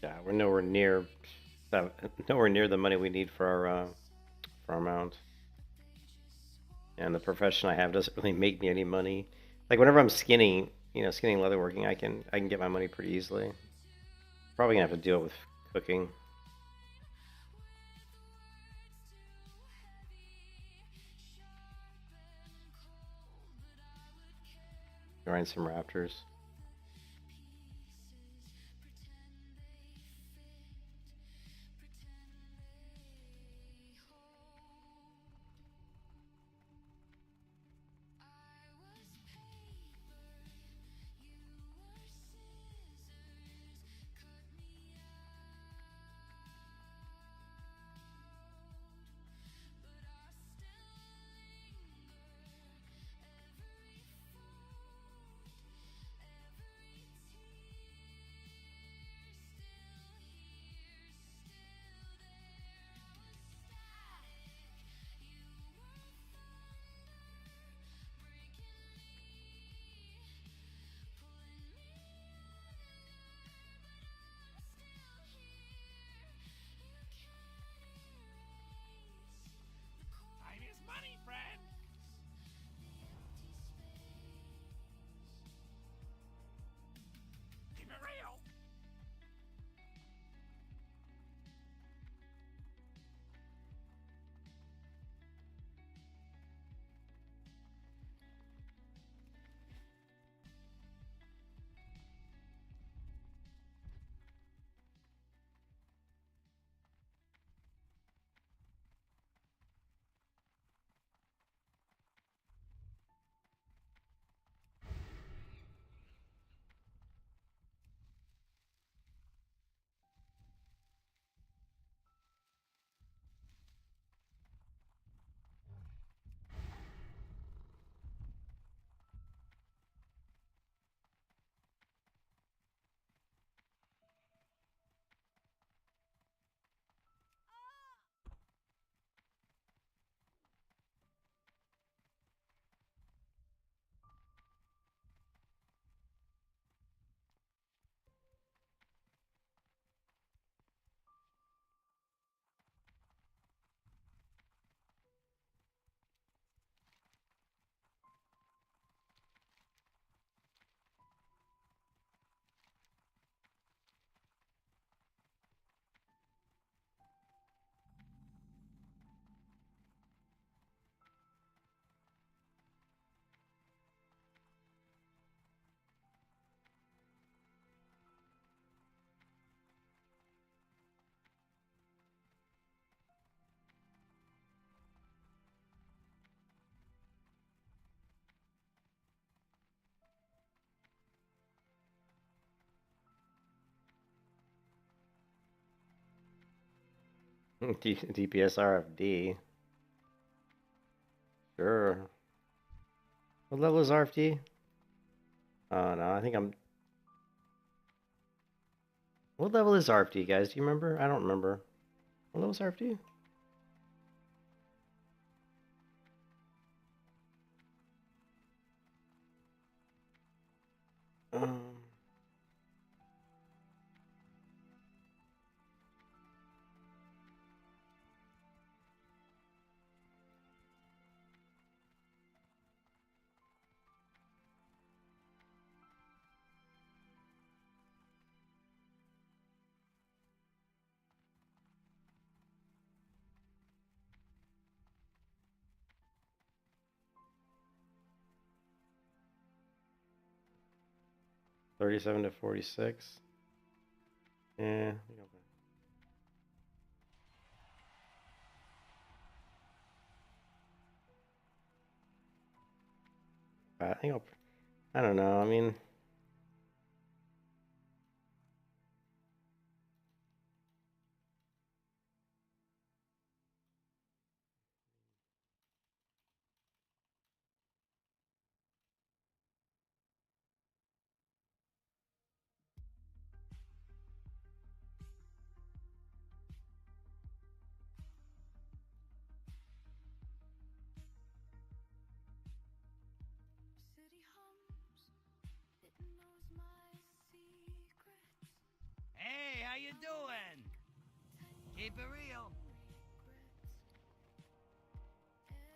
Yeah, we're nowhere near the money we need for our mount. And the profession I have doesn't really make me any money. Like whenever I'm skinning, skinning leatherworking, I can get my money pretty easily. Probably gonna have to deal with cooking. Grind some raptors. Time is money, friend. Keep it real. DPS RFD. Sure. What level is RFD? Oh no, I think I'm. What level is RFD, guys? Do you remember? I don't remember. What level is RFD? Um, 37 to 46. Yeah. I think I'll. I don't know. I mean, City hums, the Keep it real.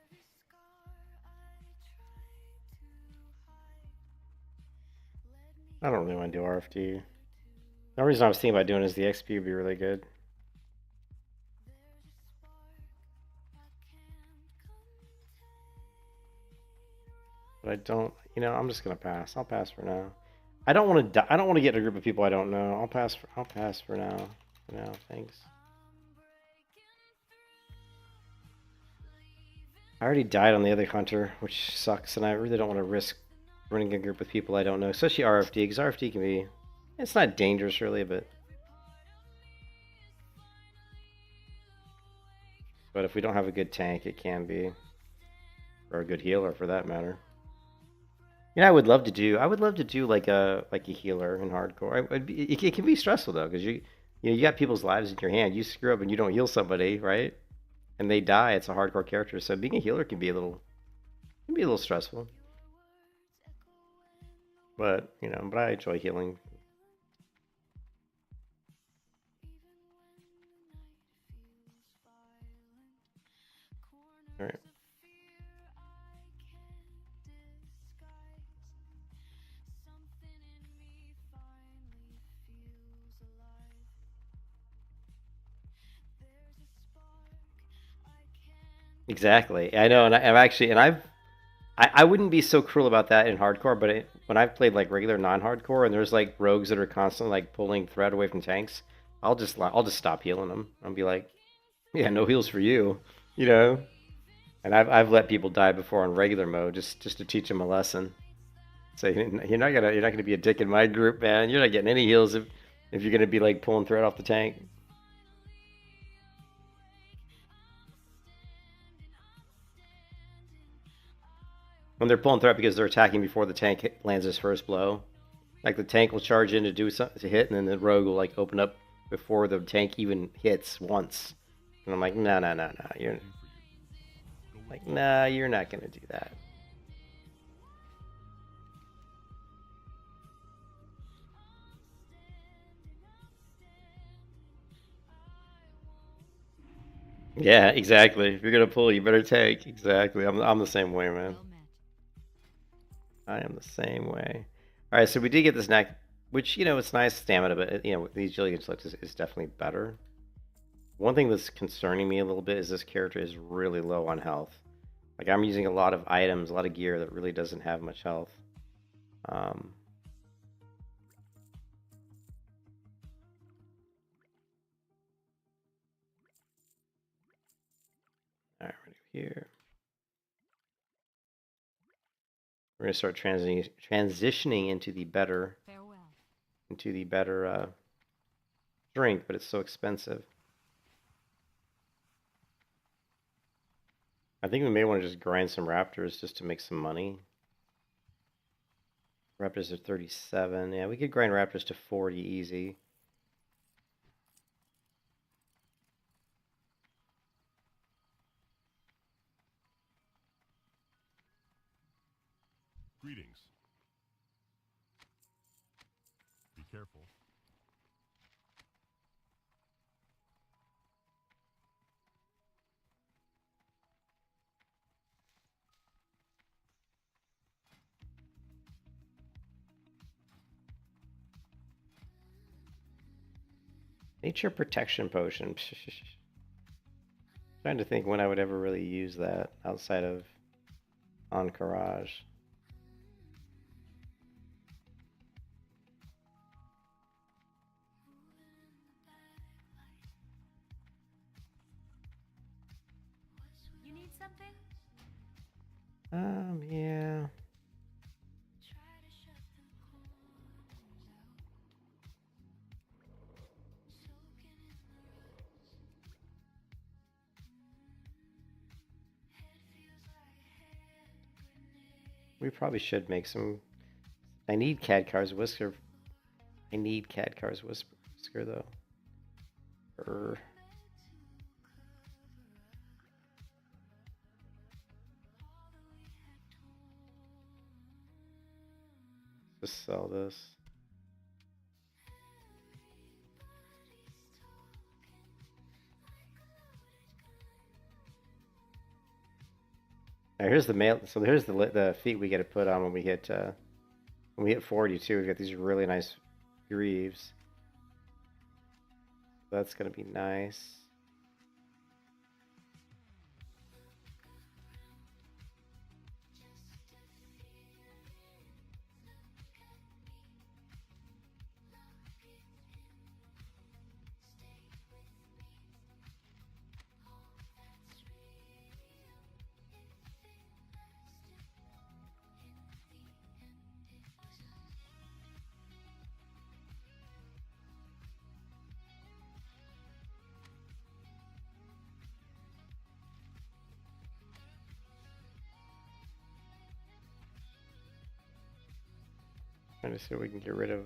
Every scar I tried to hide led me I don't really want to do RFD. The only reason I was thinking about doing is the XP would be really good. There's a spark I can't contain. But I don't, I'm just gonna pass. I'll pass for now. I don't want to. I don't want to get in a group of people I don't know. I'll pass. I'll pass for now. For now, thanks. I'm breaking through, leaving I already died on the other hunter, which sucks, and I really don't want to risk running a group with people I don't know, especially RFD, because RFD can be. It's not dangerous really, but if we don't have a good tank, it can be, or a good healer for that matter. I would love to do. I would love to do like a healer in hardcore. It can be stressful though, because you got people's lives in your hand. You screw up and you don't heal somebody, right? And they die. It's a hardcore character, so being a healer can be a little stressful. But but I enjoy healing. All right. Exactly. I know, and I'm actually, and I wouldn't be so cruel about that in hardcore, but when I've played like regular non-hardcore, and there's like rogues that are constantly like pulling threat away from tanks, I'll just stop healing them. I'll be like, yeah, no heals for you, And I've let people die before on regular mode just to teach them a lesson. So you're not gonna be a dick in my group, man. You're not getting any heals if you're gonna be like pulling threat off the tank. When they're pulling threat because they're attacking before the tank lands his first blow. Like the tank will charge in to do something to hit, and then the rogue will like open up before the tank even hits once. And I'm like, no. You're like, nah, you're not gonna do that. Yeah, exactly. If you're gonna pull, you better take. Exactly. I'm the same way, man. Well met. I am the same way. All right, so we did get this neck, which it's nice stamina, but the agility intellect is definitely better. One thing that's concerning me a little bit is this character is really low on health. Like I'm using a lot of items, a lot of gear that really doesn't have much health. All right, right here. We're gonna start transitioning into the better Farewell. drink, but it's so expensive. I think we may want to just grind some raptors just to make some money. Raptors are 37. Yeah, we could grind raptors to 40 easy. Greetings. Be careful. Nature protection potion. Trying to think when I would ever really use that outside of Encourage. You need something? Yeah. We probably should make some. I need Cadcar's Whisker. I need Cadcar's Whisker though. Just sell this. Now here's the mail. So here's the feet we get to put on when we hit 42. We've got these really nice greaves. That's gonna be nice. Trying to see what we can get rid of.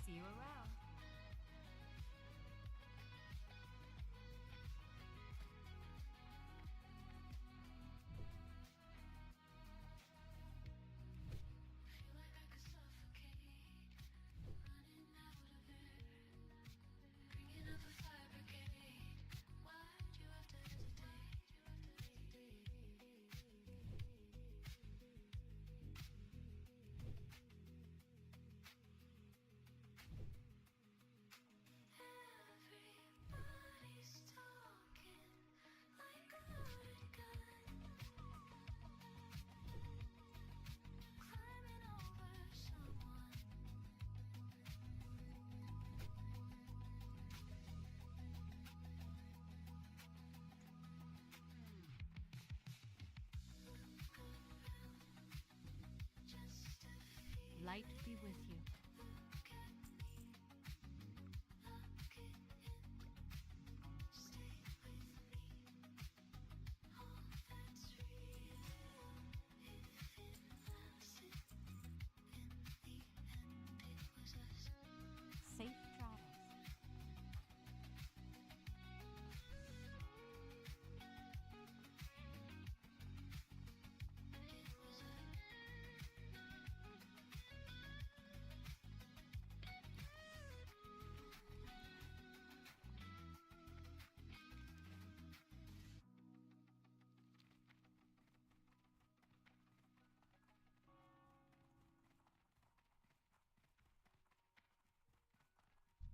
See you around. Light be with you. Safe travels.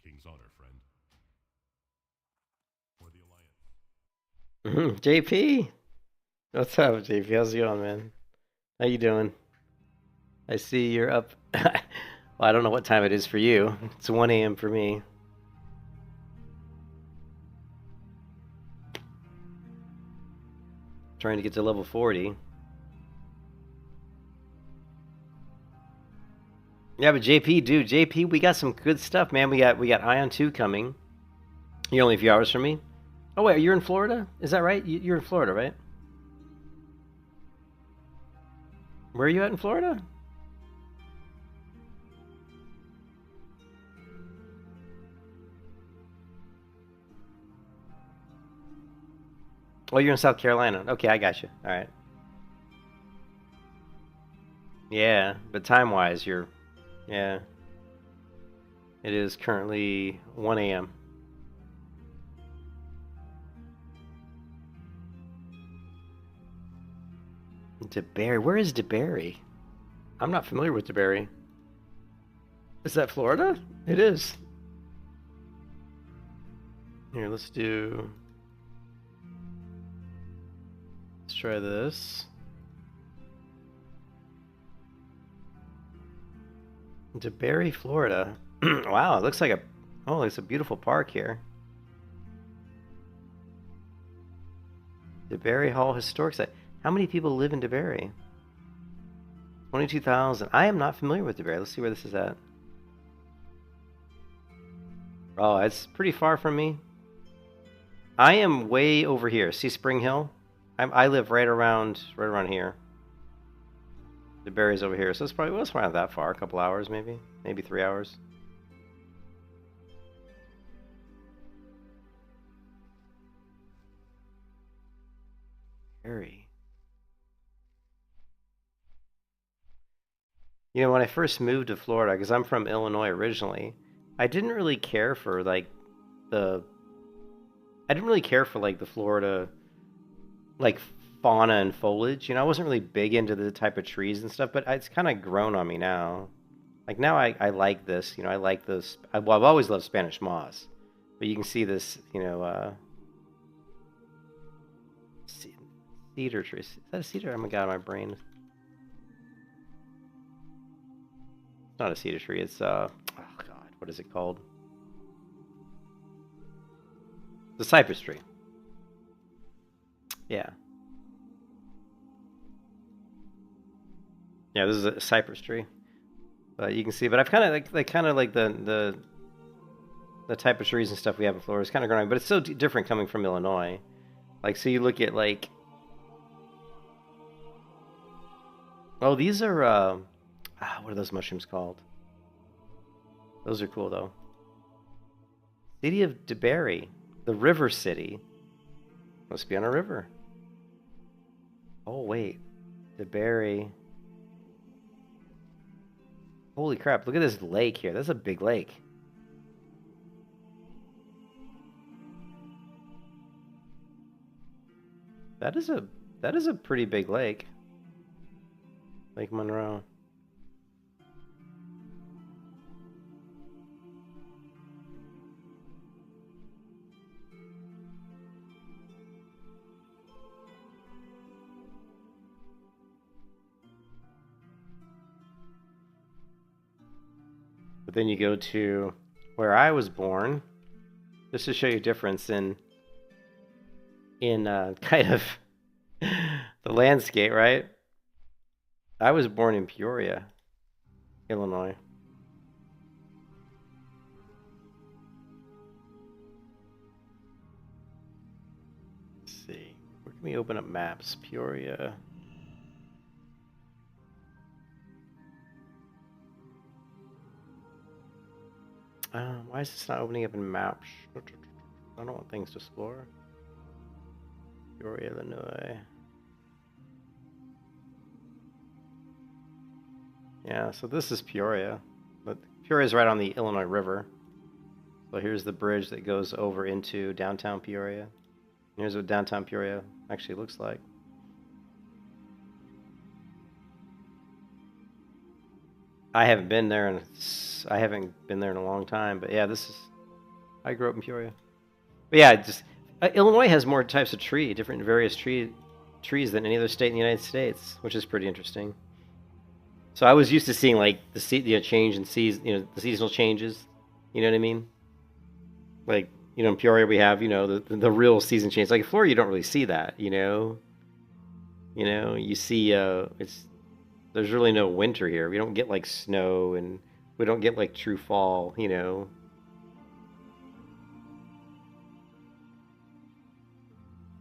King's honor, friend. For the Alliance. JP, what's up, JP? How's it going, man? How you doing? I see you're up. Well, I don't know what time it is for you. It's 1 a.m. for me. Trying to get to level 40. Yeah, but JP, dude, JP, we got some good stuff, man. We got Ion 2 coming. You're only a few hours from me. Oh wait, you're in Florida? Is that right? You're in Florida, right? Where are you at in Florida? Oh, you're in South Carolina. Okay, I got you. All right. Yeah, but time-wise, you're... Yeah. It is currently 1 a.m. DeBerry. Where is DeBerry? I'm not familiar with DeBerry. Is that Florida? It is. Here, let's do... Let's try this. DeBerry, Florida. Wow, it looks like a... Oh, it's a beautiful park here. DeBerry Hall Historic Site. How many people live in DeBerry? 22,000. I am not familiar with DeBerry. Let's see where this is at. Oh, it's pretty far from me. I am way over here. See Spring Hill? I live right around here. DeBerry's over here, so it's probably not that far. A couple hours, maybe 3 hours. DeBerry. You know, when I first moved to Florida, because I'm from Illinois originally, I didn't really care for like the I didn't really care for like the Florida like fauna and foliage. You know, I wasn't really big into the type of trees and stuff, but it's kind of grown on me now. Like now I like this, you know, I like this. Well, I've always loved Spanish moss, but you can see this, you know, cedar trees. Is that a cedar? Oh my god, my brain. It's not a cedar tree. It's oh god, what is it called? The cypress tree. Yeah. Yeah, this is a cypress tree. But you can see, but I've kind of like the type of trees and stuff we have in Florida is kind of growing, but it's so different coming from Illinois. Like, so you look at like, oh, these are what are those mushrooms called? Those are cool though. City of DeBerry, the river city. Must be on a river. Oh wait, DeBerry. Holy crap, look at this lake here. That's a big lake. That is a pretty big lake. Lake Monroe. But then you go to where I was born, just to show you a difference in kind of the landscape, right? I was born in Peoria, Illinois. Let's see. Where can we open up maps? Peoria. Why is this not opening up in maps? I don't want things to explore. Peoria, Illinois. Yeah, so this is Peoria. But Peoria is right on the Illinois River. So here's the bridge that goes over into downtown Peoria. And here's what downtown Peoria actually looks like. I haven't been there in a long time, but yeah, I grew up in Peoria. But yeah, just Illinois has more types of various trees than any other state in the United States, which is pretty interesting. So I was used to seeing like the change in the seasonal changes. You know what I mean? Like, you know, in Peoria we have, you know, the real season change. Like in Florida, you don't really see that. You know, you see there's really no winter here. We don't get like snow, and we don't get like true fall, you know.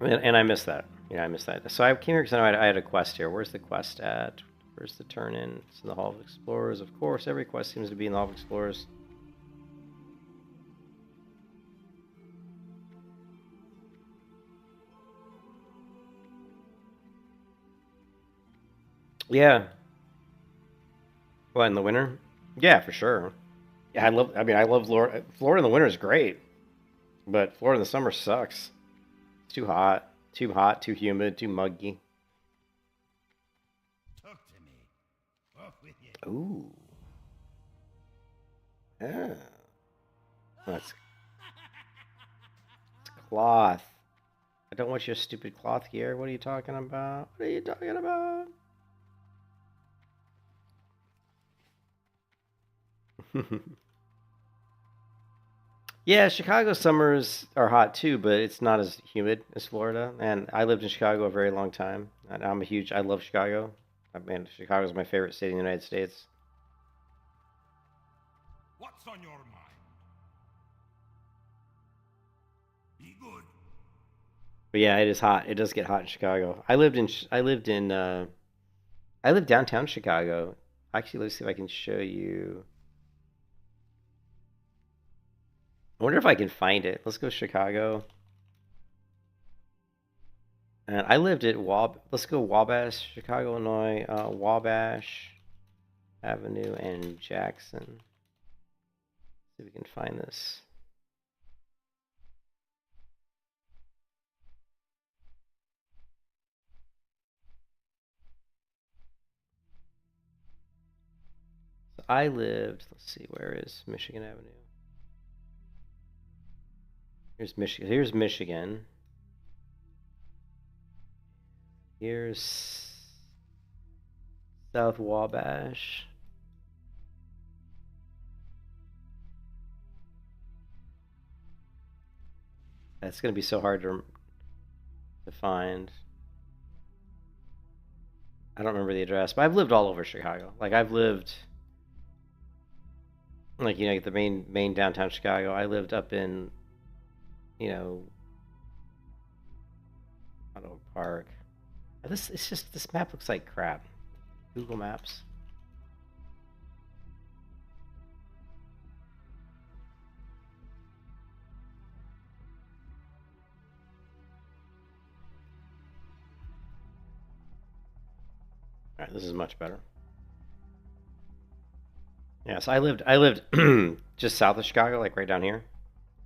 And I miss that. Yeah, I miss that. So I came here because I had a quest here. Where's the quest at? Where's the turn in? It's in the Hall of Explorers. Of course, every quest seems to be in the Hall of Explorers. Yeah. What, in the winter? Yeah, for sure. Yeah, I love Florida. Florida in the winter is great. But Florida in the summer sucks. It's too hot, too humid, too muggy. Talk to me. Off with you. Ooh. Yeah. That's cloth. I don't want your stupid cloth gear. What are you talking about? What are you talking about? Yeah, Chicago summers are hot too, but it's not as humid as Florida. And I lived in Chicago a very long time. And I love Chicago. I mean, Chicago's my favorite city in the United States. What's on your mind? Be good. But yeah, it is hot. It does get hot in Chicago. I lived downtown Chicago. Actually, let's see if I can show you. I wonder if I can find it. Let's go Chicago. And I lived at let's go Wabash, Chicago, Illinois. Wabash. Avenue and Jackson. See if we can find this. So I lived, let's see, where is Michigan Avenue? Here's Michigan. Here's Michigan. Here's South Wabash. That's going to be so hard to find. I don't remember the address, but I've lived all over Chicago. Like I've lived, like, you know, the main downtown Chicago. I lived up in, you know, Auto Park. This map looks like crap. Google Maps. All right, this is much better. Yeah, so I lived just south of Chicago, like right down here.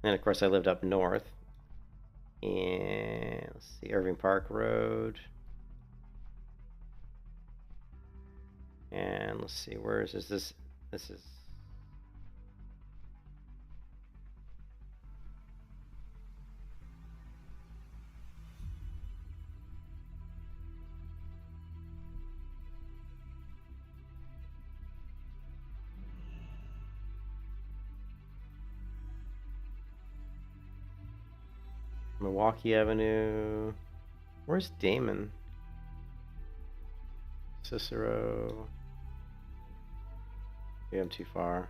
And of course I lived up north. And let's see, Irving Park Road. And let's see, where is this? This is Milwaukee Avenue. Where's Damon? Cicero. Yeah, I'm too far.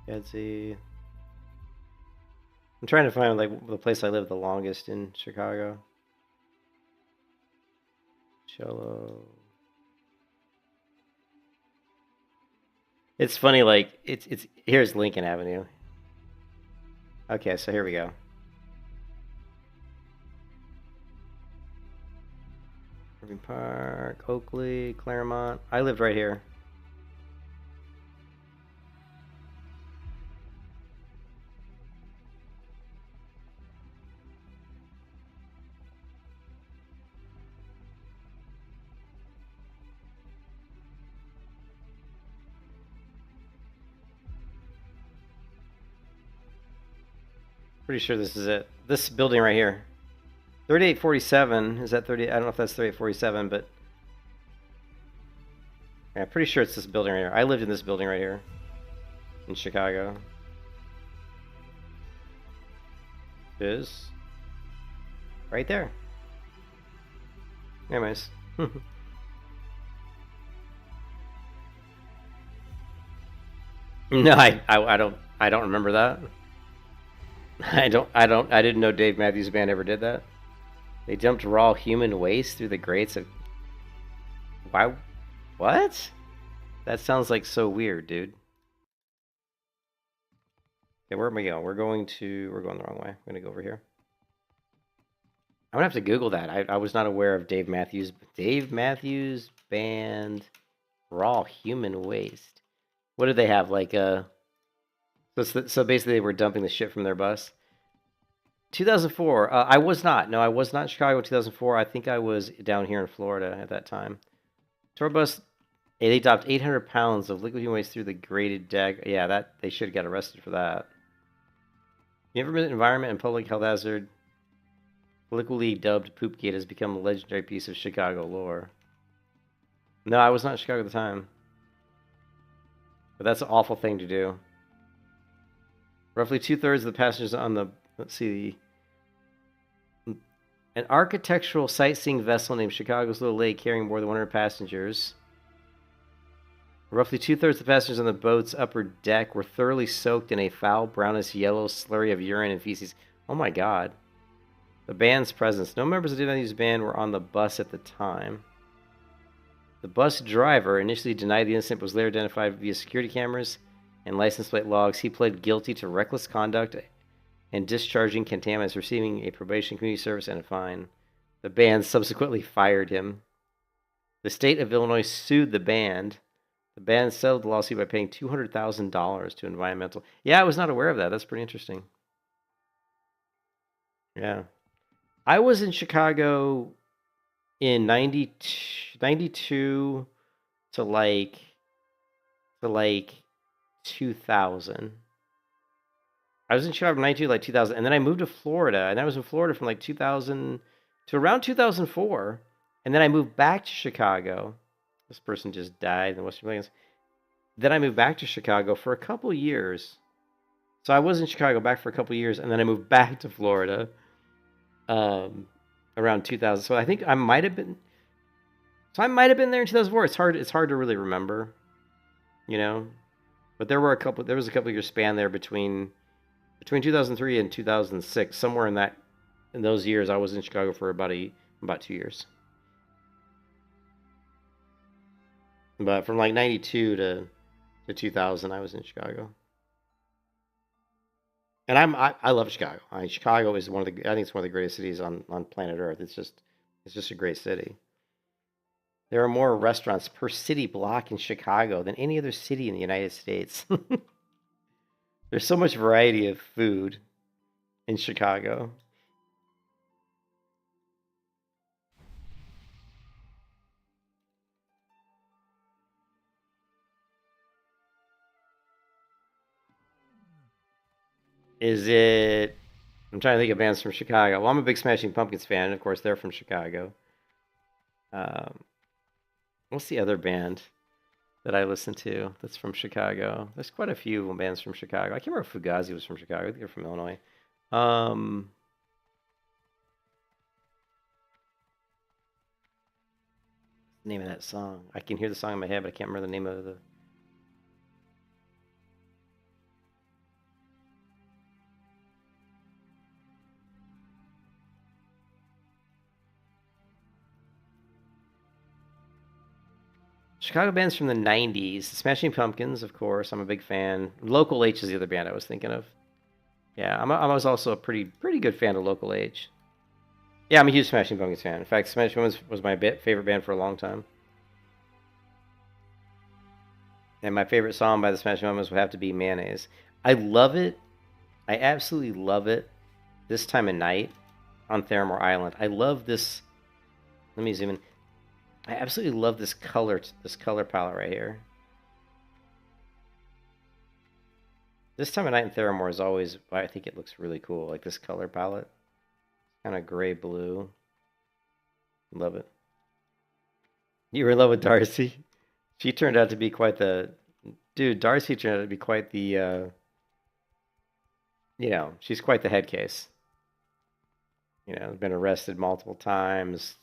Kedzie. I'm trying to find like the place I lived the longest in Chicago. Cello. It's funny, like it's here's Lincoln Avenue. Okay, so here we go. Irving Park, Oakley, Claremont. I lived right here. Pretty sure this is it. This building right here. 3847. Is that 30? I don't know if that's 3847, but yeah, I'm pretty sure it's this building right here. I lived in this building right here in Chicago. It is right there. Anyways. No, I don't remember that. I didn't know Dave Matthews Band ever did that. They dumped raw human waste through the grates of... Why? What? That sounds like so weird, dude. Okay, where am I going? We're going the wrong way. I'm gonna go over here. I'm gonna have to Google that. I was not aware of Dave Matthews Band raw human waste. What did they have? Like so basically they were dumping the shit from their bus. 2004. I was not. No, I was not in Chicago in 2004. I think I was down here in Florida at that time. Tour bus. They dumped 800 pounds of liquid human waste through the grated deck. Yeah, that they should have got arrested for that. The environment and public health hazard, colloquially dubbed Poopgate, has become a legendary piece of Chicago lore. No, I was not in Chicago at the time. But that's an awful thing to do. Roughly 2/3 of the passengers on the... Let's see. An architectural sightseeing vessel named Chicago's Little Lake carrying more than 100 passengers. Roughly 2/3 of the passengers on the boat's upper deck were thoroughly soaked in a foul, brownish yellow slurry of urine and feces. Oh my god. The band's presence. No members of the Matthews Band were on the bus at the time. The bus driver initially denied the incident, but was later identified via security cameras and license plate logs. He pled guilty to reckless conduct and discharging contaminants, receiving a probation, community service, and a fine. The band subsequently fired him. The state of Illinois sued the band. The band settled the lawsuit by paying $200,000 to environmental. Yeah, I was not aware of that. That's pretty interesting. Yeah. I was in Chicago in 92 to like 2000. I was in Chicago from 92 to like 2000, and then I moved to Florida, and I was in Florida from like 2000 to around 2004, and then I moved back to Chicago. This person just died in Western Plains. Then I moved back to Chicago for a couple years. So I was in Chicago back for a couple years, and then I moved back to Florida around 2000. So I think I might have been. So I might have been there in 2004. It's hard to really remember, you know. But there was a couple years span there between 2003 and 2006, somewhere in those years. I was in Chicago for about 2 years. But from like 92 to 2000, I was in Chicago. And I love Chicago. Chicago is I think it's one of the greatest cities on planet Earth. It's just a great city. There are more restaurants per city block in Chicago than any other city in the United States. There's so much variety of food in Chicago. I'm trying to think of bands from Chicago. Well, I'm a big Smashing Pumpkins fan. Of course, they're from Chicago. What's the other band that I listen to that's from Chicago? There's quite a few bands from Chicago. I can't remember if Fugazi was from Chicago. I think they're from Illinois. Name of that song. I can hear the song in my head, but I can't remember the name of the... Chicago bands from the 90s. Smashing Pumpkins, of course. I'm a big fan. Local H is the other band I was thinking of. Yeah, I was also a pretty good fan of Local H. Yeah, I'm a huge Smashing Pumpkins fan. In fact, Smashing Pumpkins was my favorite band for a long time. And my favorite song by the Smashing Pumpkins would have to be Mayonnaise. I love it. I absolutely love it. This Time of Night on Theramore Island. I love this. Let me zoom in. I absolutely love this color palette right here. This Time of Night in Theramore is always, I think it looks really cool. Like this color palette. Kind of gray blue. Love it. You were in love with Darcy? She turned out to be quite the... Dude, Darcy turned out to be quite the... she's quite the head case. Been arrested multiple times.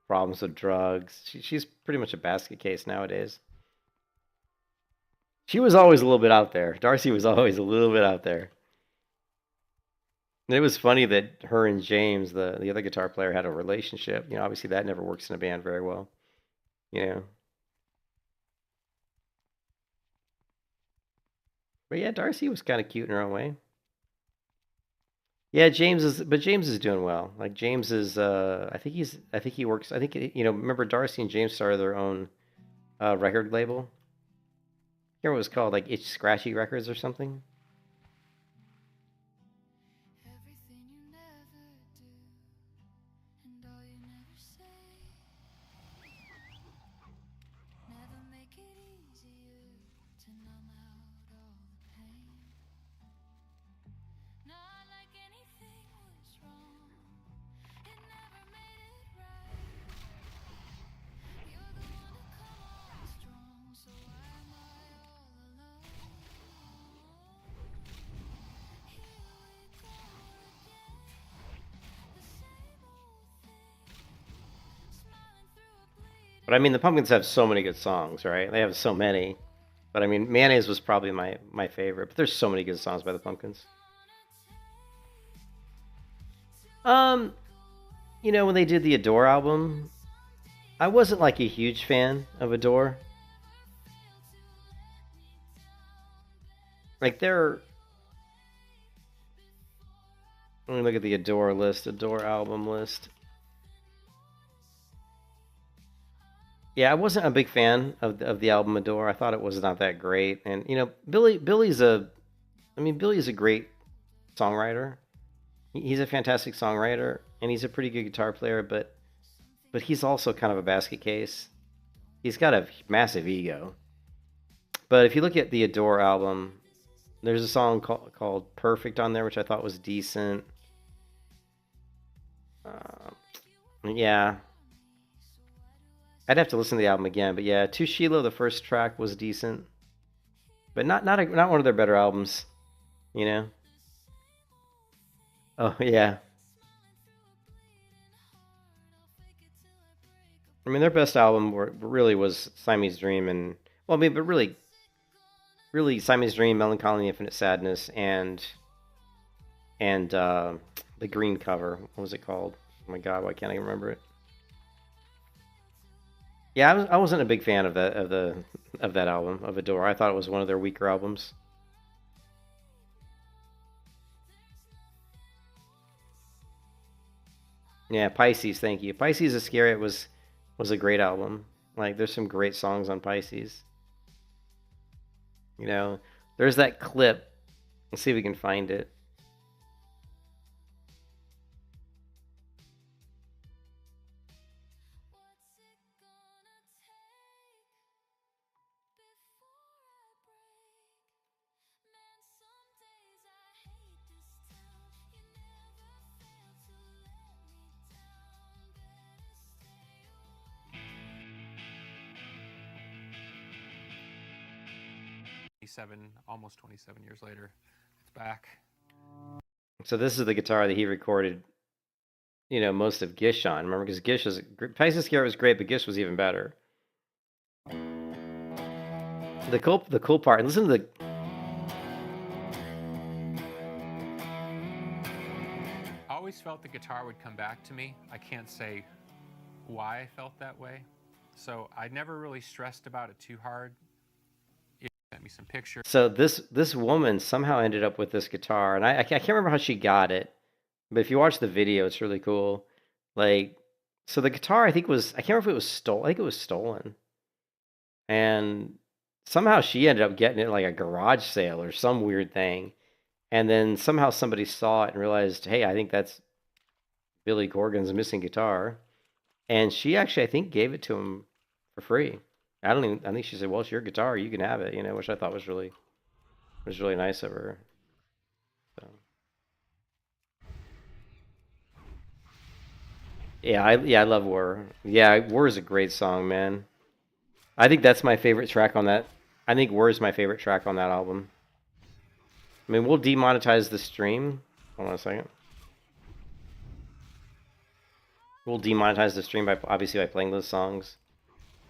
Problems with drugs. She's pretty much a basket case nowadays. She was always a little bit out there. Darcy was always a little bit out there. And it was funny that her and James, the other guitar player, had a relationship. Obviously that never works in a band very well. But yeah, Darcy was kind of cute in her own way. Yeah, James is doing well. Like James is, remember Darcy and James started their own record label. I can't remember what it was called, like Itch Scratchy Records or something. Everything you never do and all you never say. Never make it easier to numb out all the pain. Not like anything was wrong. It never made it right. You're the one to come on strong, so why am I all alone? Here we go again. The same old thing. Smiling through a bleeding. But I mean, the Pumpkins have so many good songs, right? They have so many. But I mean, Mayonnaise was probably my favorite. But there's so many good songs by the Pumpkins. When they did the Adore album, I wasn't like a huge fan of Adore. Like let me look at the Adore album list. Yeah, I wasn't a big fan of the album Adore. I thought it was not that great. And you know, Billy's a great songwriter. He's a fantastic songwriter, and he's a pretty good guitar player. But he's also kind of a basket case. He's got a massive ego. But if you look at the Adore album, there's a song called Perfect on there, which I thought was decent. Yeah, I'd have to listen to the album again. But yeah, To Sheila, the first track was decent, but not one of their better albums, you know. Oh yeah, I mean their best album really was Siamese Dream, and well, I mean, but really Siamese Dream, Melancholy, and Infinite Sadness, and the green cover. What was it called? Oh my God, why can't I remember it? Yeah, I wasn't a big fan of that album of Adore. I thought it was one of their weaker albums. Yeah, Pisces, thank you. Pisces Iscariot was a great album. Like there's some great songs on Pisces. You know, there's that clip. Let's see if we can find it. Almost 27 years later, it's back. So this is the guitar that he recorded, you know, most of Gish on. Remember, because Gish was Pisces Iscariot was great, but Gish was even better. The cool part. And listen to the. I always felt the guitar would come back to me. I can't say why I felt that way, so I never really stressed about it too hard. Sent me some pictures. So this woman somehow ended up with this guitar, and I can't remember how she got it, but if you watch the video, it's really cool. Like, so the guitar I can't remember if it was stolen. I think it was stolen, and somehow she ended up getting it like a garage sale or some weird thing, and then somehow somebody saw it and realized, hey, I think that's Billy Corgan's missing guitar, and she actually I think gave it to him for free. I think she said, well, it's your guitar, you can have it, you know, which I thought was really nice of her. So. Yeah, I love War. Yeah, War is a great song, man. I think that's my favorite track on that. I think War is my favorite track on that album. I mean, we'll demonetize the stream. Hold on a second. We'll demonetize the stream obviously by playing those songs,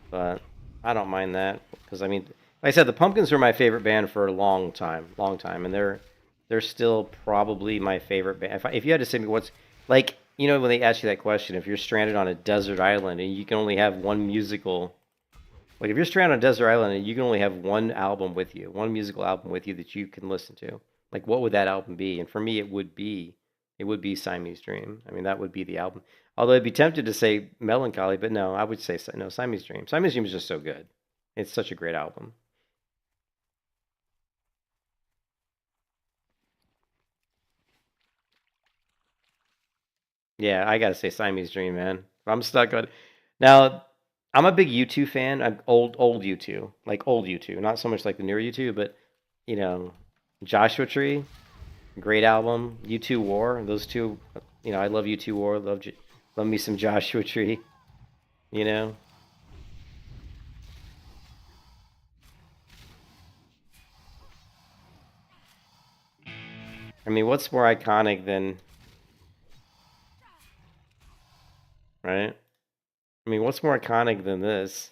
but I don't mind that because I mean, like I said, the Pumpkins were my favorite band for a long time, and they're still probably my favorite band. If you had to say me what's like, you know, when they ask you that question, if you're stranded on a desert island and you can only have one musical, like if you're stranded on a desert island and you can only have one album with you, one musical album with you that you can listen to, like what would that album be? And for me, it would be Siamese Dream. I mean, that would be the album. Although I'd be tempted to say Melancholy, but no, I would say no, Siamese Dream. Siamese Dream is just so good. It's such a great album. Yeah, I gotta say Siamese Dream, man. I'm stuck on. Now, I'm a big U2 fan. I'm old U2, like old U2, not so much like the newer U2, but you know, Joshua Tree, great album. U2 War, those two. You know, I love U2 War. Love me some Joshua Tree. You know. I mean, what's more iconic than, right? I mean, what's more iconic than this?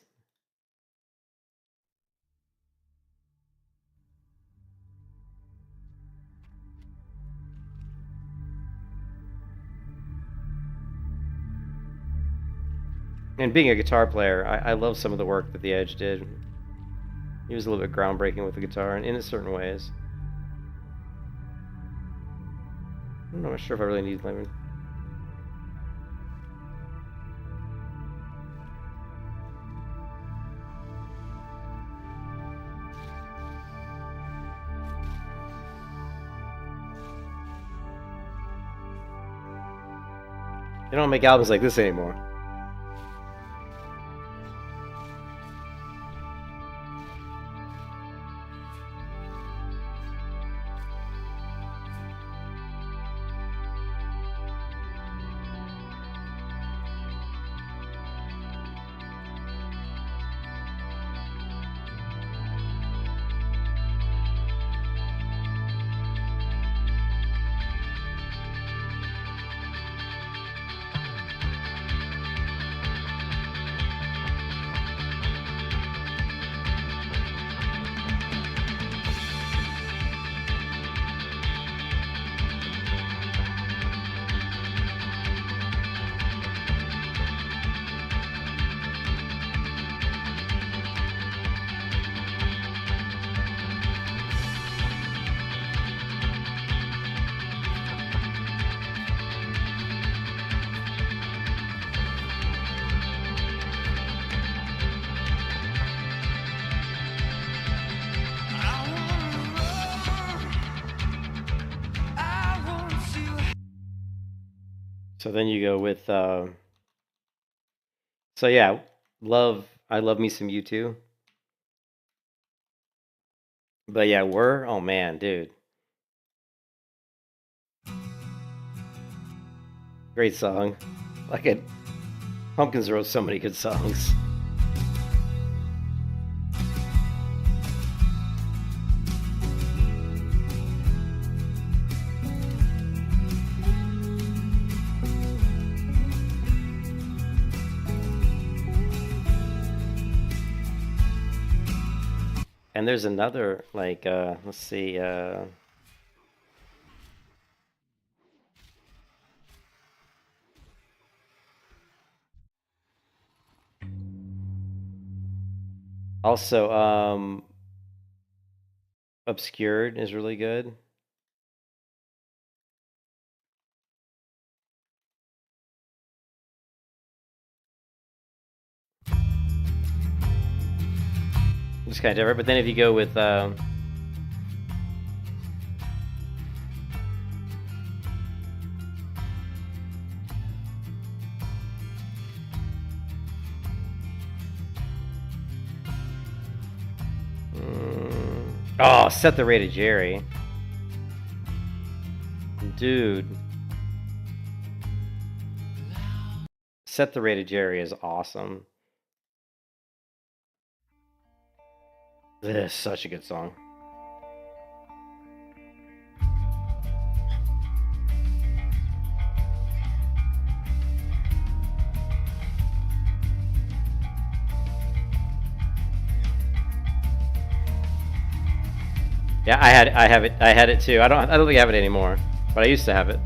And being a guitar player, I love some of the work that The Edge did. He was a little bit groundbreaking with the guitar in certain ways. I'm not sure if I really need lemon. They don't make albums like this anymore. So then you go with, so yeah, I love me some U2. But yeah, oh man, dude. Great song. Like it, Pumpkins wrote so many good songs. And there's another, like, let's see, also, Obscured is really good. Just kind of different, but then if you go with, oh, Set the Rate of Jerry. Dude. Set the Rate of Jerry is awesome. This is such a good song. Yeah, I had it too. I don't think I have it anymore, but I used to have it.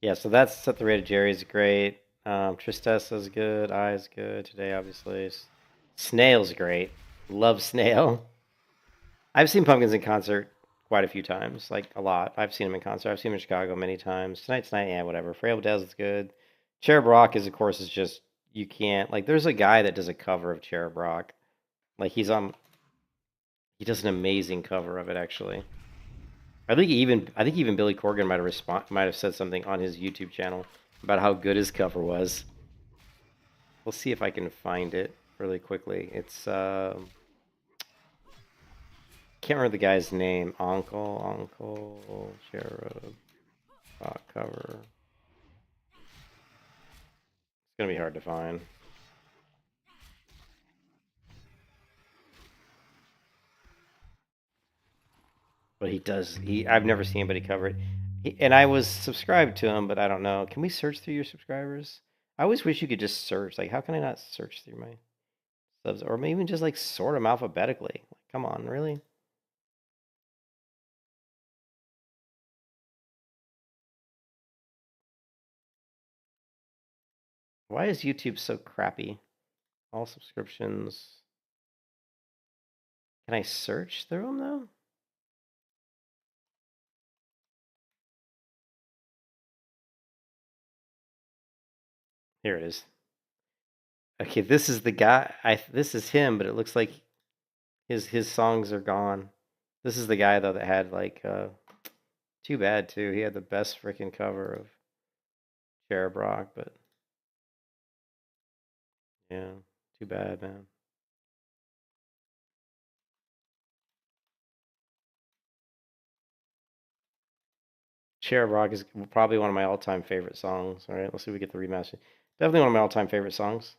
Yeah, so that's Set the Rate of Jerry is great. Tristessa's good. Eye's good. Today, obviously. Snail's great. Love Snail. I've seen Pumpkins in concert quite a few times, like a lot. I've seen them in concert. I've seen them in Chicago many times. Tonight's Night, yeah, whatever. Frail Dez is good. Cherub Rock is, of course, is just, you can't, like, there's a guy that does a cover of Cherub Rock. Like, he does an amazing cover of it, actually. I think even Billy Corgan might have said something on his YouTube channel about how good his cover was. We'll see if I can find it really quickly. It's can't remember the guy's name. Uncle Cherub Rock cover. It's gonna be hard to find. But I've never seen anybody cover it. And I was subscribed to him, but I don't know. Can we search through your subscribers? I always wish you could just search. Like, how can I not search through my subs? Or maybe even just, like, sort them alphabetically. Like, come on, really? Why is YouTube so crappy? All subscriptions. Can I search through them though? Here it is. Okay, this is the guy. This is him, but it looks like his songs are gone. This is the guy though that had like too bad too. He had the best freaking cover of Cherub Rock, but yeah, too bad, man. Cherub Rock is probably one of my all-time favorite songs. All right, let's see if we get the remaster. Definitely one of my all-time favorite songs.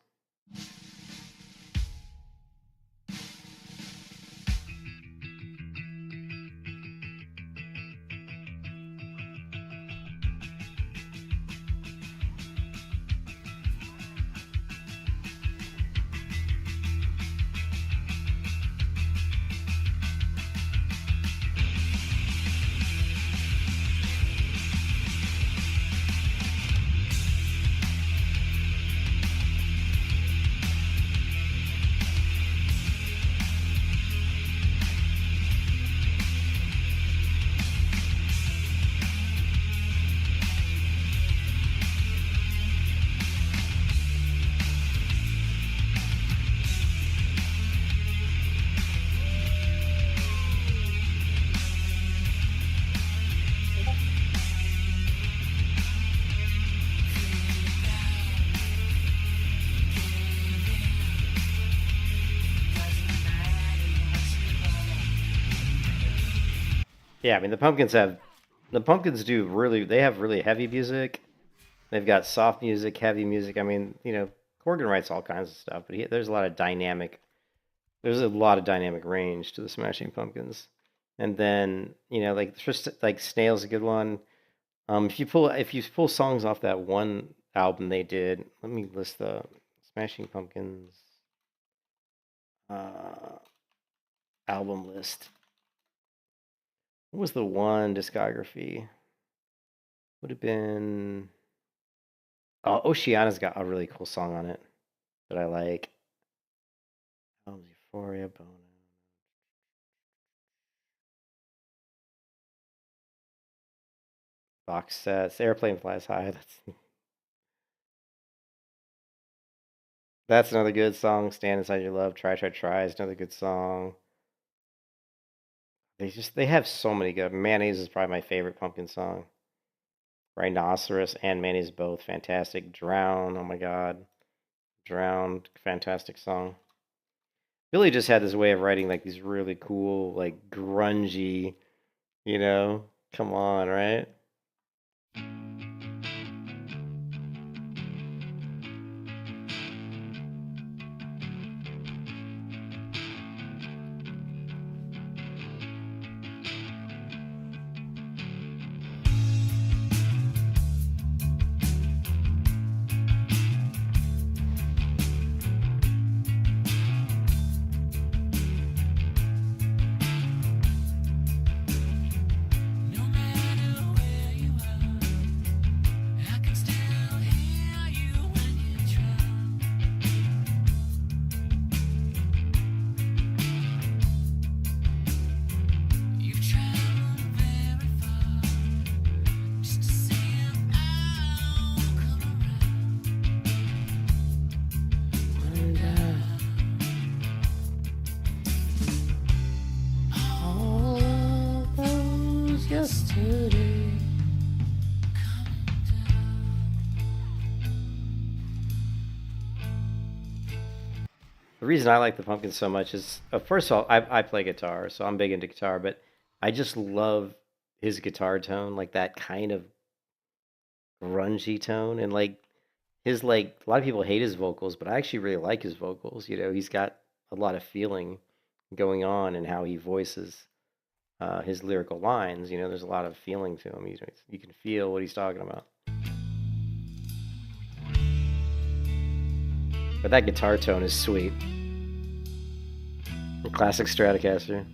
Yeah, I mean the Pumpkins do really, they have really heavy music. They've got soft music, heavy music. I mean, you know, Corgan writes all kinds of stuff, but there's a lot of dynamic range to the Smashing Pumpkins. And then, you know, like just like Snail's a good one. If you pull songs off that one album they did, let me list the Smashing Pumpkins album list. What was the one discography? Would have been Oceana's got a really cool song on it that I like. Euphoria, Bono. Box sets. Airplane Flies High. That's another good song. Stand Inside Your Love. Try is another good song. They have so many good. Mayonnaise is probably my favorite Pumpkin song. Rhinoceros and Mayonnaise both fantastic. Drown, oh my god. Drowned, fantastic song. Billy just had this way of writing like these really cool, like grungy, you know, come on, right? The reason I like the Pumpkins so much is, first of all, I play guitar, so I'm big into guitar, but I just love his guitar tone, like that kind of grungy tone, and like his like a lot of people hate his vocals, but I actually really like his vocals. You know, he's got a lot of feeling going on in how he voices his lyrical lines. You know, there's a lot of feeling to him. You can feel what he's talking about. But that guitar tone is sweet. The classic Stratocaster.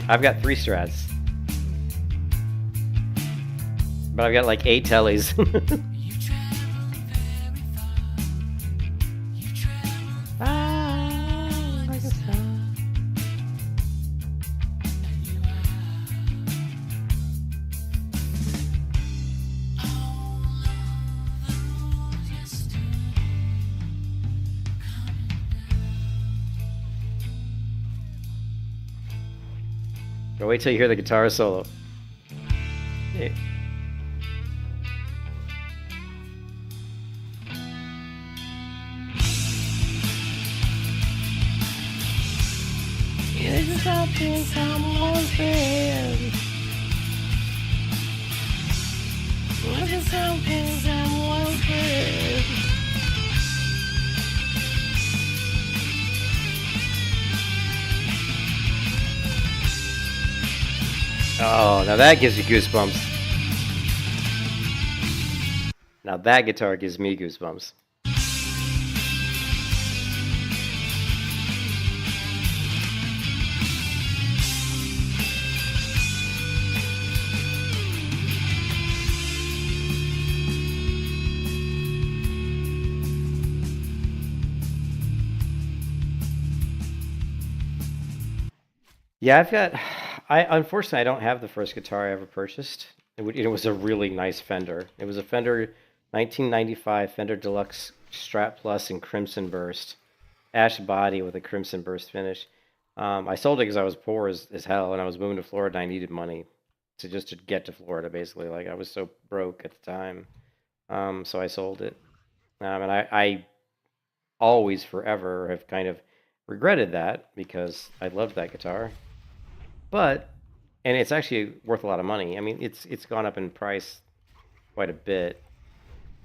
I've got 3 strats. But I've got like 8 tellies. But wait till you hear the guitar solo. Yeah. This is something someone's been. This is something someone's been. Oh, now that gives you goosebumps. Now that guitar gives me goosebumps. Yeah, unfortunately I don't have the first guitar I ever purchased. It was a really nice Fender. It was a Fender 1995 Fender Deluxe Strat Plus in Crimson Burst, ash body with a Crimson Burst finish. I sold it because I was poor as hell, and I was moving to Florida. And I needed money to get to Florida, basically. Like I was so broke at the time, so I sold it. And I always forever have kind of regretted that because I loved that guitar. But, and it's actually worth a lot of money. I mean, it's gone up in price quite a bit.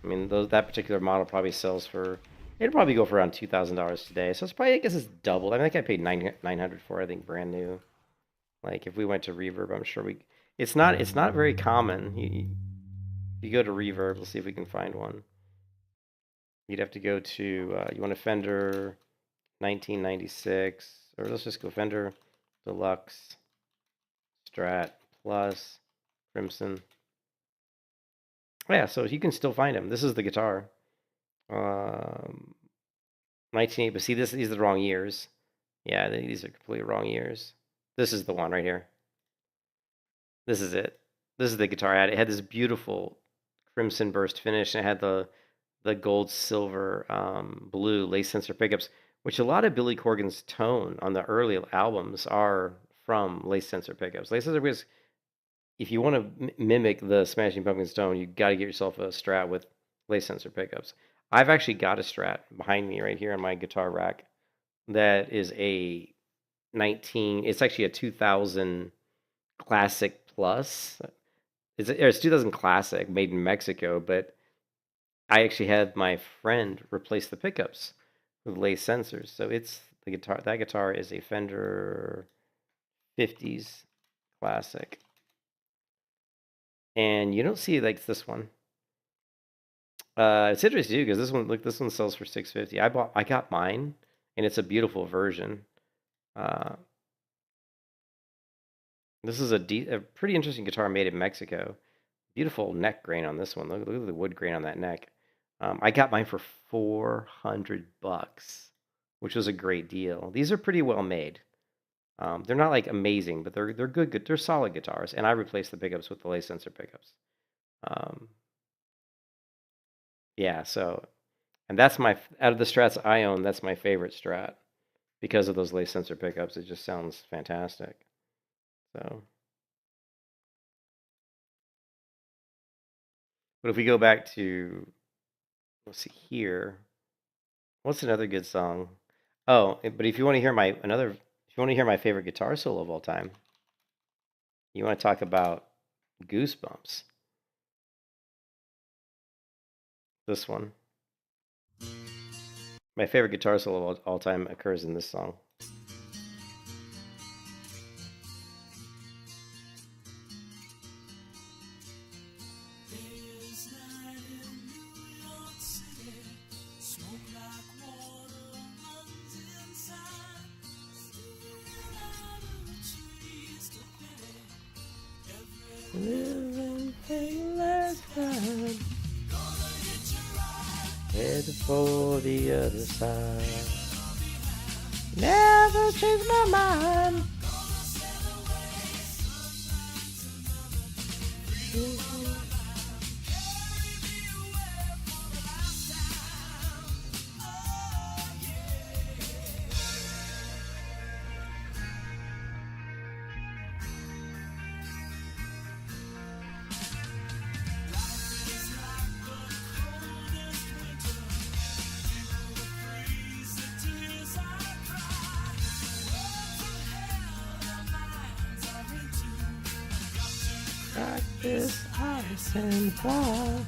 I mean, that particular model probably sells for, it'd probably go for around $2,000 today. So it's probably, I guess it's doubled. I think I paid $900 for it, I think, brand new. Like if we went to Reverb, I'm sure it's not very common. You go to Reverb, let's see if we can find one. You'd have to go to, you want a Fender 1996, or let's just go Fender Deluxe Strat Plus Crimson. Oh, yeah, so you can still find them. This is the guitar. 1980, but see, these are the wrong years. Yeah, these are completely wrong years. This is the one right here. This is it. This is the guitar I had. It had this beautiful Crimson Burst finish, and it had the gold, silver, blue lace sensor pickups, which a lot of Billy Corgan's tone on the early albums are from lace sensor pickups. Lace sensor pickups, if you want to mimic the Smashing Pumpkins tone, you got to get yourself a Strat with lace sensor pickups. I've actually got a Strat behind me right here on my guitar rack that is it's actually a 2000 Classic Plus. It's 2000 Classic, made in Mexico, but I actually had my friend replace the pickups with lace sensors. So it's the guitar. That guitar is a Fender 50s Classic, and you don't see like this one. It's interesting too because this one sells for $650. I got mine, and it's a beautiful version. This is a pretty interesting guitar made in Mexico. Beautiful neck grain on this one. Look at the wood grain on that neck. I got mine for $400, which was a great deal. These are pretty well made. They're not like amazing, but they're good. They're solid guitars, and I replaced the pickups with the lace sensor pickups. Yeah, so, and that's out of the Strats I own, that's my favorite Strat because of those lace sensor pickups. It just sounds fantastic. So, but if we go back to, let's see here, what's another good song? Oh, but if you want to hear my favorite guitar solo of all time, you want to talk about Goosebumps. This one. My favorite guitar solo of all time occurs in this song. Living painless time. Head for the other side. Never change my mind. Practice ice and fire.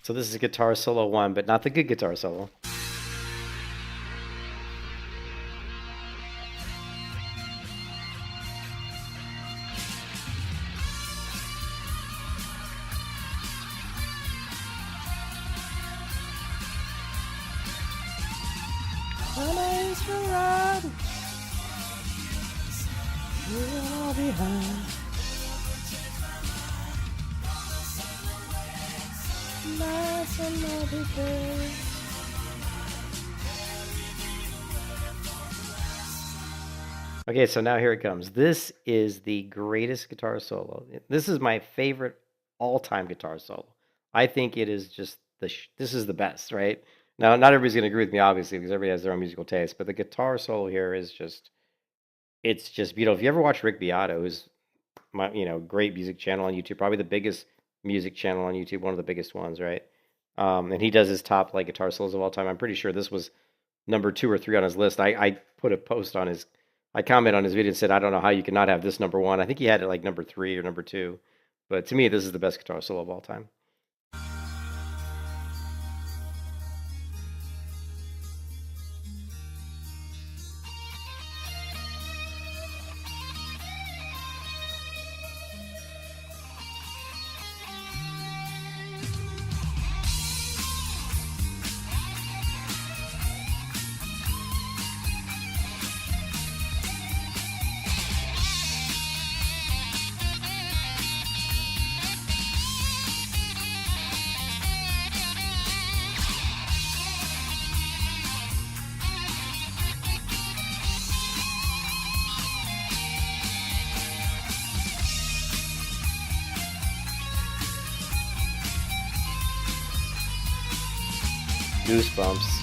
So this is guitar solo 1, but not the good guitar solo. Okay, so now here it comes. This is the greatest guitar solo. This is my favorite all-time guitar solo. I think it is just this is the best, right? Now, not everybody's going to agree with me, obviously, because everybody has their own musical taste, but the guitar solo here is just, it's just beautiful. If you ever watch Rick Beato, who's my, great music channel on YouTube, probably the biggest music channel on YouTube, one of the biggest ones, right? And he does his top like guitar solos of all time. I'm pretty sure this was number 2 or 3 on his list. I put a post on his, I comment on his video and said, I don't know how you cannot have this number 1. I think he had it like number 3 or number 2, but to me, this is the best guitar solo of all time. Goosebumps.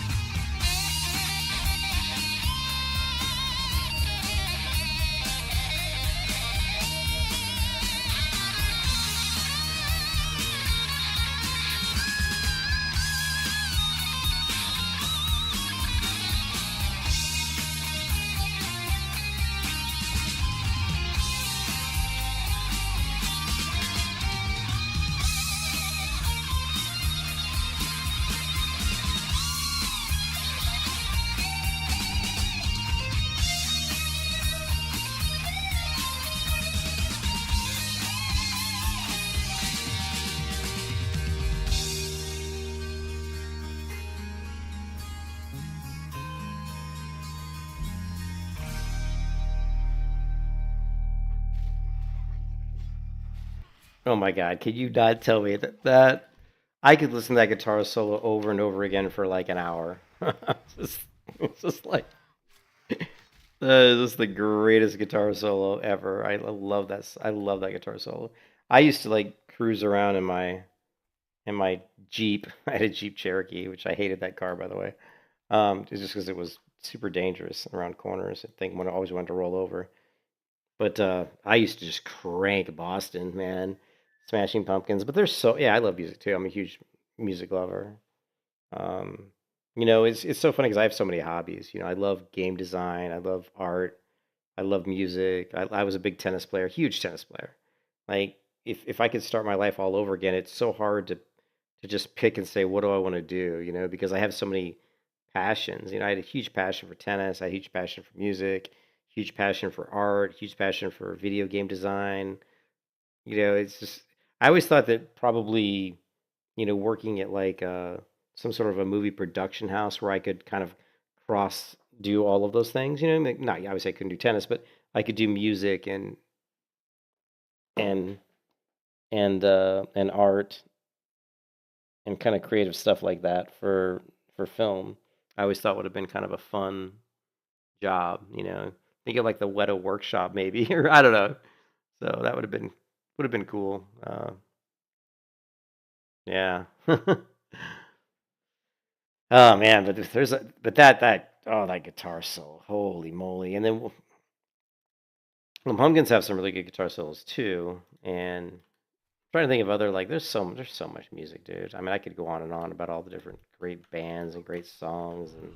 Oh my God, could you not tell me that I could listen to that guitar solo over and over again for like an hour? It's just like this is the greatest guitar solo ever. I love that. I love that guitar solo. I used to like cruise around in my Jeep. I had a Jeep Cherokee, which I hated that car, by the way. It's just because it was super dangerous around corners. I think I always wanted to roll over. But I used to just crank Boston, man. Smashing Pumpkins. But they're so, yeah, I love music too. I'm a huge music lover. You know, it's so funny because I have so many hobbies. You know, I love game design, I love art, I love music. I was a big tennis player, huge tennis player. Like if I could start my life all over again, it's so hard to just pick and say what do I want to do, you know, because I have so many passions. You know, I had a huge passion for tennis, I had a huge passion for music, huge passion for art, huge passion for video game design. You know, it's just I always thought that probably, you know, working at like some sort of a movie production house where I could kind of cross do all of those things. You know, like, not obviously I couldn't do tennis, but I could do music and and art and kind of creative stuff like that for film. I always thought would have been kind of a fun job. You know, think of like the Weta workshop maybe, or I don't know. So that would have been cool. Yeah. Oh man, but if there's a but that oh that guitar solo, holy moly! And then the Pumpkins have some really good guitar solos too. And I'm trying to think of other like there's so much music, dude. I mean, I could go on and on about all the different great bands and great songs and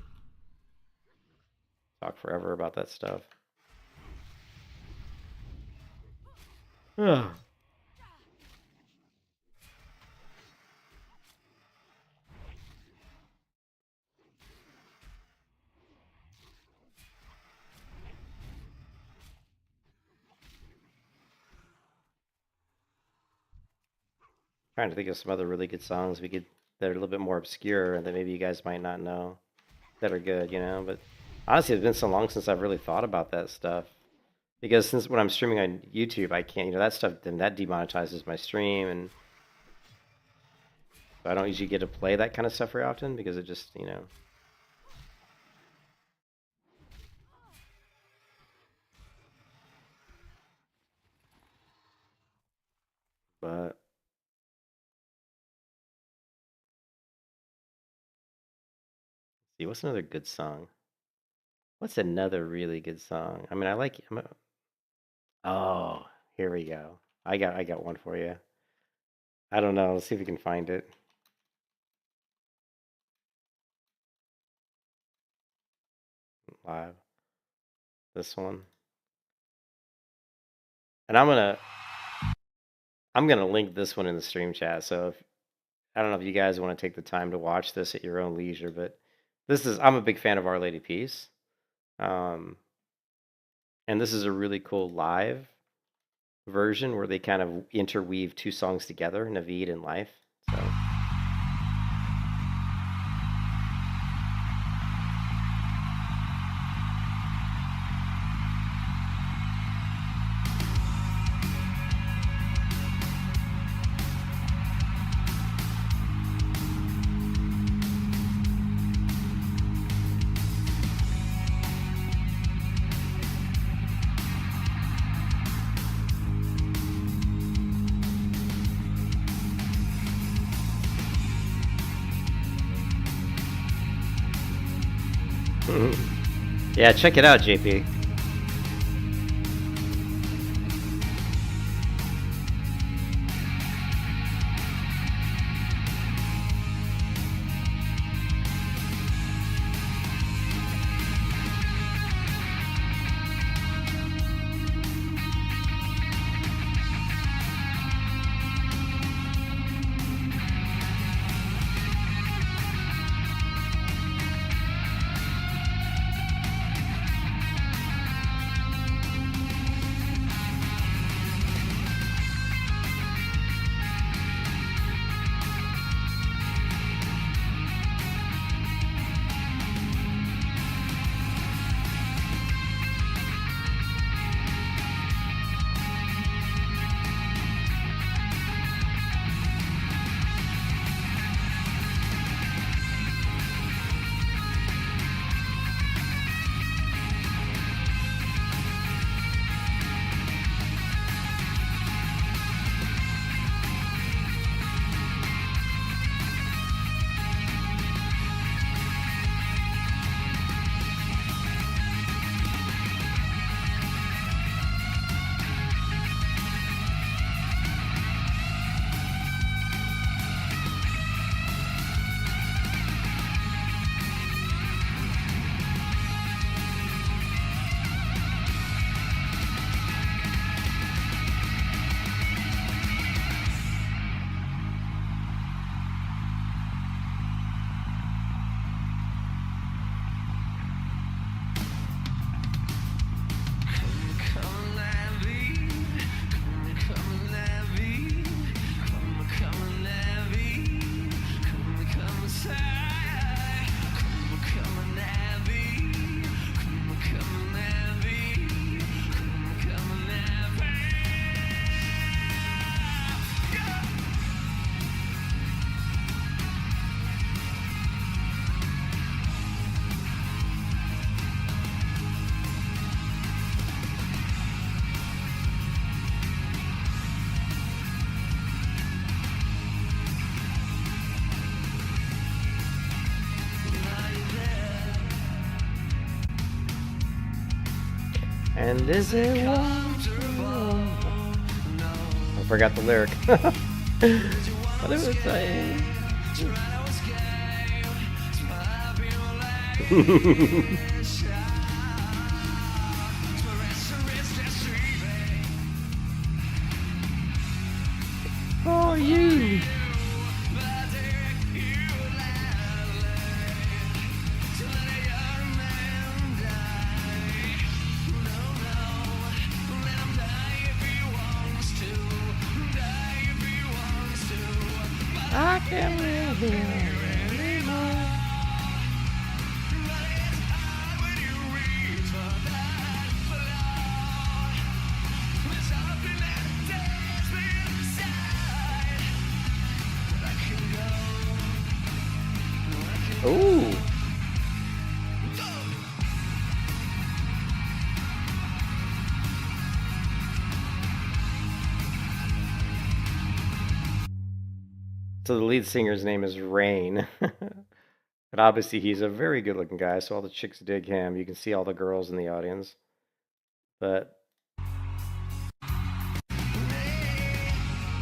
talk forever about that stuff. Ugh. Trying to think of some other really good songs we could that are a little bit more obscure and that maybe you guys might not know that are good, you know. But honestly, it's been so long since I've really thought about that stuff because since when I'm streaming on YouTube, I can't, you know, that stuff then that demonetizes my stream, and so I don't usually get to play that kind of stuff very often because it just, you know. But see, what's another good song? What's another really good song? I mean, I like. Oh, here we go. I got one for you. I don't know. Let's see if we can find it live. This one, and I'm gonna link this one in the stream chat. So if I don't know if you guys want to take the time to watch this at your own leisure, but I'm a big fan of Our Lady Peace, um, and this is a really cool live version where they kind of interweave two songs together, Naveed and Life. So. Yeah, check it out, JP. And is it one? I forgot the lyric. But it was like... For you. I can't live here anymore. Ooh. So the lead singer's name is Rain. And obviously he's a very good looking guy, so all the chicks dig him. You can see all the girls in the audience. But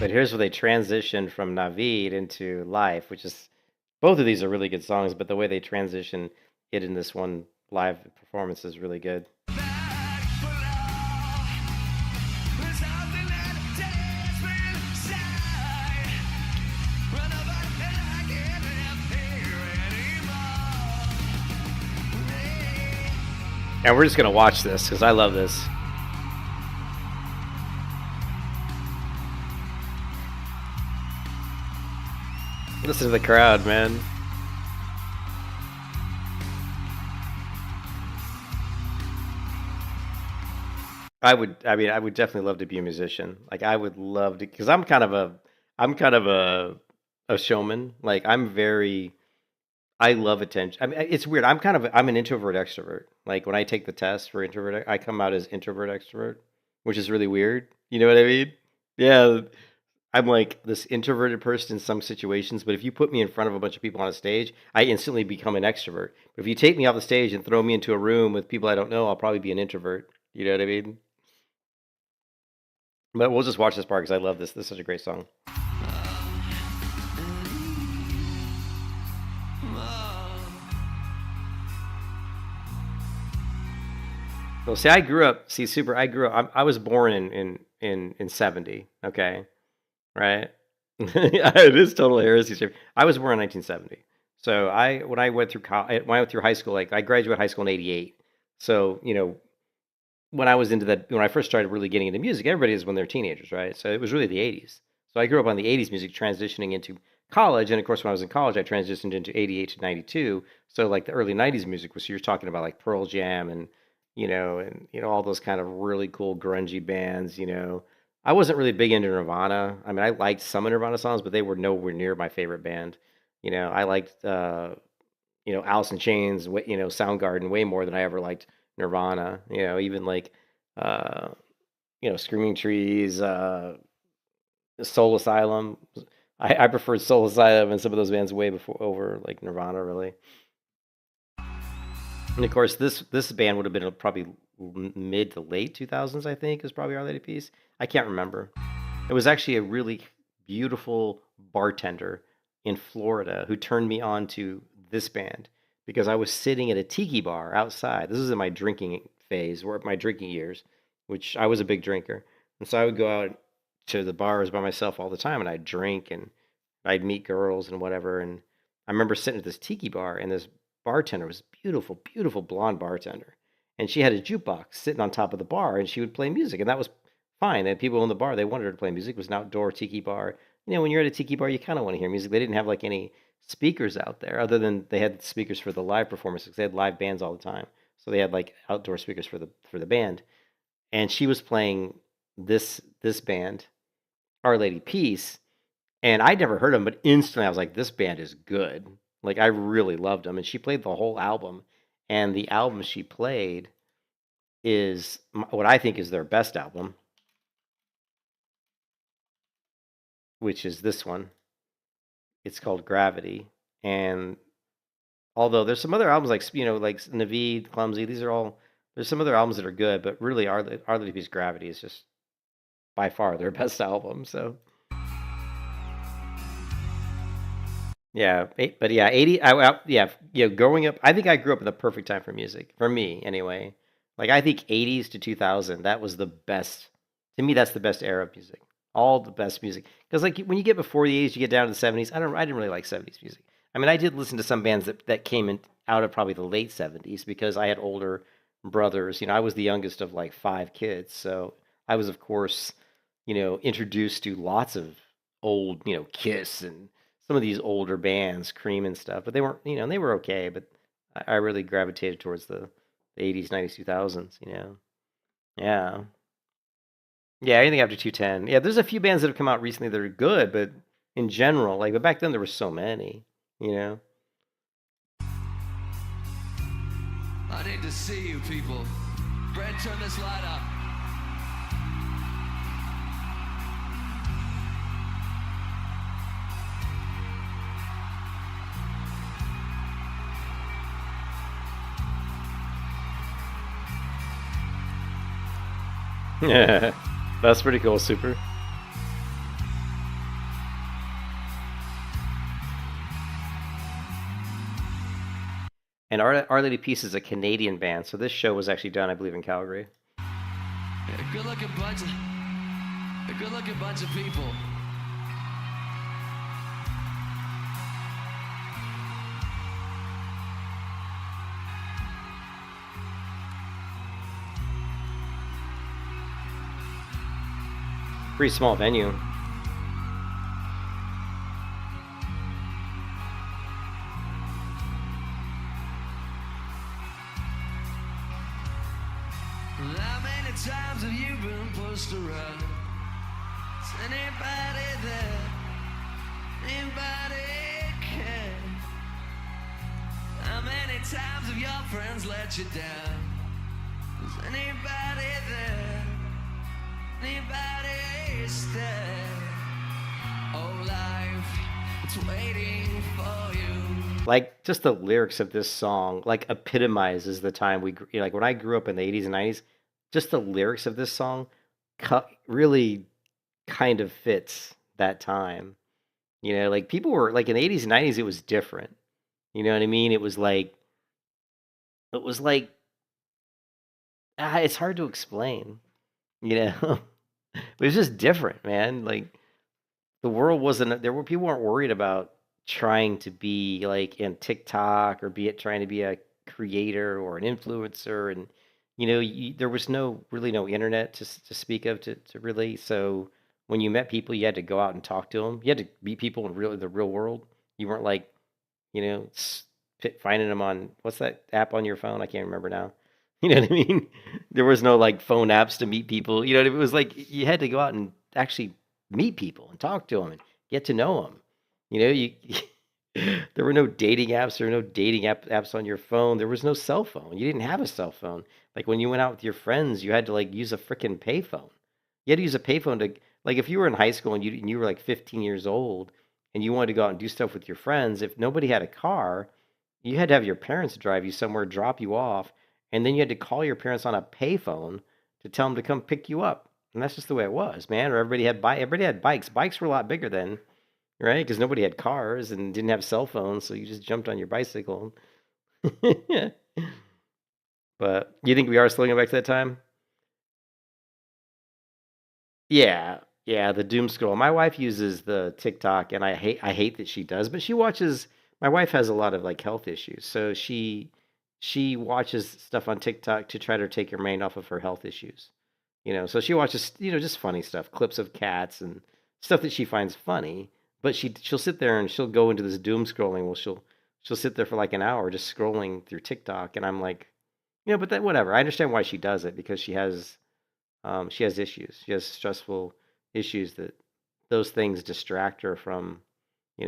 here's where they transition from Navid into Life, which is, both of these are really good songs, but the way they transition it in this one live performance is really good. And we're just going to watch this because I love this. Listen to the crowd, man. I would definitely love to be a musician. Like, I would love to, because I'm kind of a showman. Like, I love attention. I mean, it's weird. I'm an introvert extrovert. Like, when I take the test for introvert, I come out as introvert extrovert, which is really weird. You know what I mean? Yeah. I'm like this introverted person in some situations, but if you put me in front of a bunch of people on a stage, I instantly become an extrovert. But if you take me off the stage and throw me into a room with people I don't know, I'll probably be an introvert. You know what I mean? But we'll just watch this part because I love this. This is such a great song. Well, see, I grew up. I was born in 70. Okay, right? It is total heresy. I was born in 1970. So when I went through high school, like I graduated high school in 88. So when I first started really getting into music, everybody is when they're teenagers, right? So it was really the 80s. So I grew up on the 80s music, transitioning into college, and of course, when I was in college, I transitioned into 88 to 92. So like the early 90s music was, you're talking about like Pearl Jam and all those kind of really cool grungy bands. I wasn't really big into Nirvana. I mean, I liked some of Nirvana songs, but they were nowhere near my favorite band. I liked Alice in Chains, Soundgarden way more than I ever liked Nirvana. Even like Screaming Trees, Soul Asylum. I preferred Soul Asylum and some of those bands way over like Nirvana, really. And of course, this band would have been probably mid to late 2000s, I think, is probably Our Lady Peace. I can't remember. It was actually a really beautiful bartender in Florida who turned me on to this band because I was sitting at a tiki bar outside. This was in my drinking phase, or my drinking years, which I was a big drinker. And so I would go out to the bars by myself all the time, and I'd drink, and I'd meet girls and whatever. And I remember sitting at this tiki bar, and this bartender was beautiful, beautiful blonde bartender. And she had a jukebox sitting on top of the bar, and she would play music, and that was fine. And people in the bar, they wanted her to play music. It was an outdoor tiki bar. When you're at a tiki bar, you kind of want to hear music. They didn't have like any speakers out there, other than they had speakers for the live performances. They had live bands all the time, so they had like outdoor speakers for the band. And she was playing this band, Our Lady Peace, and I'd never heard them, but instantly I was like, this band is good. Like, I really loved them. And she played the whole album, and the album she played is what I think is their best album, which is this one. It's called Gravity. And although there's some other albums like Navid, Clumsy, these are all There's some other albums that are good, but really, Our Lady Peace Gravity is just by far their best album. So yeah, but yeah, 80. Yeah, growing up, I think I grew up in the perfect time for music for me, anyway. Like I think 80s to 2000, that was the best. To me, that's the best era of music. All the best music, because like when you get before the 80s, you get down to the 70s. I didn't really like 70s music. I mean, I did listen to some bands that came in out of probably the late 70s because I had older brothers. I was the youngest of like 5 kids, so I was, of course, introduced to lots of old, Kiss and some of these older bands, Cream and stuff. But they weren't, they were okay. But I really gravitated towards the 80s, 90s, 2000s. Yeah. Yeah, anything after 210. Yeah, there's a few bands that have come out recently that are good, but in general, like, but back then there were so many, I need to see you people. Brad, turn this light up. Yeah, that's pretty cool, Super. And Our Lady Peace is a Canadian band, so this show was actually done, I believe, in Calgary. A good-looking bunch of people. Pretty small venue. How many times have you been pushed around? Is anybody there? Anybody care? How many times have your friends let you down? Is anybody there? Anybody stay? Oh, life, it's waiting for you. Like, just the lyrics of this song, like, epitomizes the time like, when I grew up in the 80s and 90s, just the lyrics of this song really kind of fits that time. Like, people were, like, in the 80s and 90s, it was different. You know what I mean? It was like, it's hard to explain, but it was just different, man. Like, the world wasn't, people weren't worried about trying to be like in TikTok or trying to be a creator or an influencer. And, there was really no internet to speak of to really. So when you met people, you had to go out and talk to them. You had to meet people in the real world. You weren't like, finding them on, what's that app on your phone? I can't remember now. You know what I mean? There was no like phone apps to meet people. It was like you had to go out and actually meet people and talk to them and get to know them. You there were no dating apps. There were no dating apps on your phone. There was no cell phone. You didn't have a cell phone. Like when you went out with your friends, you had to like use a freaking payphone. You had to use a payphone to, like, if you were in high school and you were like 15 years old and you wanted to go out and do stuff with your friends, if nobody had a car, you had to have your parents drive you somewhere, drop you off, and then you had to call your parents on a payphone to tell them to come pick you up. And that's just the way it was, man. Or everybody had bikes. Bikes were a lot bigger then, right? Because nobody had cars and didn't have cell phones, so you just jumped on your bicycle. But you think we are slowing back to that time? Yeah, yeah, the doom scroll. My wife uses the TikTok, and I hate that she does, but she watches. My wife has a lot of like health issues, so she watches stuff on TikTok to try to take her mind off of her health issues. So she watches, just funny stuff, clips of cats and stuff that she finds funny. But she'll sit there and she'll go into this doom scrolling. Well, she'll sit there for like an hour just scrolling through TikTok, and I'm like, but that whatever. I understand why she does it because she has issues. She has stressful issues that those things distract her from.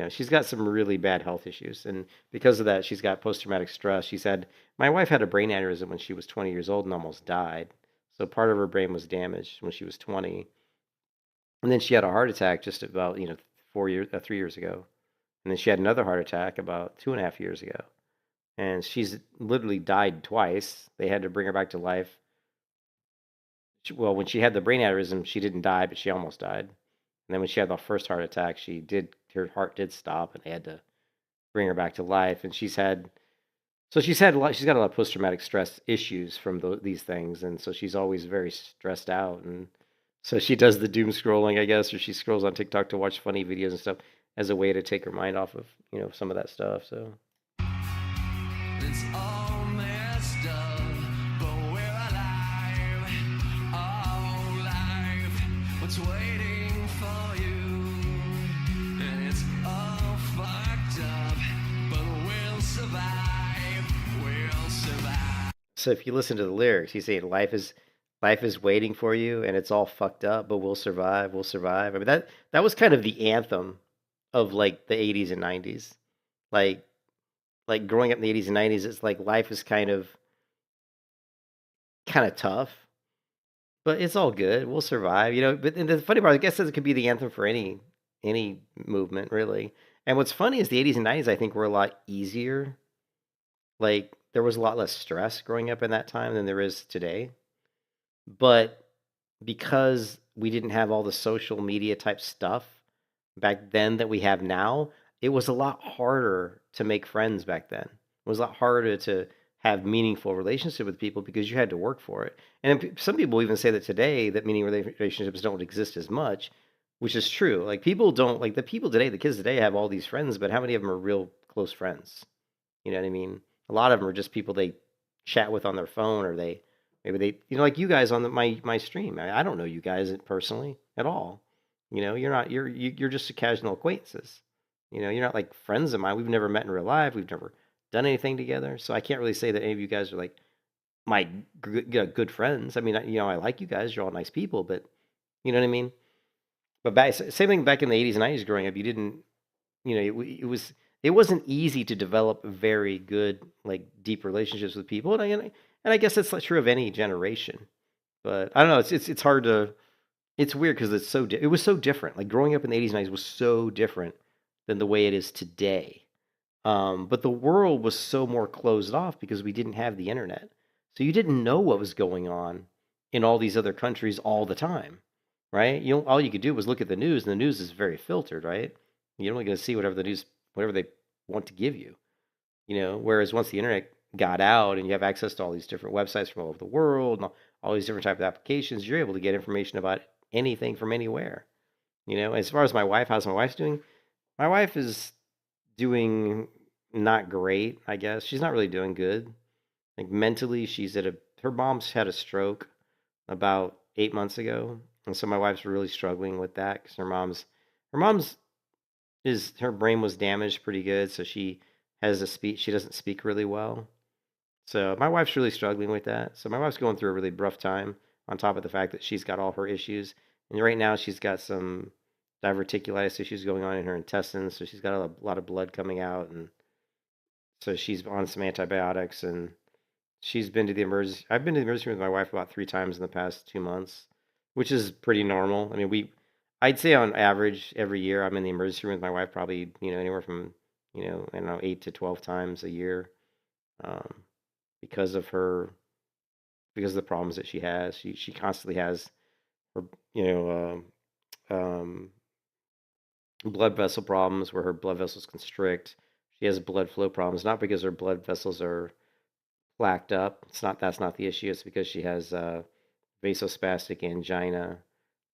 She's got some really bad health issues, and because of that, she's got post-traumatic stress. My wife had a brain aneurysm when she was 20 years old and almost died. So part of her brain was damaged when she was 20, and then she had a heart attack just about 3 years ago, and then she had another heart attack about 2.5 years ago. and she's literally died twice. They had to bring her back to life. Well, when she had the brain aneurysm, she didn't die, but she almost died. And then when she had the first heart attack, her heart did stop, and they had to bring her back to life. And she's got a lot. She's got a lot of post traumatic stress issues from these things, and so she's always very stressed out. And so she does the doom scrolling, I guess, or she scrolls on TikTok to watch funny videos and stuff as a way to take her mind off of some of that stuff. So It's all messed up, but we're alive. Oh, life, what's waiting for you? And it's all fucked up, but we'll survive. We'll survive. so if you listen to the lyrics, he's saying life is waiting for you, and it's all fucked up, but we'll survive. We'll survive. I mean that was kind of the anthem of like the 80s and 90s. Like growing up in the 80s and 90s, it's like life is kind of tough, but it's all good. We'll survive, But and the funny part, I guess, is it could be the anthem for any movement, really. And what's funny is the 80s and 90s, I think, were a lot easier. Like there was a lot less stress growing up in that time than there is today. But because we didn't have all the social media type stuff back then that we have now, it was a lot harder to make friends back then. It was a lot harder to have meaningful relationship with people because you had to work for it. And some people even say that today that meaningful relationships don't exist as much, which is true. Like people don't like the people today, the kids today have all these friends, but how many of them are real close friends? You know what I mean? A lot of them are just people they chat with on their phone, or maybe they like you guys on my stream. I don't know you guys personally at all. You're just casual acquaintances. You're not like friends of mine. We've never met in real life. We've never done anything together. So I can't really say that any of you guys are like my good friends. I mean, I like you guys. You're all nice people, but you know what I mean? But same thing back in the 80s and 90s growing up, you didn't, it wasn't easy to develop very good, like deep relationships with people. And I guess that's true of any generation, but I don't know. It's hard to, it's weird because it was so different. Like growing up in the 80s and 90s was so different than the way it is today. But the world was so more closed off because we didn't have the internet. So you didn't know what was going on in all these other countries all the time, right? All you could do was look at the news, and the news is very filtered, right? You're only going to see whatever they want to give you, Whereas once the internet got out and you have access to all these different websites from all over the world and all these different types of applications, you're able to get information about anything from anywhere. As far as my wife, how's my wife doing? My wife is doing not great, I guess. She's not really doing good. Like mentally, her mom's had a stroke about 8 months ago, and so my wife's really struggling with that because her brain was damaged pretty good, so she doesn't speak really well. So my wife's really struggling with that. So my wife's going through a really rough time on top of the fact that she's got all her issues, and right now she's got some diverticulitis issues going on in her intestines, so she's got a lot of blood coming out, and so she's on some antibiotics, and she's been to the emergency. I've been to the emergency room with my wife about 3 times in the past 2 months, which is pretty normal. I mean, I'd say on average every year I'm in the emergency room with my wife probably anywhere from I don't know 8 to 12 times a year, because of the problems that she has. She constantly has her blood vessel problems where her blood vessels constrict. She has blood flow problems, not because her blood vessels are plaqued up. That's not the issue. It's because she has vasospastic angina,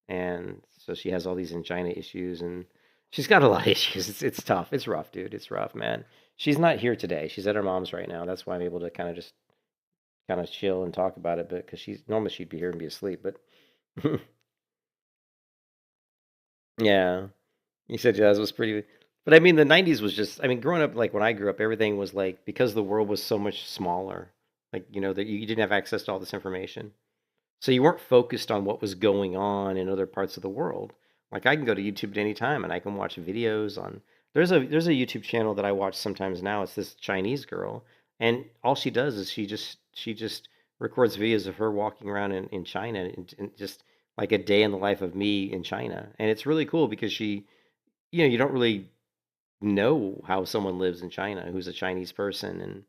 and so she has all these angina issues, and she's got a lot of issues. It's tough. It's rough, dude. It's rough, man. She's not here today. She's at her mom's right now. That's why I'm able to kind of chill and talk about it, but because normally she'd be here and be asleep, but yeah. You said jazz was pretty, but I mean, the 90s was just, I mean, growing up, like when I grew up, everything was like, because the world was so much smaller, like, that you didn't have access to all this information. So you weren't focused on what was going on in other parts of the world. Like I can go to YouTube at any time and I can watch videos on, there's a YouTube channel that I watch sometimes now. It's this Chinese girl, and all she does is she just records videos of her walking around in China, and just like a day in the life of me in China. And it's really cool because you don't really know how someone lives in China who's a Chinese person, and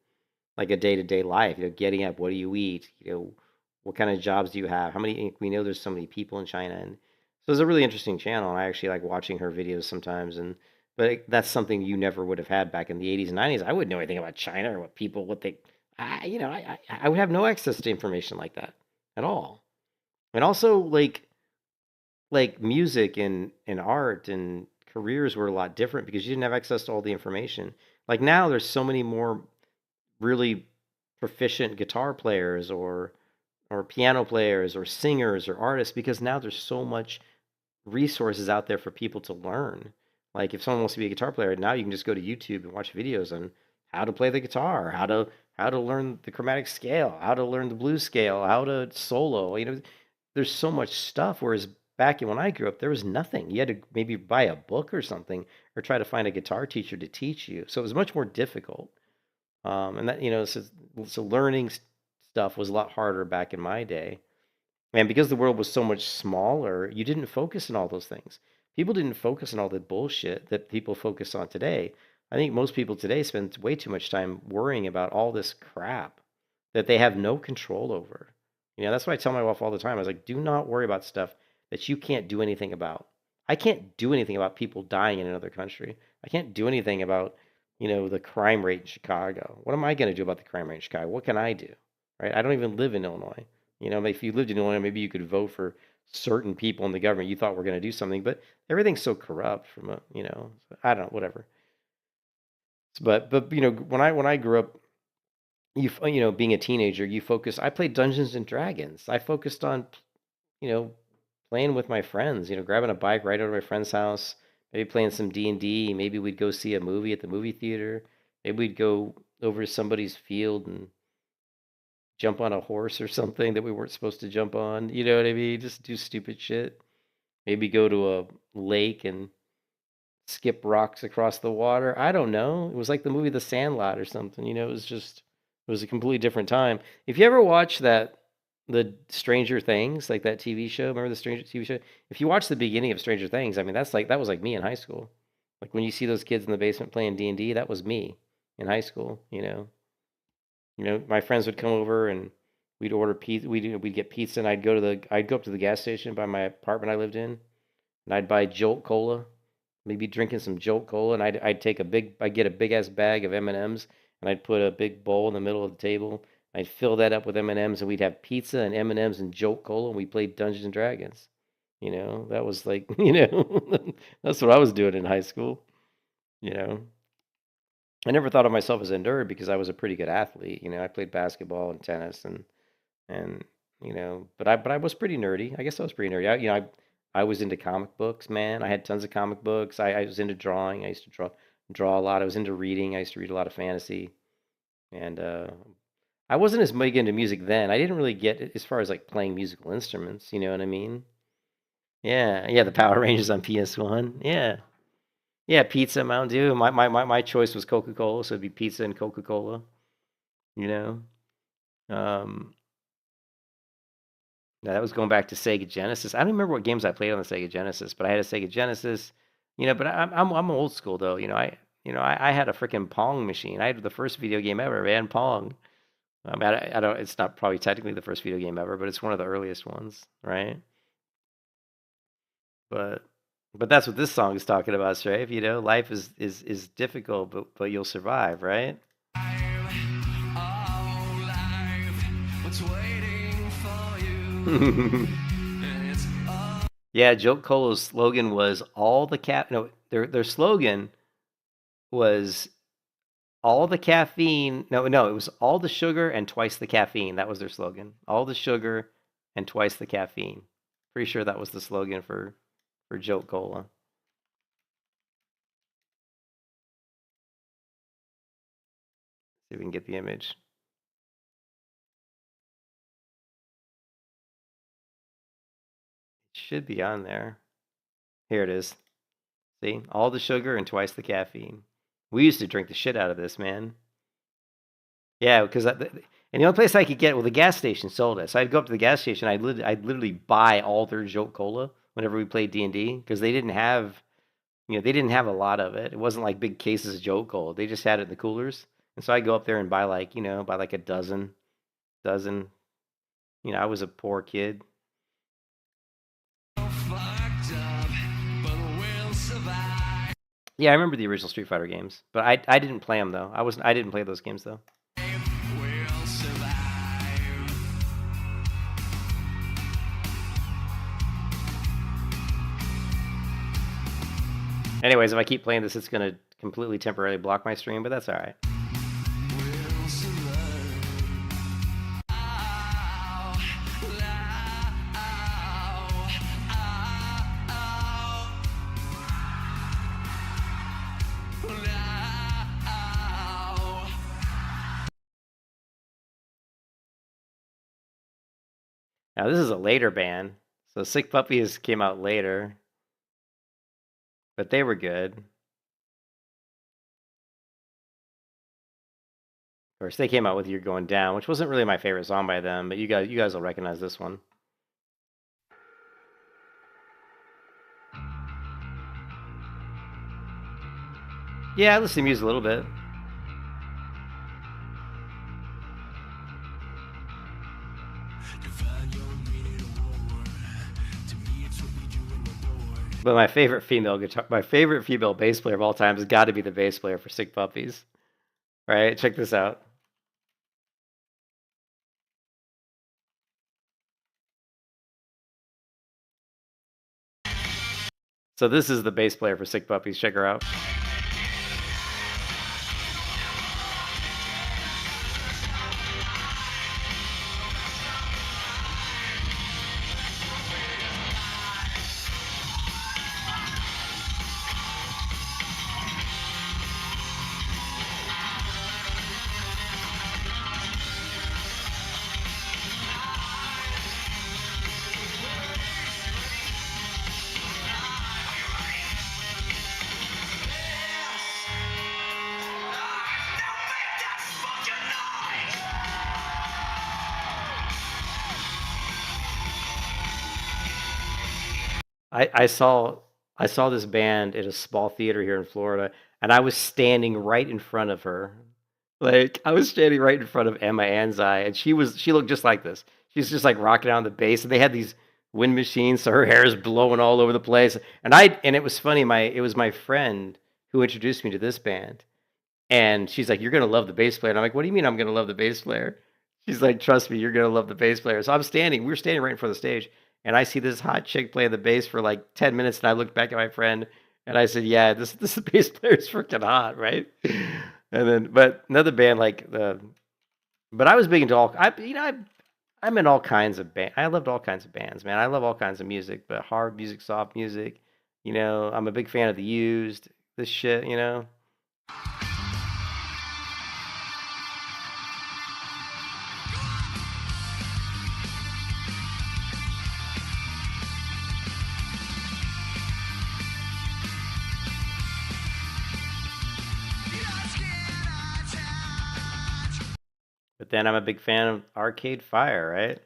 like a day-to-day life, getting up, what do you eat, what kind of jobs do you have, how many, we know there's so many people in China, and so it's a really interesting channel, and I actually like watching her videos sometimes, but that's something you never would have had back in the 80s and 90s. I wouldn't know anything about China or what people, what they, I would have no access to information like that at all. And also like music and art and careers were a lot different because you didn't have access to all the information. Like now there's so many more really proficient guitar players or piano players or singers or artists because now there's so much resources out there for people to learn. Like if someone wants to be a guitar player, now you can just go to YouTube and watch videos on how to play the guitar, how to learn the chromatic scale, how to learn the blues scale, how to solo. There's so much stuff. Whereas back when I grew up, there was nothing. You had to maybe buy a book or something, or try to find a guitar teacher to teach you. So it was much more difficult. And that so learning stuff was a lot harder back in my day. And because the world was so much smaller, you didn't focus on all those things. People didn't focus on all the bullshit that people focus on today. I think most people today spend way too much time worrying about all this crap that they have no control over. That's why I tell my wife all the time. I was like, do not worry about stuff that you can't do anything about. I can't do anything about people dying in another country. I can't do anything about, the crime rate in Chicago. What am I going to do about the crime rate in Chicago? What can I do? Right? I don't even live in Illinois. If you lived in Illinois, maybe you could vote for certain people in the government you thought were going to do something, but everything's so corrupt I don't know, whatever. But when I grew up, being a teenager, I played Dungeons and Dragons. I focused on, playing with my friends, grabbing a bike, right over to my friend's house, maybe playing some D&D, maybe we'd go see a movie at the movie theater, maybe we'd go over to somebody's field and jump on a horse or something that we weren't supposed to jump on. You know what I mean? Just do stupid shit. Maybe go to a lake and skip rocks across the water. I don't know. It was like the movie The Sandlot or something. It was a completely different time. If you ever watch the Stranger Things, like that TV show, remember the Stranger TV show? If you watch the beginning of Stranger Things, I mean, that was like me in high school. Like when you see those kids in the basement playing D&D, that was me in high school, my friends would come over and we'd order pizza. We'd get pizza, and I'd go up to the gas station by my apartment I lived in, and I'd buy Jolt Cola, maybe drinking some Jolt Cola, and I'd get a big ass bag of M&Ms, and I'd put a big bowl in the middle of the table. I'd fill that up with M&Ms, and we'd have pizza and M&Ms and Jolt Cola, and we played Dungeons and Dragons. That was like, that's what I was doing in high school. I never thought of myself as a nerd because I was a pretty good athlete. I played basketball and tennis and but I was pretty nerdy. I guess I was pretty nerdy. I was into comic books, man. I had tons of comic books. I was into drawing. I used to draw a lot. I was into reading. I used to read a lot of fantasy. And I wasn't as big into music then. I didn't really get as far as like playing musical instruments, you know what I mean? Yeah, the Power Rangers on PS1. Yeah. Yeah, pizza, Mountain Dew. My choice was Coca-Cola, so it'd be pizza and Coca-Cola. Um, Now that was going back to Sega Genesis. I don't remember what games I played on the Sega Genesis, but I had a Sega Genesis. But I'm old school though. I had a freaking Pong machine. I had the first video game ever, man, Pong. I mean, I don't. It's not probably technically the first video game ever, but it's one of the earliest ones, right? But that's what this song is talking about, Strafe. Life is difficult, but you'll survive, right? Oh, life, what's waiting for you? And it's all Yeah, Jolt Cola's slogan was all the no, their slogan was all the caffeine. No, it was all the sugar and twice the caffeine. That was their slogan. All the sugar and twice the caffeine. Pretty sure that was the slogan for Jolt Cola. See if we can get the image. It should be on there. Here it is. See? All the sugar and twice the caffeine. We used to drink the shit out of this, man. Yeah, because and the only place I could get, well, the gas station sold it. So I'd go up to the gas station. I'd literally buy all their Jolt Cola whenever we played D&D because they didn't have, they didn't have a lot of it. It wasn't like big cases of Jolt Cola. They just had it in the coolers. And so I go up there and buy like, buy like a dozen. I was a poor kid. Fucked up, but we'll survive. Yeah, I remember the original Street Fighter games, but I didn't play them though. I didn't play those games though. We'll survive. Anyways, if I keep playing this, it's gonna completely temporarily block my stream, but that's all right. We'll survive. Ow, Now this is a later band, so Sick Puppies came out later, but they were good. Of course, they came out with "You're Going Down," which wasn't really my favorite song by them, but you guys will recognize this one. Yeah, I listen to music a little bit. But my favorite female bass player of all time has got to be the bass player for Sick Puppies. All right, check this out. So this is the bass player for Sick Puppies. Check her out. I saw this band at a small theater here in Florida, and I was standing right in front of her. Like, I was standing right in front of Emma Anzai, and she looked just like this. She's just like rocking out on the bass, and they had these wind machines, so her hair is blowing all over the place. And it was funny, it was my friend who introduced me to this band. And she's like, "You're gonna love the bass player." And I'm like, "What do you mean I'm gonna love the bass player?" She's like, "Trust me, you're gonna love the bass player." So we're standing right in front of the stage, and I see this hot chick playing the bass for like 10 minutes, and I looked back at my friend and I said, "Yeah, this bass player is freaking hot, right?" But another band but I was big into I'm in all kinds of I loved all kinds of bands, man. I love all kinds of music, but hard music, soft music, I'm a big fan of The Used, this shit, But then I'm a big fan of Arcade Fire, right?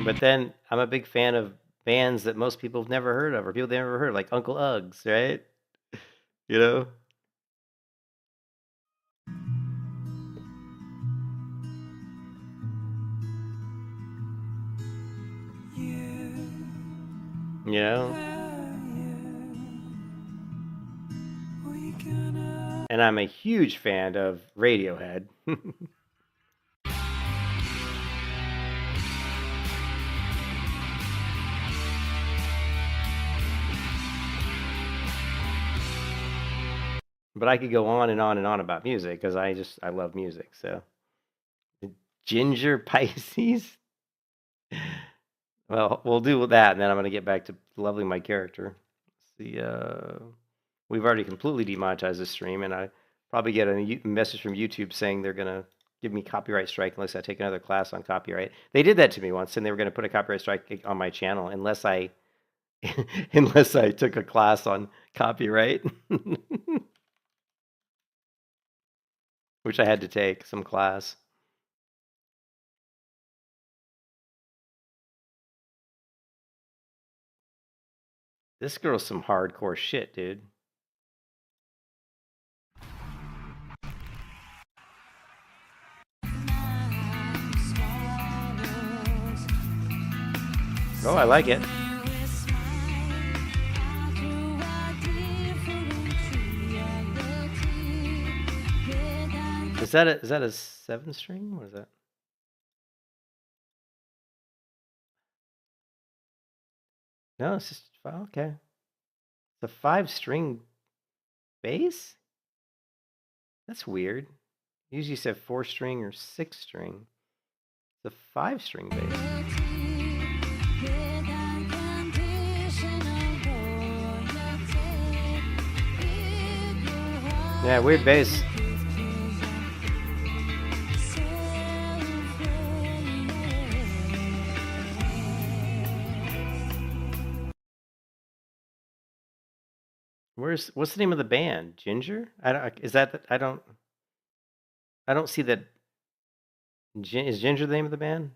But then I'm a big fan of bands that most people have never heard of, or people they've never heard, like Uncle Uggs, right? You know? You know? And I'm a huge fan of Radiohead. But I could go on and on and on about music because I love music. So, Ginger Pisces. Well, we'll do that, and then I'm going to get back to leveling my character. Let's see, we've already completely demonetized this stream, and I probably get a message from YouTube saying they're going to give me copyright strike unless I take another class on copyright. They did that to me once, and they were going to put a copyright strike on my channel unless I took a class on copyright. Which I had to take some class. This girl's some hardcore shit, dude. Oh, I like it. Is that a 7-string? What is that? No, it's just okay. It's a 5-string bass? That's weird. Usually you said 4-string or 6-string. It's a 5-string bass. Yeah, weird bass. What's the name of the band? Ginger? I don't see that. Is Ginger the name of the band?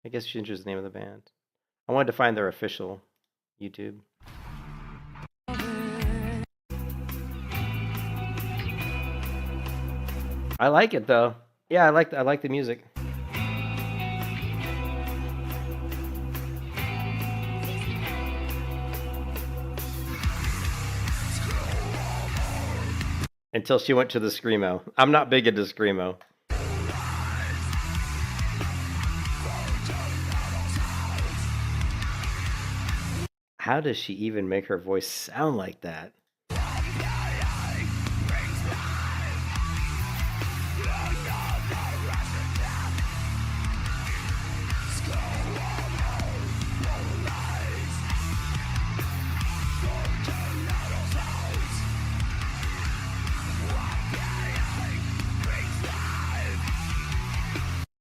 I guess Ginger's the name of the band. I wanted to find their official YouTube. I like it though. Yeah, I like the music. Until she went to the Screamo. I'm not big into Screamo. How does she even make her voice sound like that?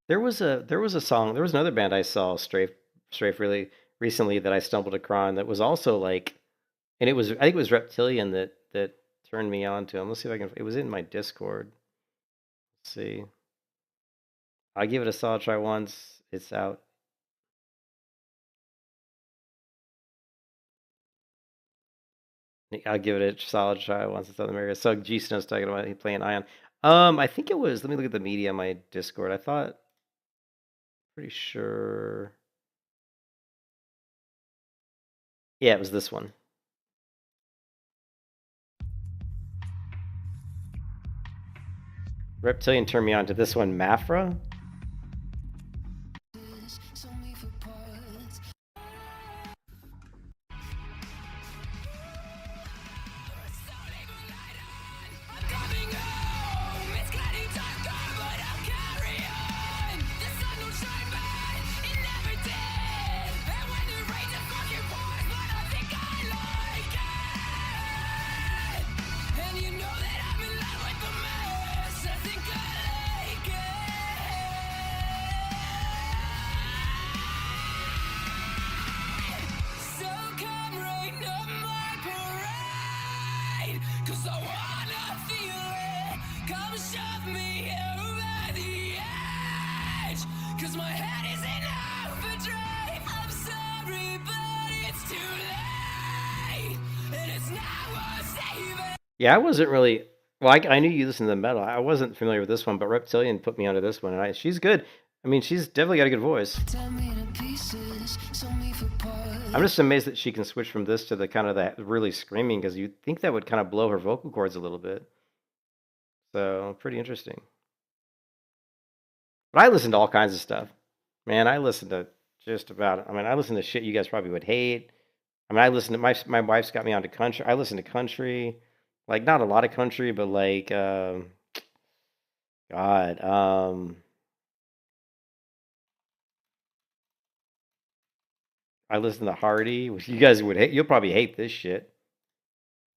There was a song. There was another band I saw strafe really recently that I stumbled across that was also like, and I think it was Reptilian that turned me on to them. Let's see if I can. It was in my Discord. Let's see. I give it a solid try once. It's out. I'll give it a solid try once it's on the America. So G Snow's talking about he playing Ion. I think it was. Let me look at the media on my Discord. I thought. Pretty sure. Yeah, it was this one. Reptilian turned me on to this one, Mafra. Yeah, I wasn't really. Well, I knew you listened to the metal. I wasn't familiar with this one, but Reptilian put me onto this one, and she's good. I mean, she's definitely got a good voice. I'm just amazed that she can switch from this to the kind of that really screaming, because you'd think that would kind of blow her vocal cords a little bit. So, pretty interesting. But I listen to all kinds of stuff. Man, I listen to just about. I mean, I listen to shit you guys probably would hate. I mean, I listen to my wife's got me onto country. I listen to country. Like, not a lot of country, but like, God, I listen to Hardy, which you guys would hate. You'll probably hate this shit.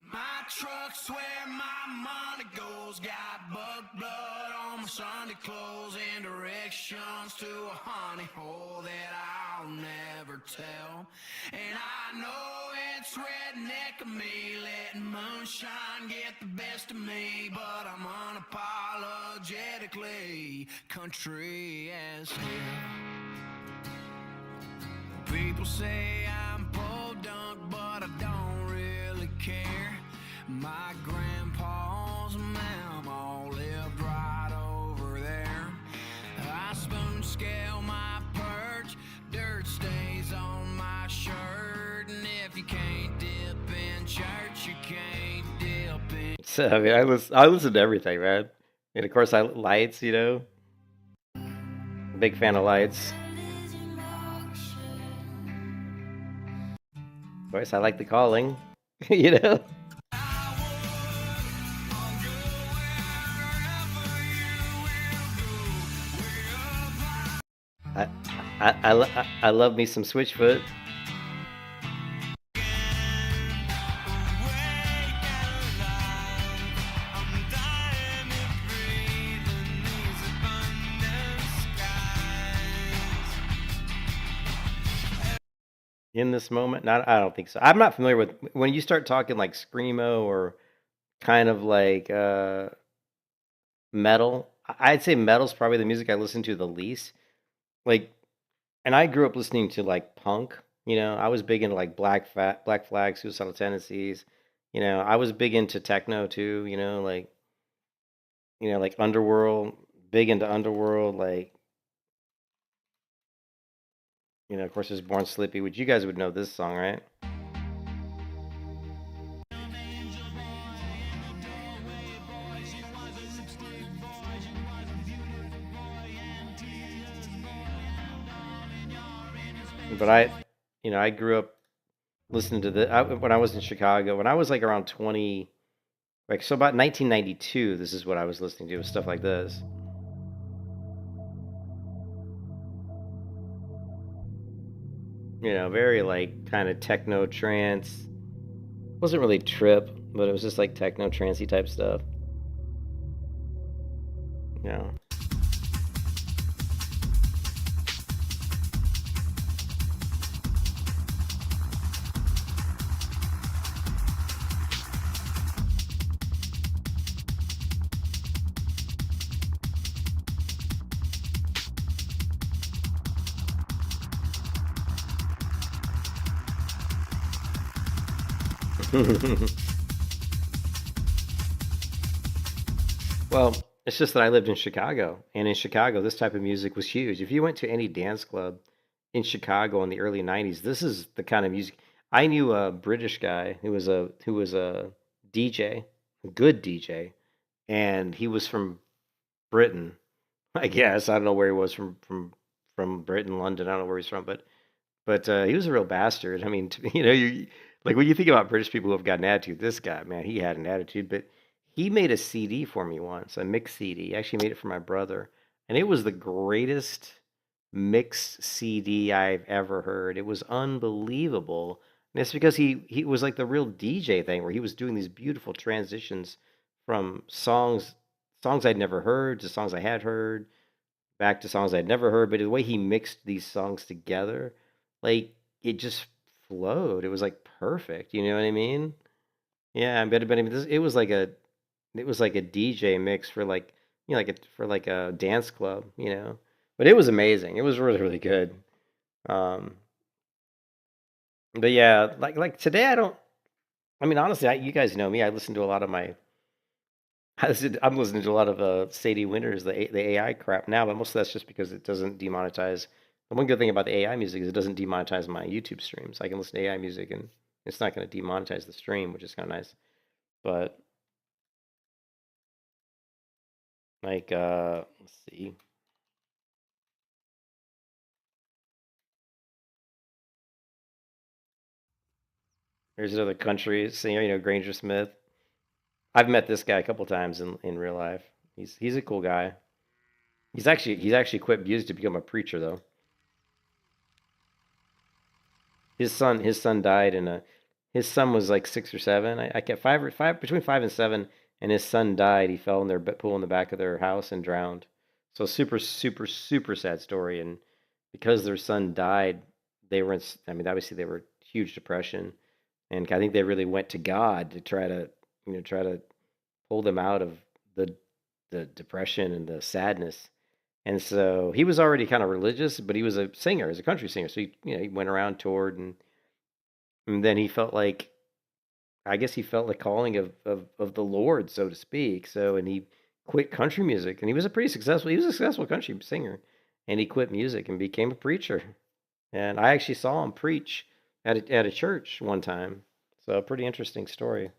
My truck's where my money goes. Got bug blood on my Sunday clothes and directions to a honey hole that I'll never tell. And I know it's redneck of me, letting moonshine get the best of me, but I'm unapologetically country as hell. People say I'm podunk, but I don't really care. My grandpa's mama lived right over there. I spoon scale my perch, dirt stays on my shirt, and if you can't dip in church, you can't dip in. So I mean, I listen to everything, man. And of course, I lights. You know, big fan of lights. Of course, I like the calling. You know. I, I love me some Switchfoot. In this moment, not I don't think so. I'm not familiar with when you start talking like screamo or kind of like metal. I'd say metal's probably the music I listen to the least. Like, and I grew up listening to like punk. You know, I was big into like Black Flag, Suicidal Tendencies. You know, I was big into techno too. Like Underworld, big into Underworld. Like, of course, there's Born Slippy, which you guys would know this song, right? But I grew up listening to when I was in Chicago, when I was like around 20, like, so about 1992, this is what I was listening to, stuff like this. Very like kind of techno trance. Wasn't really trip, but it was just like techno trancey type stuff. Yeah. Well, it's just that I lived in Chicago, and in Chicago, this type of music was huge. If you went to any dance club in Chicago in the early '90s, this is the kind of music. I knew a British guy who was a DJ, a good DJ, and he was from Britain. I guess I don't know where he was from Britain, London. I don't know where he's from, but he was a real bastard. I mean, you like when you think about British people who have got an attitude, this guy, man, he had an attitude. But he made a CD for me once, a mix CD. He actually made it for my brother, and it was the greatest mix CD I've ever heard. It was unbelievable, and it's because he was like the real DJ thing, where he was doing these beautiful transitions from songs I'd never heard to songs I had heard, back to songs I'd never heard. But the way he mixed these songs together, like it just flowed. It was like perfect. You know what I mean? Yeah, but I mean, it was like a DJ mix for like like a dance club. But it was amazing. It was really really good. Um, but yeah, like today I don't. I mean, honestly, you guys know me. I listen to a lot of my. I'm listening to a lot of Sadie Winters, the AI crap now, but most of that's just because it doesn't demonetize. The one good thing about the AI music is it doesn't demonetize my YouTube streams. I can listen to AI music and it's not going to demonetize the stream, which is kind of nice. But like, let's see. There's another country singer, Granger Smith. I've met this guy a couple times in real life. He's a cool guy. He's actually quit music to become a preacher though. His son died his son was like 6 or 7. I get five between 5 and 7, and his son died. He fell in their pool in the back of their house and drowned. So super super super sad story. And because their son died, they were I mean, obviously they were huge depression, and I think they really went to God to try to pull them out of the depression and the sadness. And so he was already kind of religious, but he was a singer, he was a country singer. So he went around, toured, and then he felt like, I guess he felt the calling of the Lord, so to speak. So, and he quit country music, and he was a successful country singer, and he quit music and became a preacher. And I actually saw him preach at a church one time. So, a pretty interesting story.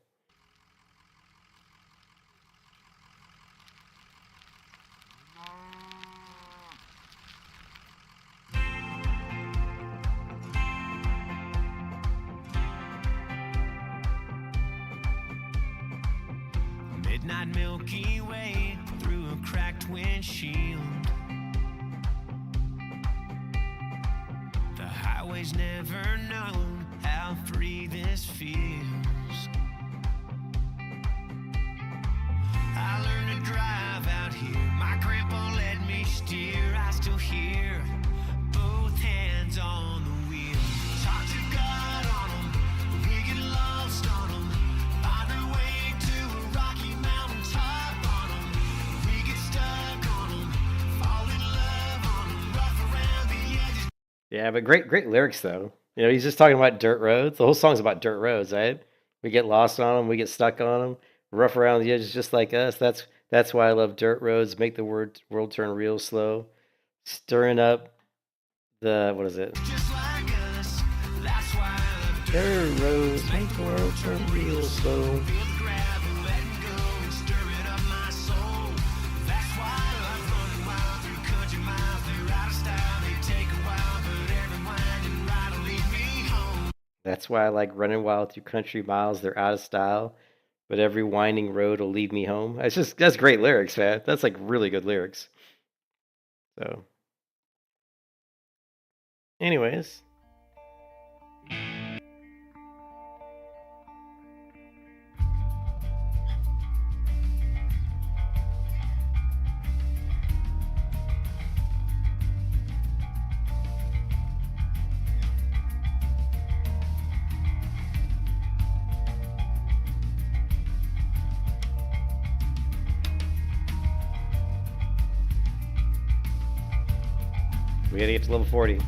Midnight Milky Way through a cracked windshield. The highway's never known how free this feels. I learned to drive out here. My grandpa let me steer. I still hear both hands on the wheel. Talk to God on 'em. We get lost on 'em. Find our way to a rocky mountain top on 'em. We get stuck on 'em. Fall in love on 'em. Rough around the edges. Yeah, but great lyrics though. He's just talking about dirt roads. The whole song's about dirt roads, right? We get lost on them, we get stuck on them, rough around the edges, just like us. That's why I love dirt roads. Make the world turn real slow, stirring up the what is it? Just like us. That's why I love Dirt roads make the world turn real slow. feel the gravel, letting go and stirring up my soul. That's why I love running wild through country miles. They're out of style, they take a while, but every winding ride will lead me home. That's why I like running wild through country miles. They're out of style, but every winding road will lead me home. That's great lyrics, man. That's like really good lyrics. So, anyways. We gotta get to level 40.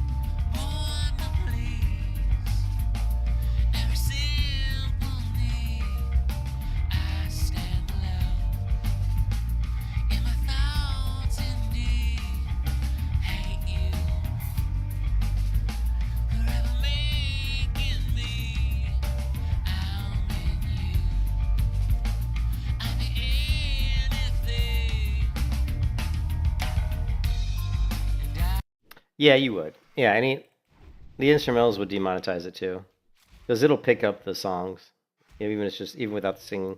Yeah, you would. Yeah, the instrumentals would demonetize it too, because it'll pick up the songs, even without the singing.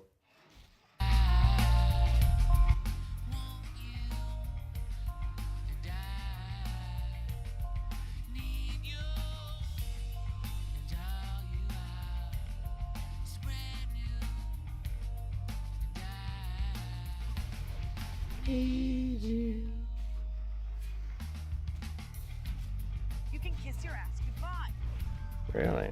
You can kiss your ass goodbye. Really.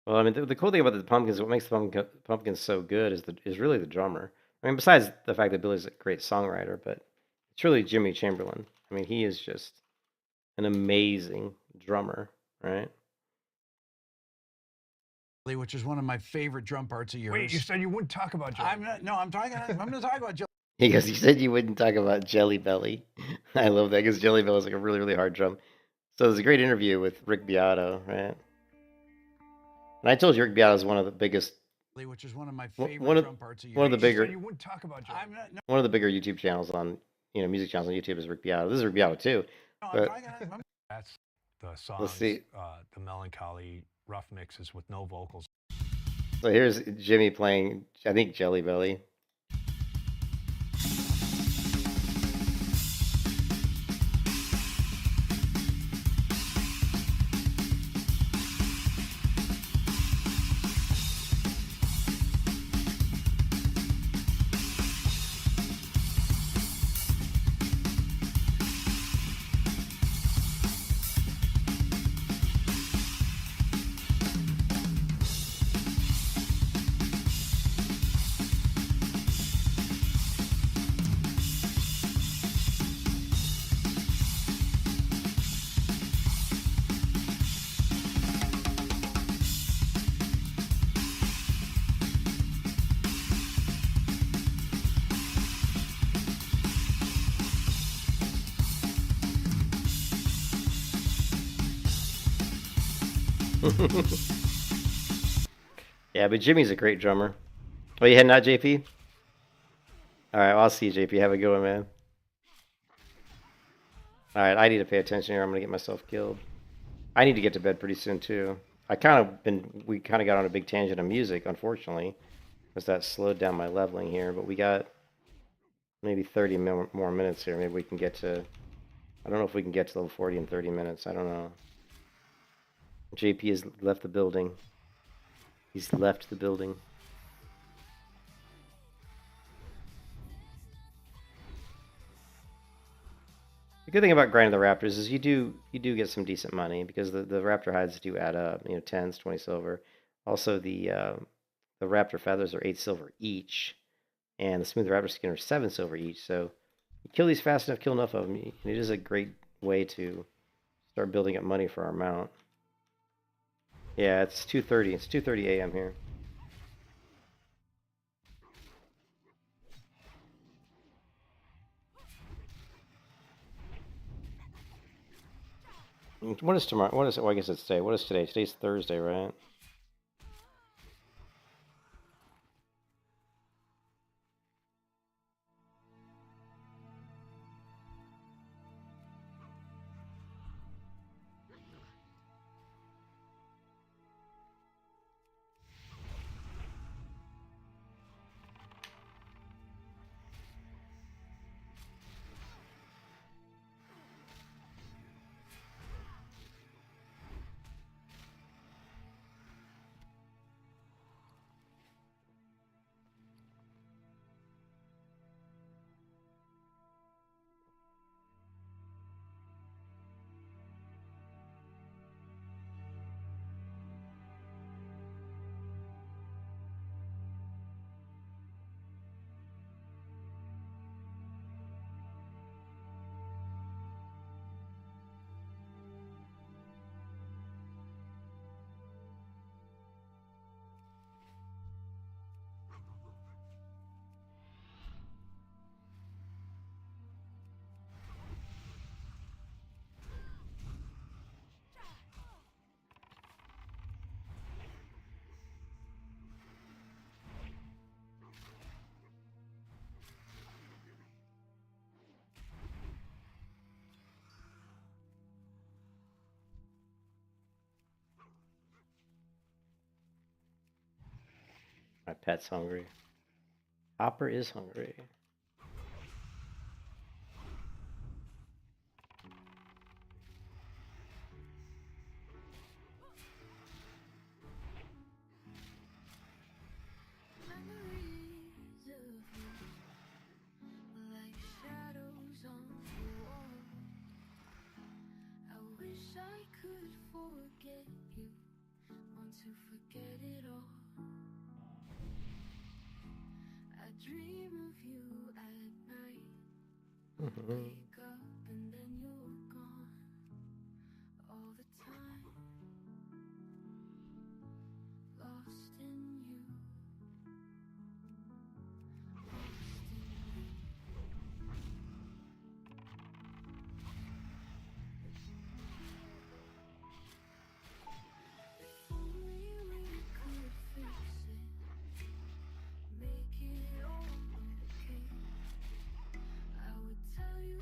Well, I mean, the cool thing about the pumpkins, what makes the pumpkins so good is really the drummer. I mean, besides the fact that Billy's a great songwriter, but it's really Jimmy Chamberlain. I mean, he is just an amazing drummer, right? Which is one of my favorite drum parts of yours. Wait, you said you wouldn't talk about Jelly. I'm going to talk about Jelly. He goes, you said you wouldn't talk about Jelly Belly. I love that because Jelly Belly is like a really, really hard drum. So there's a great interview with Rick Beato, right? And I told you Rick Beato is one of the biggest, Which is one of my One- favorite one of- drum parts of yours. one of the You bigger, said you wouldn't talk about Jelly. one of the bigger YouTube channels on, music channels on YouTube is Rick Beato. This is Rick Beato too. But That's the song. let's see. The melancholy rough mixes with no vocals. So here's Jimmy playing, I think, Jelly Belly. Yeah, but Jimmy's a great drummer. Oh, you heading out, JP? All right, well, I'll see you, JP. Have a good one, man. All right, I need to pay attention here. I'm gonna get myself killed. I need to get to bed pretty soon too. We kind of got on a big tangent of music, unfortunately, because that slowed down my leveling here. But we got maybe 30 more minutes here. Maybe we can get to. I don't know if we can get to level 40 in 30 minutes. I don't know. JP has left the building. He's left the building. The good thing about grinding the raptors is you do get some decent money because the raptor hides do add up. 10s, 20 silver. Also the raptor feathers are 8 silver each, and the smooth raptor skin are 7 silver each. So you kill these fast enough, kill enough of them, and it is a great way to start building up money for our mount. Yeah, it's 2:30. It's 2:30 a.m. here. What is tomorrow? What is it? Well, I guess it's today. What is today? Today's Thursday, right? My pet's hungry. Hopper is hungry. Like shadows on the wall. I wish I could forget you. Want to forget it all. I dream of you at night. Wake up and then you're gone. All the time. Lost in you. Make it all okay. I would tell you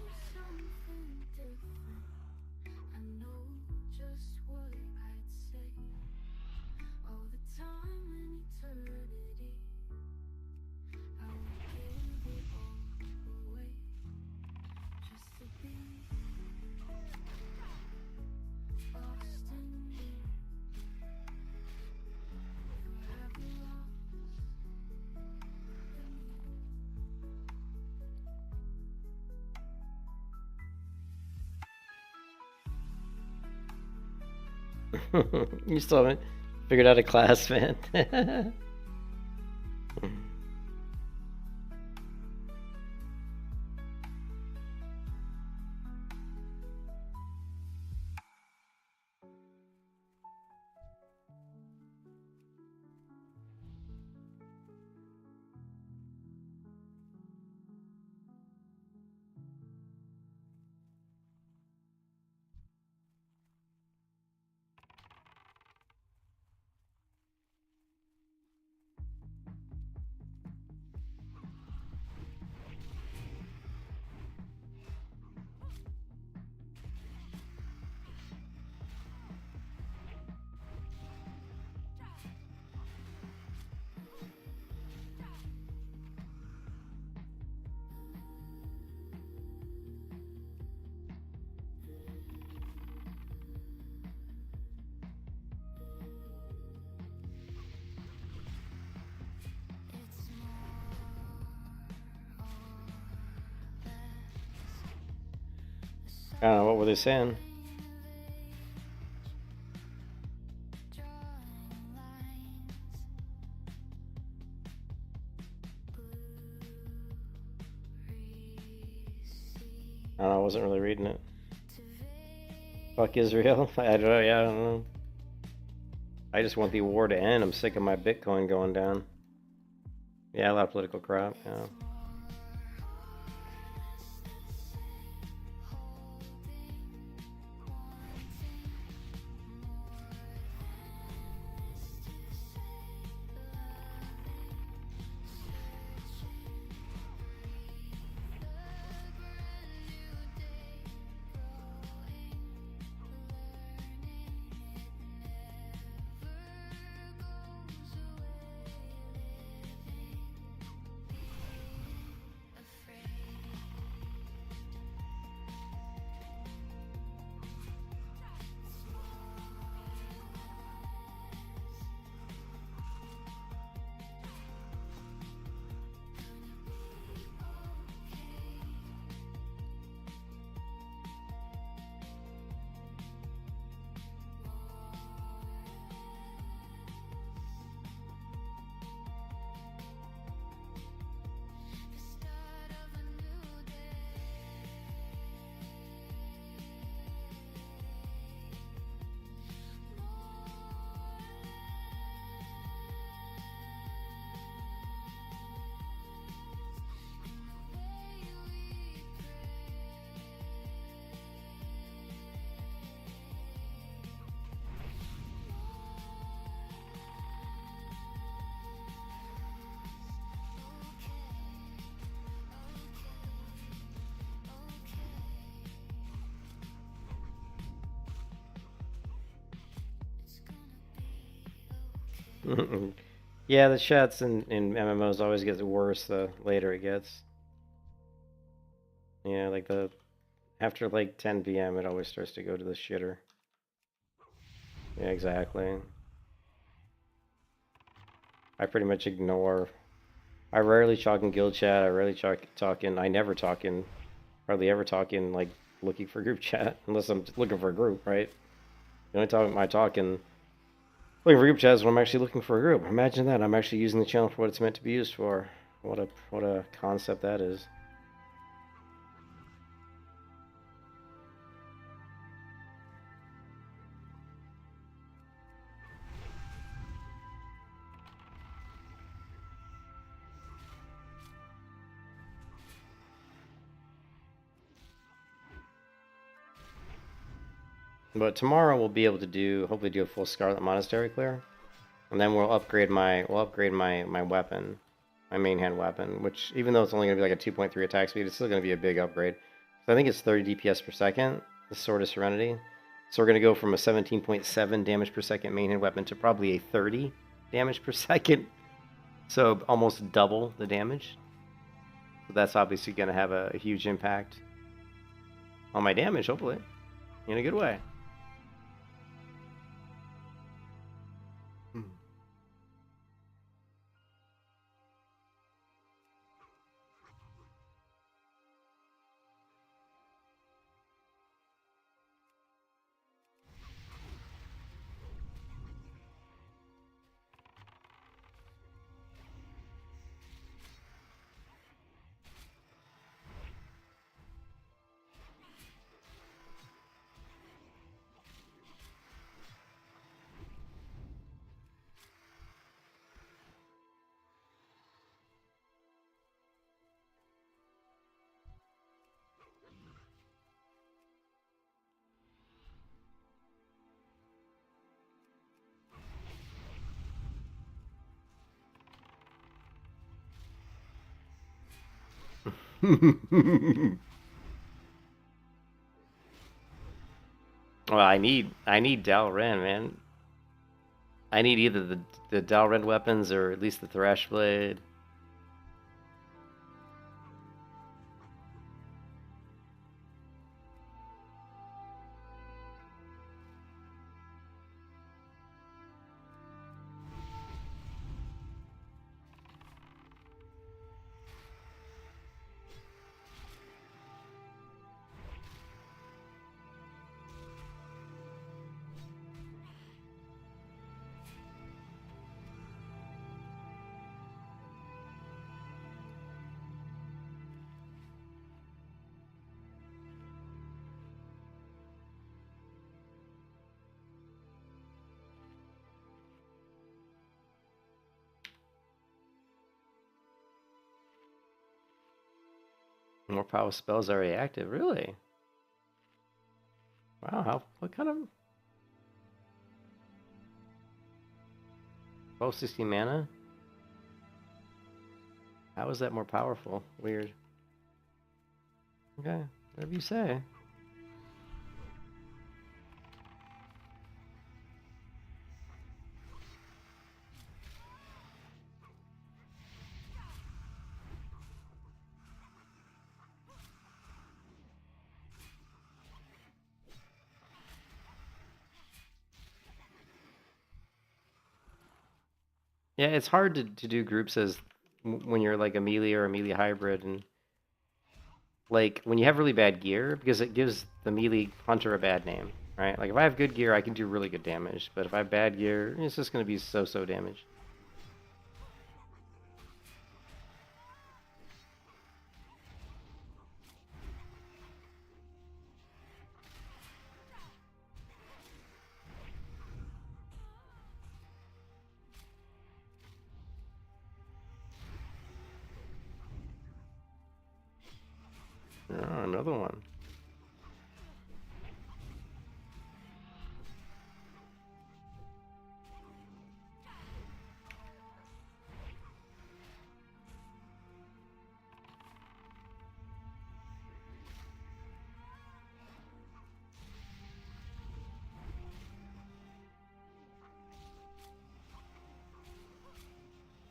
You still haven't figured out a class, man. I don't know, what were they saying? I don't know, I wasn't really reading it. Fuck Israel? I don't know, yeah, I don't know. I just want the war to end. I'm sick of my Bitcoin going down. Yeah, a lot of political crap, yeah. Yeah, the chats in MMOs always gets worse the later it gets. Yeah, like after like 10 p.m. it always starts to go to the shitter. Yeah, exactly. I pretty much ignore. I rarely talk in guild chat. I rarely talk in. I never talk in. Hardly ever talk in like looking for group chat unless I'm looking for a group, right? The only time I talk in looking for group chat is when I'm actually looking for a group. Imagine that. I'm actually using the channel for what it's meant to be used for. What a concept that is. But tomorrow we'll be able to hopefully do a full Scarlet Monastery clear, and then we'll upgrade my weapon, my main hand weapon. Which even though it's only gonna be like a 2.3 attack speed, it's still gonna be a big upgrade. So I think it's 30 DPS per second. The Sword of Serenity. So we're gonna go from a 17.7 damage per second main hand weapon to probably a 30 damage per second. So almost double the damage. So that's obviously gonna have a huge impact on my damage, hopefully, in a good way. Well, I need Dalren, man. I need either the Dalren weapons or at least the Thrash Blade. More power spells already active, really? Wow, what kind of... 1260 mana? How is that more powerful? Weird. Okay, whatever you say. Yeah, it's hard to do groups as when you're like a melee or a melee hybrid, and like when you have really bad gear, because it gives the melee hunter a bad name, right? Like if I have good gear, I can do really good damage, but if I have bad gear, it's just going to be so damage. Oh, another one.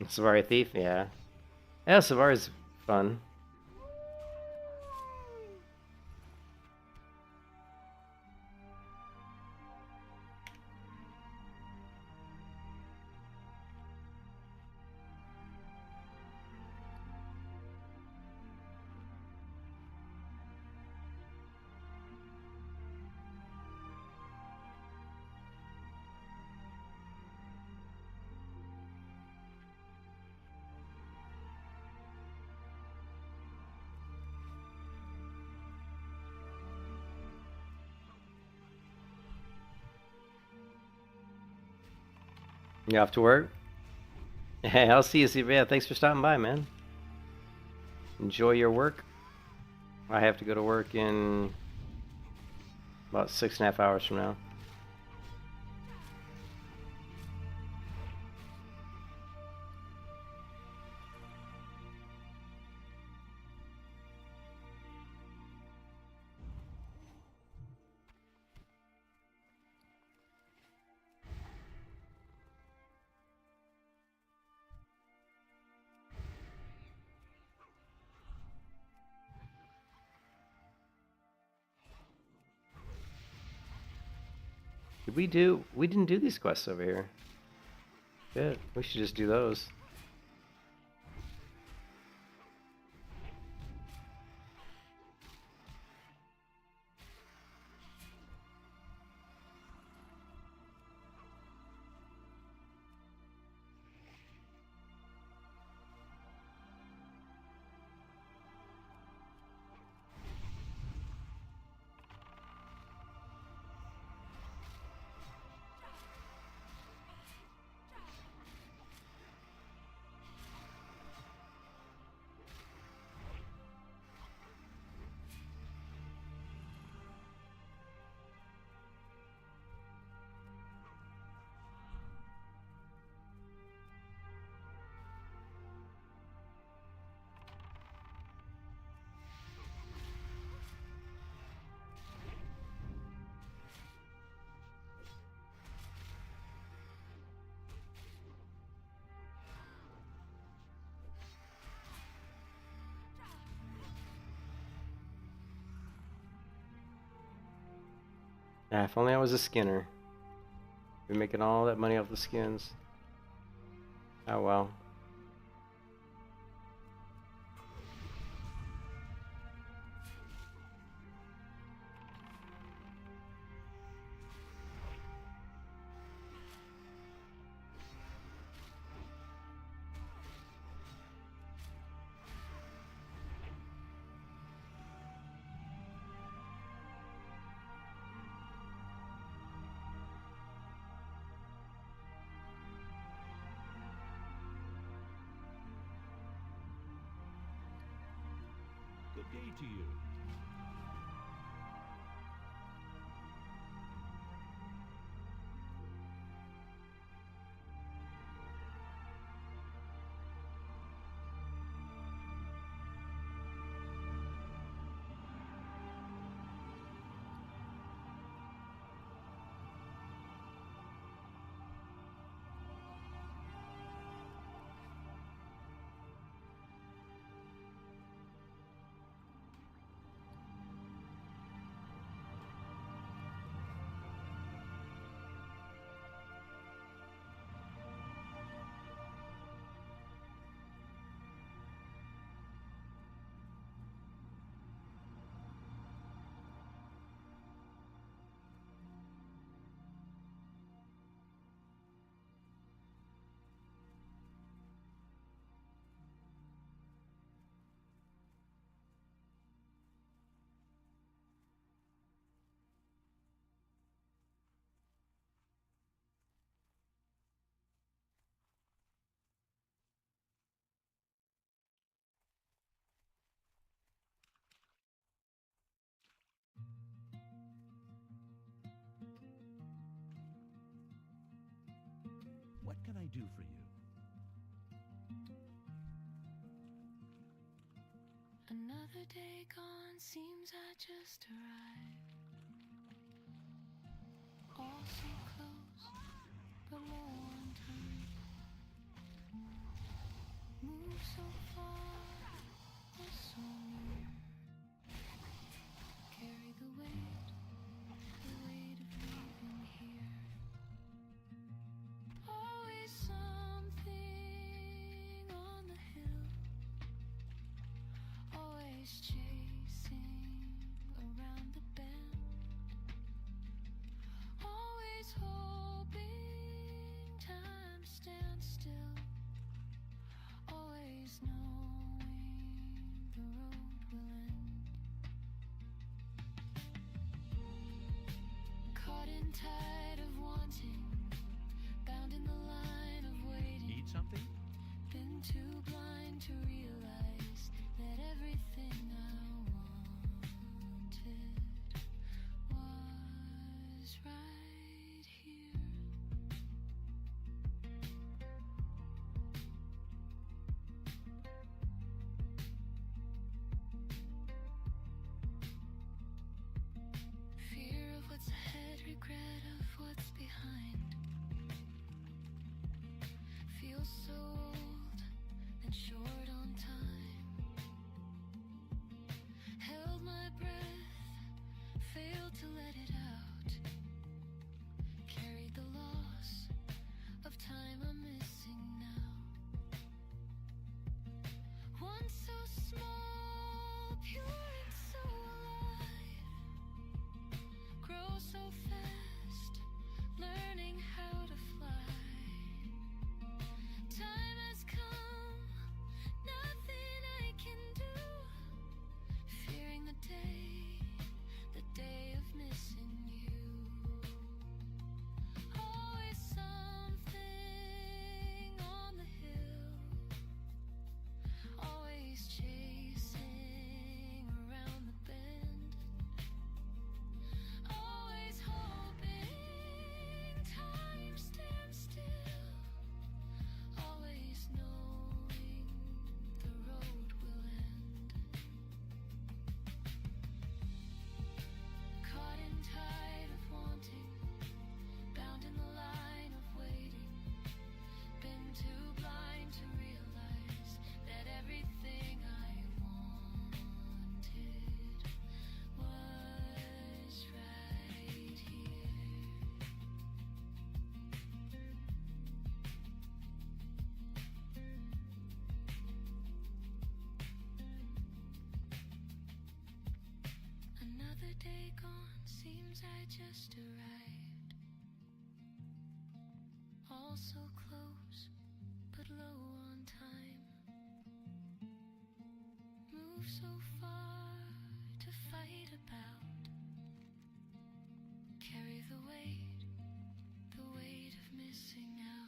Savari Thief, yeah. Yeah, Savari's fun. You off to work? Hey, I'll see you, yeah, thanks for stopping by, man. Enjoy your work. I have to go to work in about 6.5 hours from now. We didn't do these quests over here. Good. We should just do those. Ah, if only I was a skinner. Been making all that money off the skins. Oh well. Good day to you. What can I do for you? Another day gone, seems I just arrived. All so close, but low on time. Move so far, or so near. Carry the weight of leaving here. Always something on the hill. Always chasing around the bend. Always hoping time stands still. Always knowing the road will end. Caught in tide of wanting, bound in the line of waiting. Need something? Been too blind to realize that everything I wanted was right here. Fear of what's ahead, regret of I just arrived. All so close, but low on time. Move so far to fight about. Carry the weight of missing out.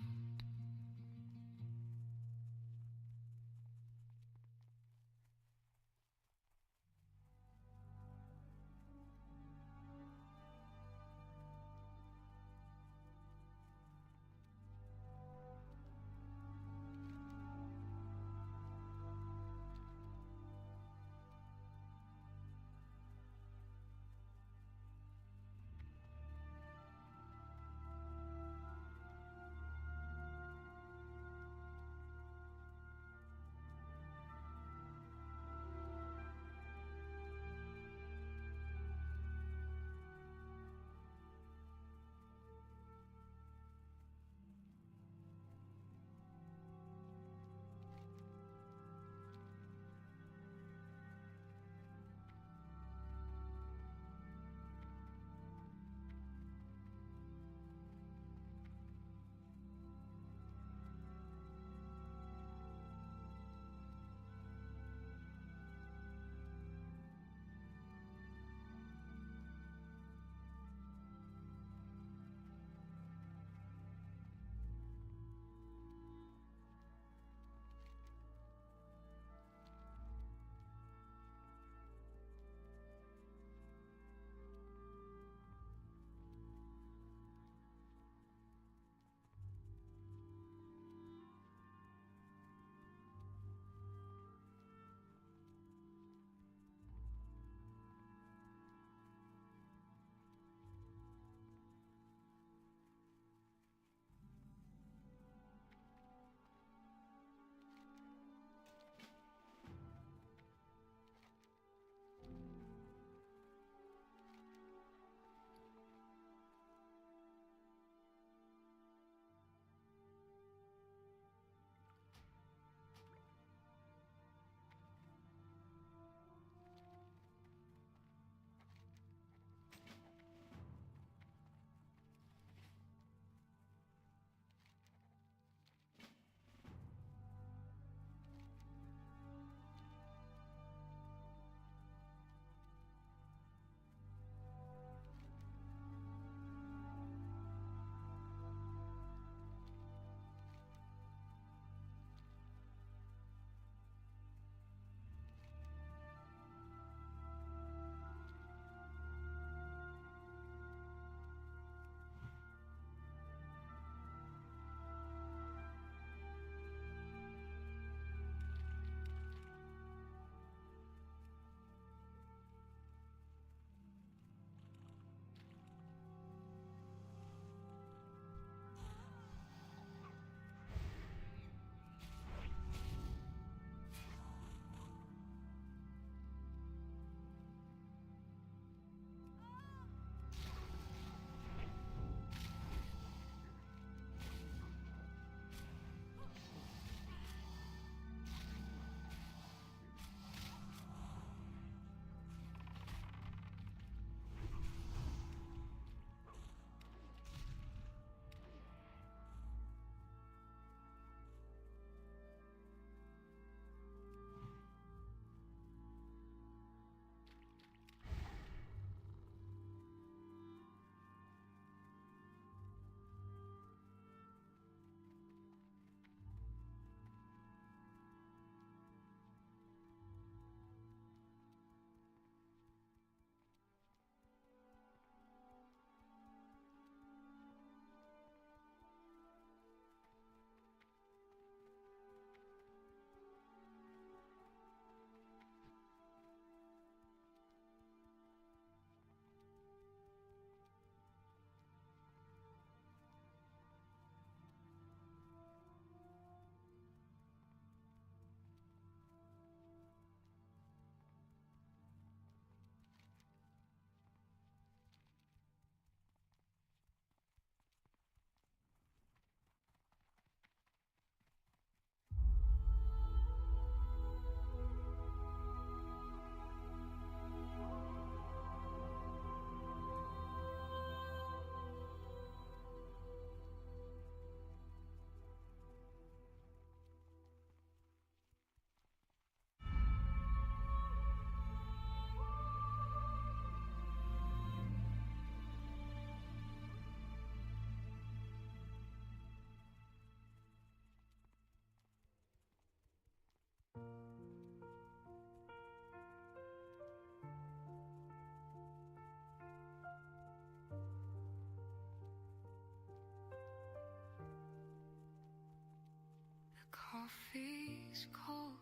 is cold,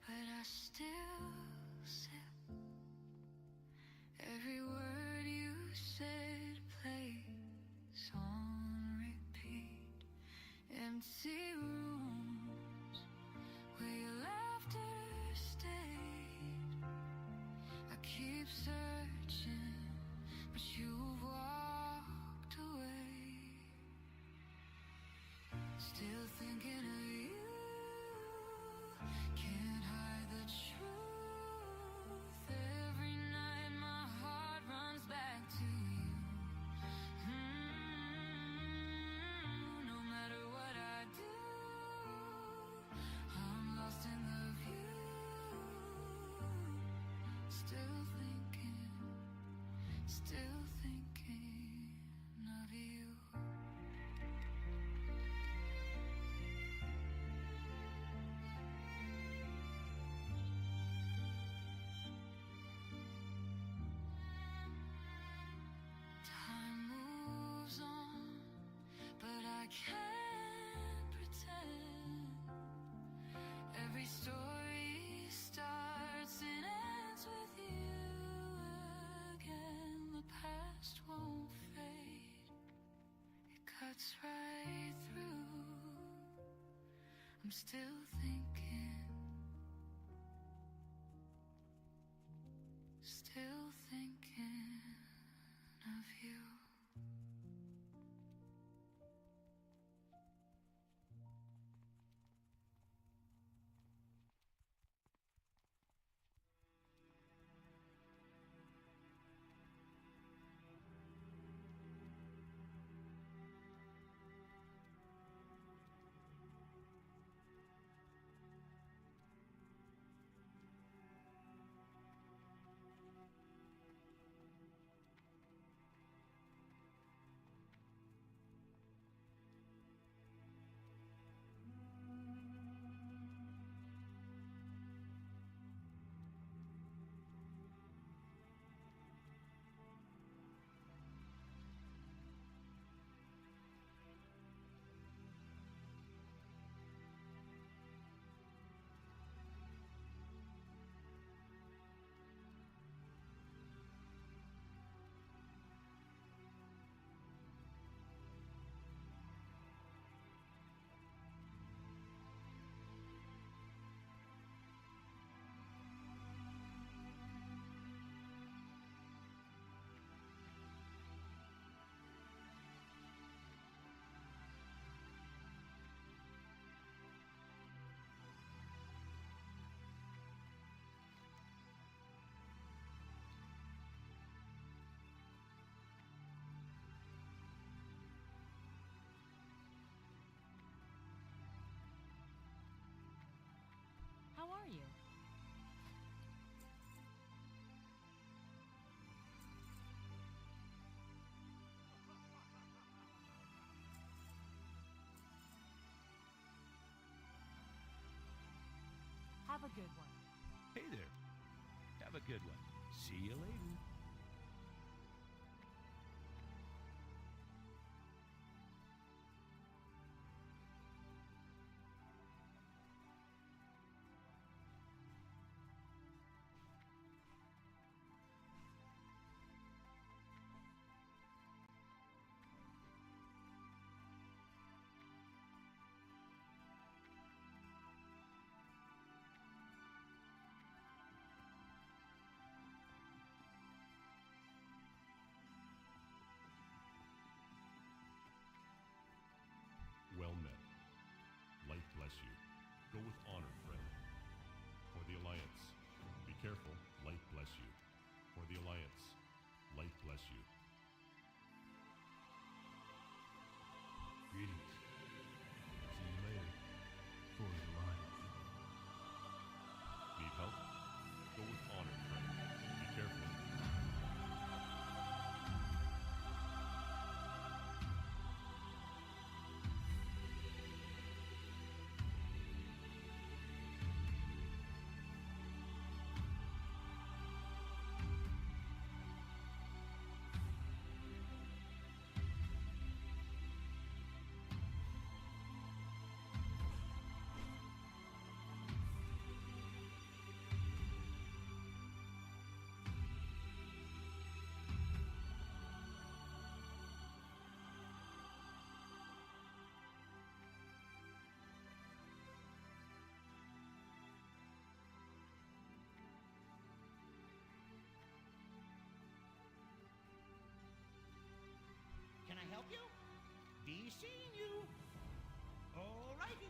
but I still sip. Every word you said plays on repeat. Empty rooms where your laughter stayed. I keep searching, but you've walked away. Still thinking of you. Can't hide the truth. Every night my heart runs back to you. No matter what I do, I'm lost in the view. Still thinking of you. Time moves on, but I can't pretend. Every story starts and ends with you again. The past won't fade, it cuts right through. I'm still thinking of you. How are you? Have a good one. Hey there. Have a good one. See you later. Well met. Light bless you. Go with honor, friend. For the Alliance. Be careful. Light bless you. For the Alliance. Light bless you. Greetings. See you later. For the Alliance. Need help? Go with honor, friend. Be careful. seeing you. Alrighty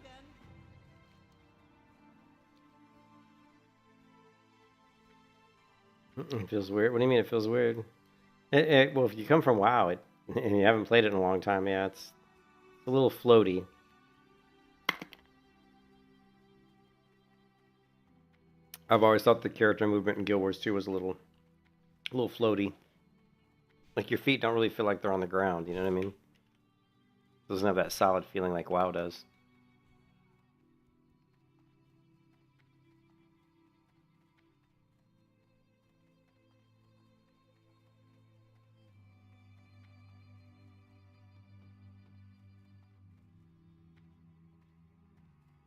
then. It feels weird. What do you mean it feels weird? Well, if you come from WoW and you haven't played it in a long time, yeah, it's a little floaty. I've always thought the character movement in Guild Wars 2 was a little floaty. Like your feet don't really feel like they're on the ground, you know what I mean? It doesn't have that solid feeling like WoW does.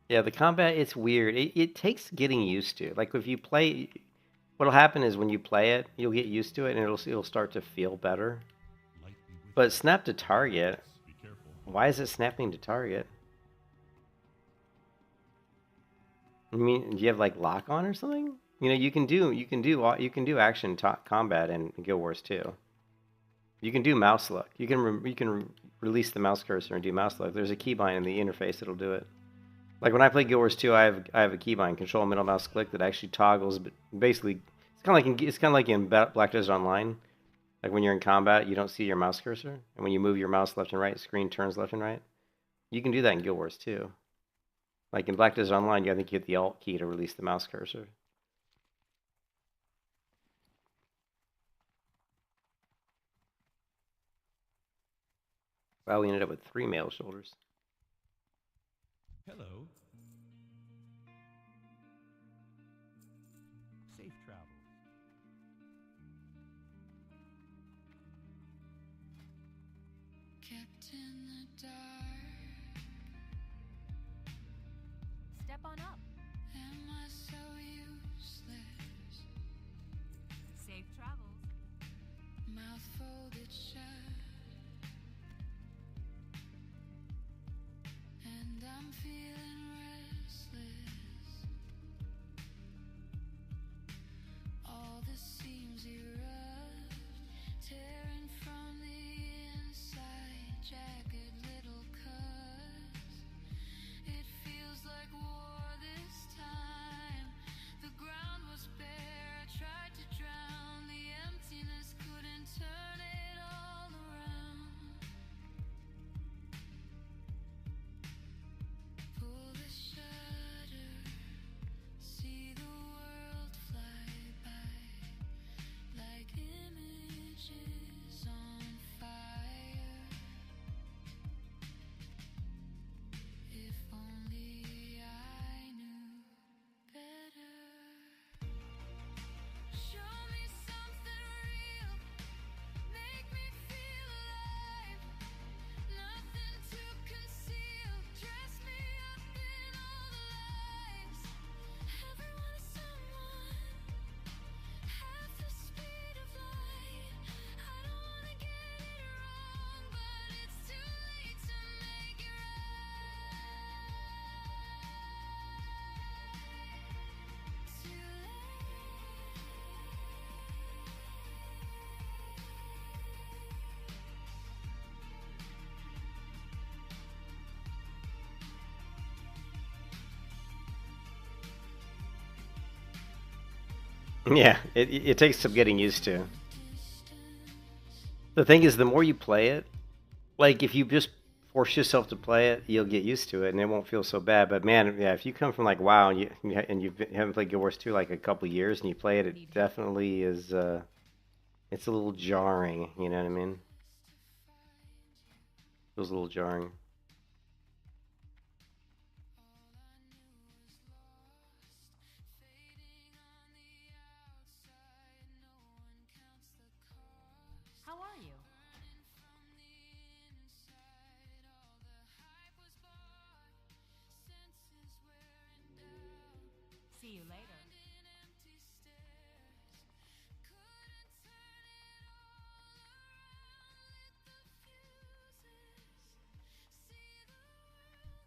Yeah, the combat, it's weird. It takes getting used to. Like if you play, what'll happen is when you play it, you'll get used to it and it'll start to feel better. But snap to target, why is it snapping to target? I mean, do you have like lock on or something? You know, you can do action combat in Guild Wars 2. You can do mouse look. You can release the mouse cursor and do mouse look. There's a keybind in the interface that'll do it. Like when I play Guild Wars 2, I have a keybind, control middle mouse click, that actually toggles. But basically, it's kind of like in Black Desert Online. Like when you're in combat, you don't see your mouse cursor, and when you move your mouse left and right, the screen turns left and right. You can do that in Guild Wars 2. Like in Black Desert Online, I think you hit the Alt key to release the mouse cursor. Wow, we ended up with 3 male shoulders. Hello. Safe travels. Kept in the dark. Step on up. Am I so useless? Safe travels. Mouth folded shut. And I'm feeling restless. All the seams erupt, tearing from the inside, jagged little cuts. It feels like war this time. The ground was bare, I tried to drown. The emptiness couldn't turn it all around. Pull the shutter, see the world fly by like images on fire. If only I knew better. Show me something real, make me feel alive. Nothing to conceal, dress me up in all the lies. Everyone is someone, half the speed of light. I don't wanna get it wrong, but it's too late to make it right. Too Yeah, it takes some getting used to. The thing is, the more you play it, like if you just force yourself to play it, you'll get used to it and it won't feel so bad. But man, yeah, if you come from like WoW and you haven't played Guild Wars 2 like a couple years and you play it, it definitely is. It's a little jarring. You know what I mean? Feels a little jarring. How are you? See you later.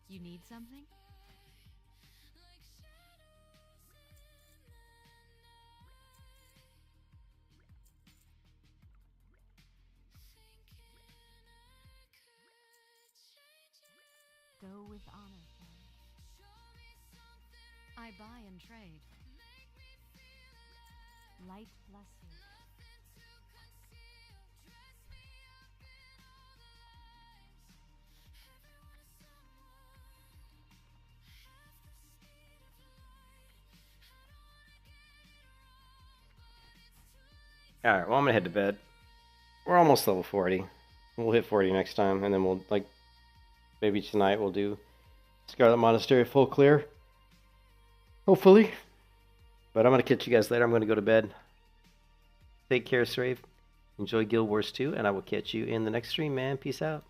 You need something? Go with honor, friend. I buy and trade. Light bless you. Alright, well, I'm gonna head to bed. We're almost level 40. We'll hit 40 next time, and then we'll, like, maybe tonight we'll do Scarlet Monastery full clear. Hopefully. But I'm gonna catch you guys later. I'm gonna go to bed. Take care, Srave. Enjoy Guild Wars 2, and I will catch you in the next stream, man. Peace out.